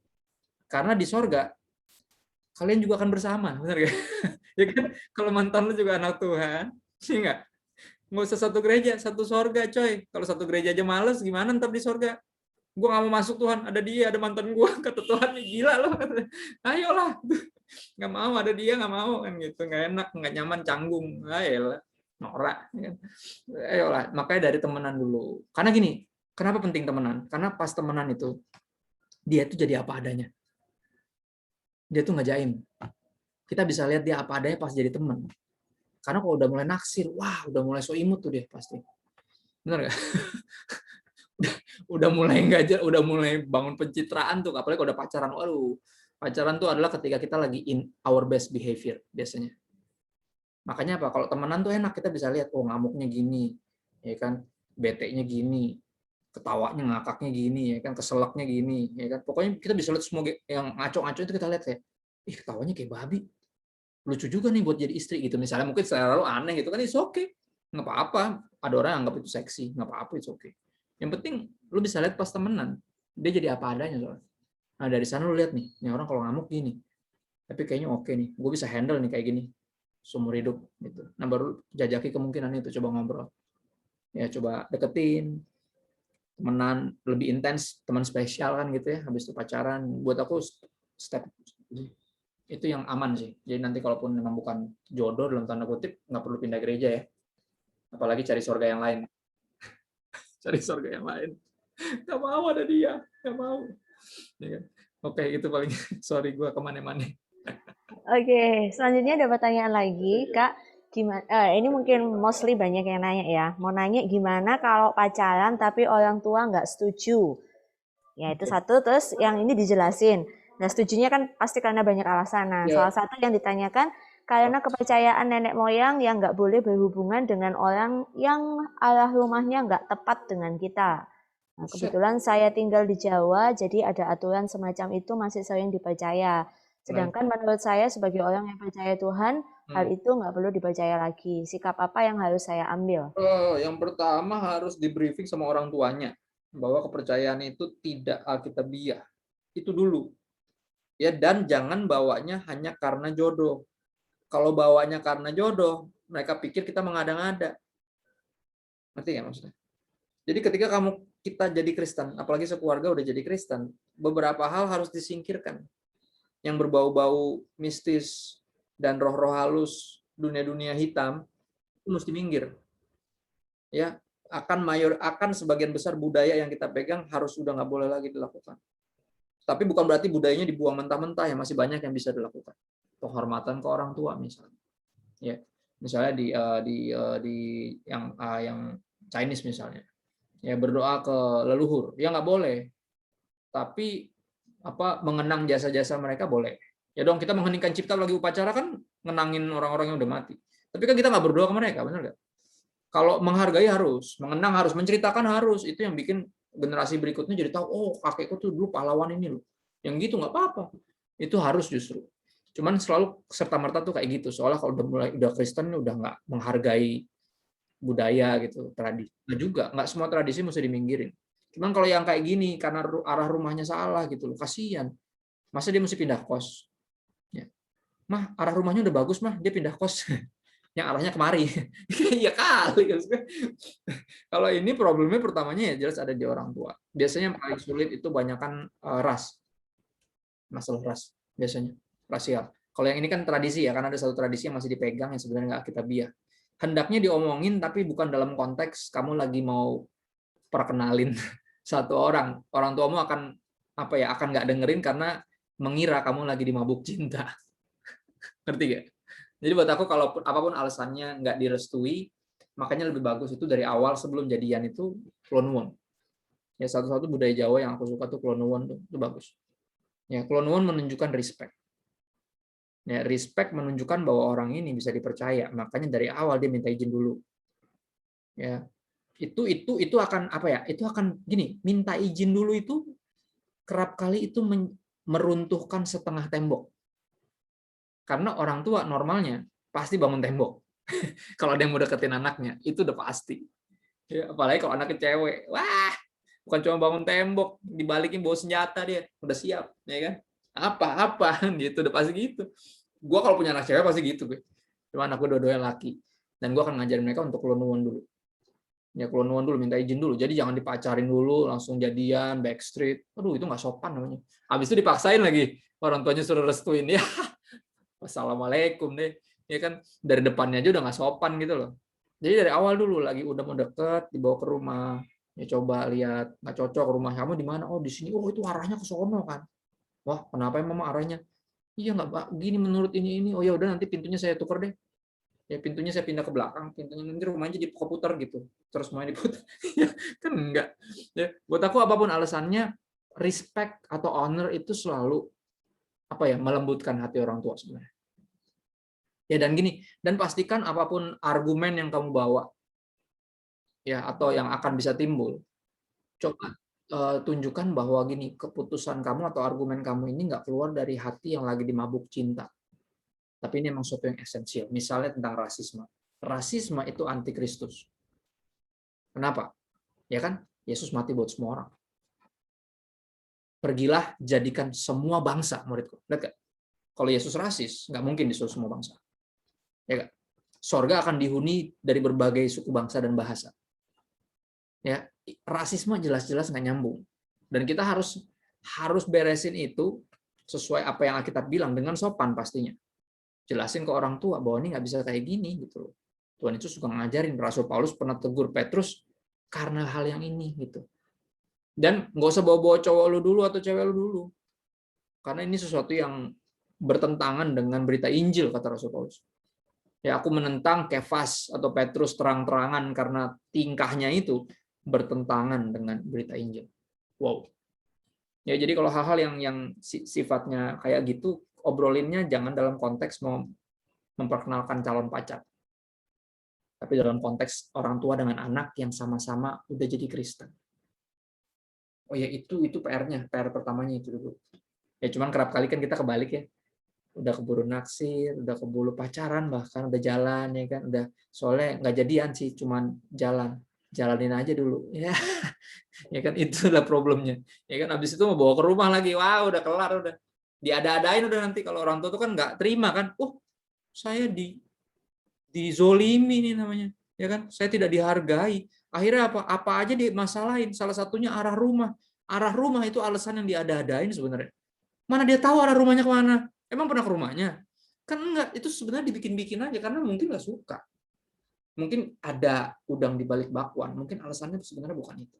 Karena di sorga kalian juga akan bersama, benar gak? Ya kan, kalau mantan lo juga anak Tuhan, sih nggak? Nggak usah satu gereja, satu sorga coy. Kalau satu gereja aja males, gimana ntar di sorga? Gue nggak mau masuk Tuhan, ada dia, ada mantan gue, kata Tuhan, gila loh, ayolah, nggak mau, ada dia nggak mau kan gitu, nggak enak, nggak nyaman, canggung, ayolah, norak, ayolah, makanya dari temenan dulu, karena gini, kenapa penting temenan? Karena pas temenan itu, dia tuh jadi apa adanya, dia tuh nggak jaim, kita bisa lihat dia apa adanya pas jadi teman, karena kalau udah mulai naksir, wah, udah mulai so imut tuh dia pasti, benar nggak? udah mulai bangun pencitraan tuh, apalagi kalau udah pacaran. Waduh, pacaran tuh adalah ketika kita lagi in our best behavior biasanya. Makanya apa? Kalau temenan tuh enak, kita bisa lihat, oh ngamuknya gini, ya kan, bete-nya gini, ketawanya ngakaknya gini, ya kan, keselaknya gini, ya kan. Pokoknya kita bisa lihat semua yang ngaco-ngaco itu kita lihat ya. Ih, ketawanya kayak babi. Lucu juga nih buat jadi istri gitu. Misalnya mungkin selera lu aneh gitu kan, it's okay. Nggak apa-apa. Ada orang yang anggap itu seksi, nggak apa-apa, it's okay. Yang penting lu bisa lihat pas temenan, dia jadi apa adanya soalnya. Nah dari sana lu lihat nih orang kalau ngamuk gini, tapi kayaknya oke nih, gue bisa handle nih kayak gini seumur hidup gitu. Nah baru jajaki kemungkinan itu, coba ngobrol, ya coba deketin, temenan lebih intens, teman spesial kan gitu ya, habis itu pacaran. Buat aku step itu yang aman sih. Jadi nanti kalaupun memang bukan jodoh dalam tanda kutip, nggak perlu pindah gereja ya, apalagi cari surga yang lain. Cari surga yang lain, nggak mau ada dia, nggak mau. Ya kan? Oke, itu paling. Sorry, gue kemana-mana. Oke, selanjutnya ada pertanyaan lagi, Kak. Gimana? Ini mungkin mostly banyak yang nanya ya. Mau nanya gimana kalau pacaran tapi orang tua nggak setuju? Ya itu satu. Terus yang ini dijelasin. Nah setujunya kan pasti karena banyak alasan. Nah salah satu yang ditanyakan karena kepercayaan nenek moyang yang nggak boleh berhubungan dengan orang yang arah rumahnya nggak tepat dengan kita. Nah, kebetulan saya tinggal di Jawa, jadi ada aturan semacam itu masih sering dipercaya. Sedangkan menurut saya sebagai orang yang percaya Tuhan, hal itu nggak perlu dipercaya lagi. Sikap apa yang harus saya ambil? Yang pertama harus di briefing sama orang tuanya bahwa kepercayaan itu tidak alkitabiah. Itu dulu. Ya, dan jangan bawanya hanya karena jodoh. Kalau bawanya karena jodoh, mereka pikir kita mengada-ngada. Ngerti nggak maksudnya? Jadi ketika kita jadi Kristen, apalagi sekeluarga udah jadi Kristen, beberapa hal harus disingkirkan. Yang berbau-bau mistis, dan roh-roh halus, dunia-dunia hitam itu mesti minggir. Ya, akan sebagian besar budaya yang kita pegang harus udah nggak boleh lagi dilakukan. Tapi bukan berarti budayanya dibuang mentah-mentah, ya masih banyak yang bisa dilakukan. Penghormatan ke orang tua misalnya. Ya, misalnya di yang Chinese misalnya. Ya, berdoa ke leluhur, ya nggak boleh. Tapi mengenang jasa-jasa mereka boleh. Ya dong, kita mengheningkan cipta lagi upacara kan ngenangin orang-orang yang udah mati. Tapi kan kita nggak berdoa ke mereka, benar nggak? Kalau menghargai harus, mengenang harus, menceritakan harus. Itu yang bikin generasi berikutnya jadi tahu, oh kakekku tuh dulu pahlawan ini loh. Yang gitu nggak apa-apa. Itu harus justru. Cuman selalu serta-merta tuh kayak gitu. Soalnya kalau udah Kristen udah nggak menghargai budaya gitu, tradisi. Nah juga nggak semua tradisi mesti diminggirin. Cuman kalau yang kayak gini karena arah rumahnya salah gitu loh, kasihan. Masa dia mesti pindah kos? Ya. Mah, arah rumahnya udah bagus mah, dia pindah kos. Yang arahnya kemari. Ya kali. Kalau ini problemnya pertamanya ya jelas ada di orang tua. Biasanya yang paling sulit itu banyakkan ras. Masalah ras biasanya, rasial. Kalau yang ini kan tradisi ya, karena ada satu tradisi yang masih dipegang yang sebenarnya nggak kita biah. Hendaknya diomongin tapi bukan dalam konteks kamu lagi mau perkenalin satu orang. Orang tuamu akan akan nggak dengerin karena mengira kamu lagi dimabuk cinta. Ngerti gak? Jadi buat aku kalau apapun alasannya nggak direstui, makanya lebih bagus itu dari awal sebelum jadian itu klonuwun. Ya satu-satu budaya Jawa yang aku suka tuh klonuwun tuh, itu bagus. Ya klonuwun menunjukkan respect. Ya respect menunjukkan bahwa orang ini bisa dipercaya, makanya dari awal dia minta izin dulu. Ya itu akan Itu akan gini, minta izin dulu itu kerap kali itu meruntuhkan setengah tembok. Karena orang tua normalnya pasti bangun tembok. Kalau ada yang mau deketin anaknya, itu udah pasti. Ya, apalagi kalau anaknya cewek. Wah, bukan cuma bangun tembok, dibalikin bawa senjata dia. Udah siap, ya kan? Apa gitu, udah pasti gitu. Gua kalau punya anak cewek pasti gitu, gue. Cuma anak gue dua-duanya laki. Dan gua akan ngajarin mereka untuk klonuwun dulu. Ya klonuwun dulu, minta izin dulu. Jadi jangan dipacarin dulu, langsung jadian, backstreet. Aduh, itu nggak sopan namanya. Habis itu dipaksain lagi. Orang tuanya suruh restuin. Ya, wassalamualaikum deh, ya kan dari depannya aja udah nggak sopan gitu loh. Jadi dari awal dulu lagi udah mau deket dibawa ke rumah, ya coba lihat nggak cocok rumah kamu di mana, oh di sini, oh itu arahnya ke sono kan, wah kenapa emang arahnya, iya nggak gini menurut ini, oh ya udah nanti pintunya saya tuker deh, ya pintunya saya pindah ke belakang, pintunya nanti rumahnya jadi keputar gitu, terus semuanya diputar, ya kan enggak, ya buat aku apapun alasannya respect atau honor itu selalu melembutkan hati orang tua sebenarnya. Ya dan gini, dan pastikan apapun argumen yang kamu bawa ya atau yang akan bisa timbul, coba tunjukkan bahwa gini, keputusan kamu atau argumen kamu ini nggak keluar dari hati yang lagi dimabuk cinta. Tapi ini memang sesuatu yang esensial. Misalnya tentang rasisme. Rasisme itu antikristus. Kenapa? Ya kan? Yesus mati buat semua orang. Pergilah jadikan semua bangsa muridku. Lihat gak? Kalau Yesus rasis, nggak mungkin disuruh semua bangsa. Ya, sorga akan dihuni dari berbagai suku bangsa dan bahasa. Ya, rasisme jelas-jelas nggak nyambung. Dan kita harus beresin itu sesuai apa yang Alkitab bilang dengan sopan pastinya. Jelasin ke orang tua bahwa ini nggak bisa kayak gini gitu. Tuhan Yesus suka ngajarin, Rasul Paulus pernah tegur Petrus karena hal yang ini gitu. Dan nggak usah bawa-bawa cowok lu dulu atau cewek lu dulu. Karena ini sesuatu yang bertentangan dengan berita Injil, kata Rasul Paulus. Ya, aku menentang Kefas atau Petrus terang-terangan karena tingkahnya itu bertentangan dengan berita Injil. Wow. Ya, jadi kalau hal-hal yang sifatnya kayak gitu, obrolinnya jangan dalam konteks mau memperkenalkan calon pacar. Tapi dalam konteks orang tua dengan anak yang sama-sama udah jadi Kristen. Oh ya, itu PR-nya, PR pertamanya itu dulu. Ya cuman kerap kali kan kita kebalik ya. Udah keburu naksir, udah keburu pacaran, bahkan udah jalan ya kan, udah soalnya nggak jadian sih, cuman jalanin aja dulu ya. Ya kan itulah problemnya. Ya kan habis itu mau bawa ke rumah lagi, wah udah kelar, udah diada-adain udah nanti kalau orang tua tuh kan nggak terima kan, saya dizolimi nih namanya, ya kan, saya tidak dihargai. Akhirnya apa aja dimasalahin, salah satunya arah rumah itu alasan yang diada-adain sebenarnya. Mana dia tahu arah rumahnya kemana? Emang pernah ke rumahnya? Kan enggak, itu sebenarnya dibikin-bikin aja karena mungkin nggak suka. Mungkin ada udang di balik bakwan, mungkin alasannya sebenarnya bukan itu.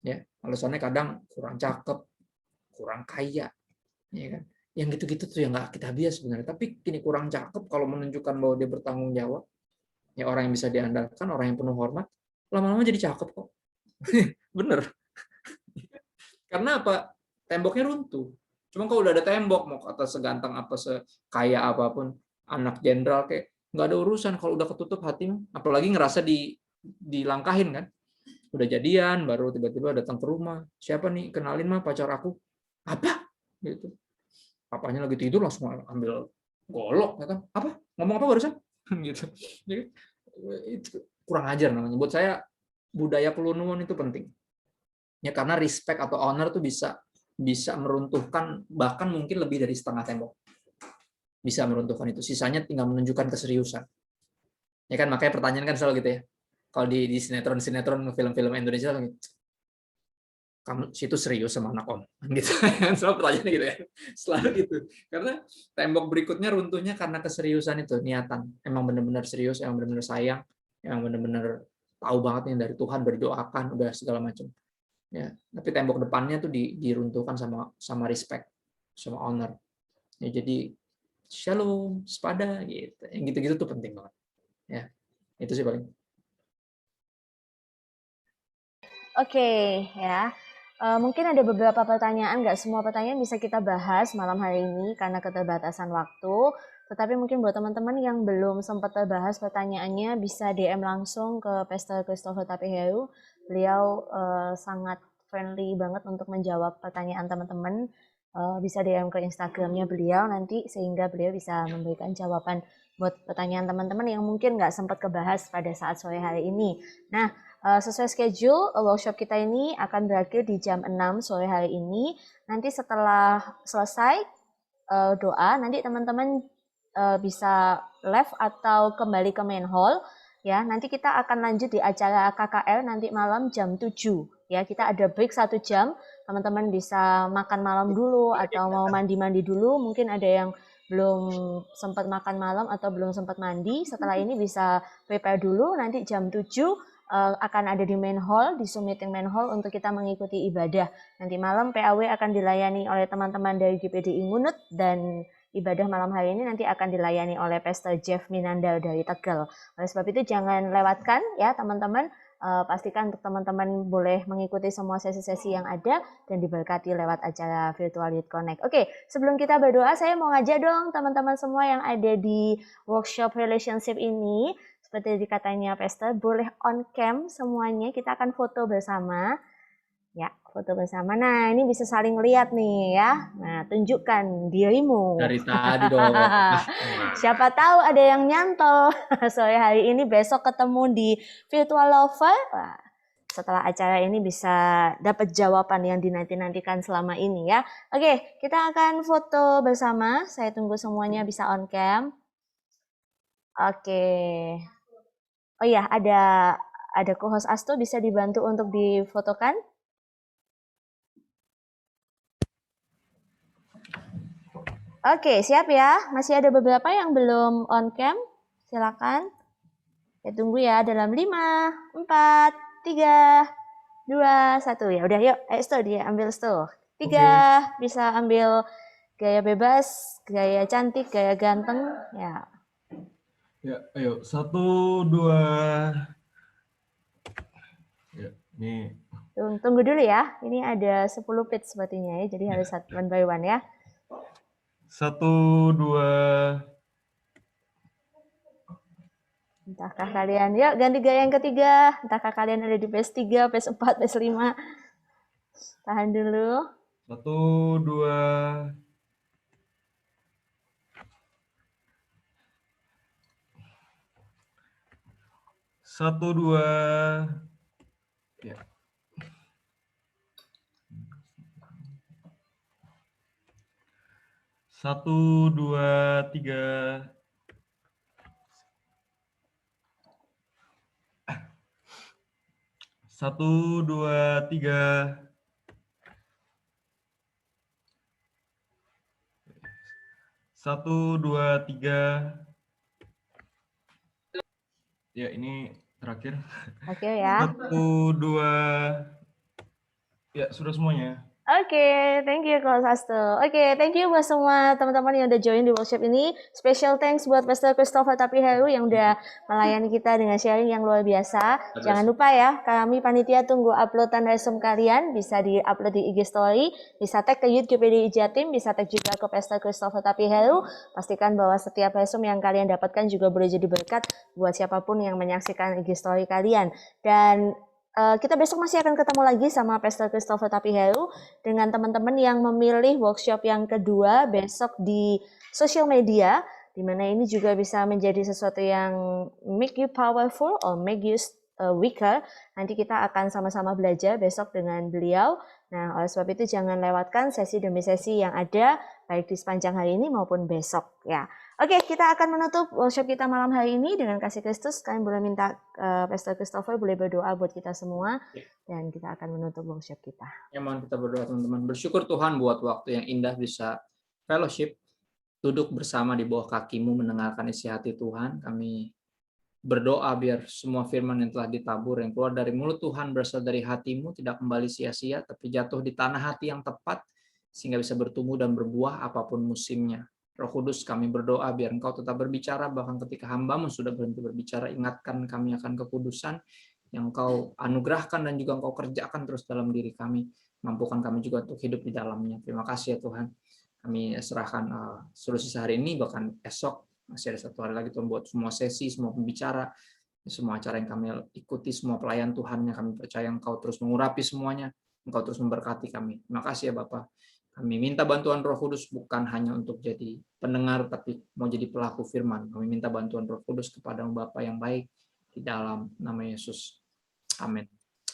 Ya, alasannya kadang kurang cakep, kurang kaya, ya kan. Yang gitu-gitu tuh yang nggak kita bias sebenarnya. Tapi kini kurang cakep kalau menunjukkan bahwa dia bertanggung jawab, ya orang yang bisa diandalkan, orang yang penuh hormat, lama-lama jadi cakep kok. Bener. Karena apa? Temboknya runtuh. Cuma kalau udah ada tembok, mau kata seganteng apa, sekaya apapun, anak jenderal kayak nggak ada urusan kalau udah ketutup hati, apalagi ngerasa dilangkahin kan. Udah jadian, baru tiba-tiba datang ke rumah. Siapa nih? Kenalin mah pacar aku. Apa? Gitu. Papanya lagi tidur langsung ambil golok, ya kan? Apa? Ngomong apa barusan? Gitu. Jadi, itu kurang ajar namanya. Buat saya budaya pelunuan itu penting. Ya karena respect atau honor tuh bisa meruntuhkan bahkan mungkin lebih dari setengah tembok. Bisa meruntuhkan itu. Sisanya tinggal menunjukkan keseriusan. Ya kan makanya pertanyaan kan selalu gitu ya. Kalau di sinetron film-film Indonesia kamu situ serius sama anak om gitu. Selalu pertanyaannya gitu ya. Selalu gitu. Karena tembok berikutnya runtuhnya karena keseriusan itu, niatan. Emang benar-benar serius, emang benar-benar sayang, emang benar-benar tahu banget nih dari Tuhan, berdoakan, udah segala macam. Ya, tapi tembok depannya tuh diruntuhkan sama respect, sama honor. Ya, jadi shalom, sepada gitu. Yang gitu-gitu tuh penting banget. Ya, itu sih paling. Oke, ya. Mungkin ada beberapa pertanyaan, nggak semua pertanyaan bisa kita bahas malam hari ini karena keterbatasan waktu. Tetapi mungkin buat teman-teman yang belum sempat terbahas pertanyaannya, bisa DM langsung ke Pastor Christopher Tapiheru. Beliau sangat friendly banget untuk menjawab pertanyaan teman-teman. Bisa DM ke Instagramnya beliau nanti, sehingga beliau bisa memberikan jawaban buat pertanyaan teman-teman yang mungkin nggak sempat kebahas pada saat sore hari ini. Nah, sesuai schedule, workshop kita ini akan berakhir di jam 6 sore hari ini. Nanti setelah selesai doa, nanti teman-teman bisa live atau kembali ke main hall. Ya, nanti kita akan lanjut di acara KKR nanti malam jam 7. Ya, kita ada break 1 jam. Teman-teman bisa makan malam dulu atau mau mandi-mandi dulu. Mungkin ada yang belum sempat makan malam atau belum sempat mandi. Setelah ini bisa prepare dulu. Nanti jam 7 akan ada di main hall, di Zoom meeting main hall untuk kita mengikuti ibadah. Nanti malam PAW akan dilayani oleh teman-teman dari GPDI Ngunut, dan ibadah malam hari ini nanti akan dilayani oleh Pastor Jeff Minandar dari Tegal. Oleh sebab itu jangan lewatkan ya teman-teman. Pastikan untuk teman-teman boleh mengikuti semua sesi-sesi yang ada dan diberkati lewat acara Virtual Youth Connect. Oke, sebelum kita berdoa, saya mau ngajak dong teman-teman semua yang ada di workshop relationship ini, seperti dikatanya Pastor, boleh on cam semuanya, kita akan foto bersama. Ya, foto bersama. Nah, ini bisa saling lihat nih ya. Nah, tunjukkan dirimu. Dari tadi dong. Siapa tahu ada yang nyantol sore hari ini, besok ketemu di Virtual Lover. Wah, setelah acara ini bisa dapat jawaban yang dinanti-nantikan selama ini ya. Oke, kita akan foto bersama. Saya tunggu semuanya bisa on cam. Oke. Oh iya, ada co-host Asto, bisa dibantu untuk difotokan? Oke, siap ya. Masih ada beberapa yang belum on cam. Silakan. Saya tunggu ya dalam 5, 4, 3, 2, 1. Ya udah, yuk. Sto, dia ambil Sto. 3, bisa ambil gaya bebas, gaya cantik, gaya ganteng. Ya. Ya, ayo. 1, 2. Ya, ini. Tunggu dulu ya. Ini ada 10 page sepertinya ya. Jadi harus one by one ya. 1, 2. Entahkah kalian, yuk ganti gaya yang ketiga. Entahkah kalian ada di page 3, page 4, page 5. Tahan dulu. 1, 2. Satu, 2. Ya. Satu, 2, 3. Satu, 2, 3. 1, 2, 3. Ya, ini terakhir. Oke ya. 1, 2. Ya, sudah semuanya. Oke, thank you Coach Hasto. Oke, thank you buat semua teman-teman yang udah join di workshop ini. Special thanks buat Pastor Christopher Tapiheru yang udah melayani kita dengan sharing yang luar biasa. Jangan lupa ya, kami panitia tunggu uploadan resume kalian. Bisa di-upload di IG Story, bisa tag ke YouTube PDI Jatim, bisa tag juga ke Pastor Christopher Tapiheru. Pastikan bahwa setiap resume yang kalian dapatkan juga boleh jadi berkat buat siapapun yang menyaksikan IG Story kalian. Dan kita besok masih akan ketemu lagi sama Pastor Christopher Tapiheru dengan teman-teman yang memilih workshop yang kedua besok di social media, di mana ini juga bisa menjadi sesuatu yang make you powerful or make you weaker. Nanti kita akan sama-sama belajar besok dengan beliau. Nah, oleh sebab itu jangan lewatkan sesi demi sesi yang ada baik di sepanjang hari ini maupun besok ya. Oke, kita akan menutup workshop kita malam hari ini dengan kasih Kristus. Kalian boleh minta Pastor Christopher boleh berdoa buat kita semua dan kita akan menutup workshop kita. Ya, mohon kita berdoa teman-teman. Bersyukur Tuhan buat waktu yang indah bisa fellowship, duduk bersama di bawah kaki-Mu mendengarkan isi hati Tuhan. Kami berdoa biar semua firman yang telah ditabur yang keluar dari mulut Tuhan berasal dari hati-Mu tidak kembali sia-sia tapi jatuh di tanah hati yang tepat sehingga bisa bertumbuh dan berbuah apapun musimnya. Roh Kudus, kami berdoa biar Engkau tetap berbicara, bahkan ketika hamba-Mu sudah berhenti berbicara, ingatkan kami akan kekudusan yang Engkau anugerahkan dan juga Engkau kerjakan terus dalam diri kami. Mampukan kami juga untuk hidup di dalamnya. Terima kasih ya Tuhan. Kami serahkan seluruh sisa hari ini, bahkan esok, masih ada 1 hari lagi Tuhan buat semua sesi, semua pembicara, semua acara yang kami ikuti, semua pelayan Tuhan yang kami percaya Engkau terus mengurapi semuanya, Engkau terus memberkati kami. Terima kasih ya Bapak. Kami minta bantuan Roh Kudus bukan hanya untuk jadi pendengar, tapi mau jadi pelaku firman. Kami minta bantuan Roh Kudus kepada Bapa yang baik di dalam nama Yesus. Amin.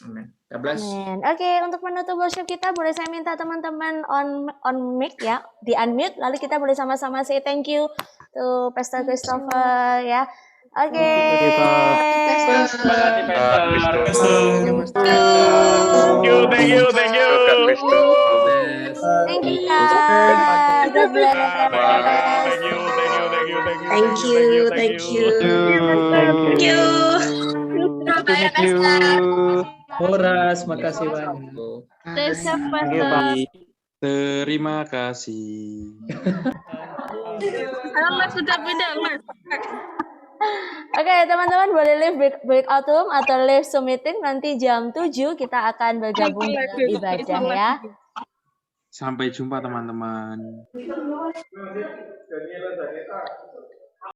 Amin. God bless. Amin. Oke, untuk menutup workshop kita, boleh saya minta teman-teman on mic ya, di unmute, lalu kita boleh sama-sama say thank you to Pastor Christopher ya. Oke. Thank you. Thank you, Kak. God bless. Thank you. Horas, makasih banyak. Terima kasih. Selamat sudah pindah, Mas. Oke, teman-teman boleh live breakout room atau live Zoom meeting. Nanti jam 7 kita akan bergabung dalam ibadah ya. Sampai jumpa teman-teman.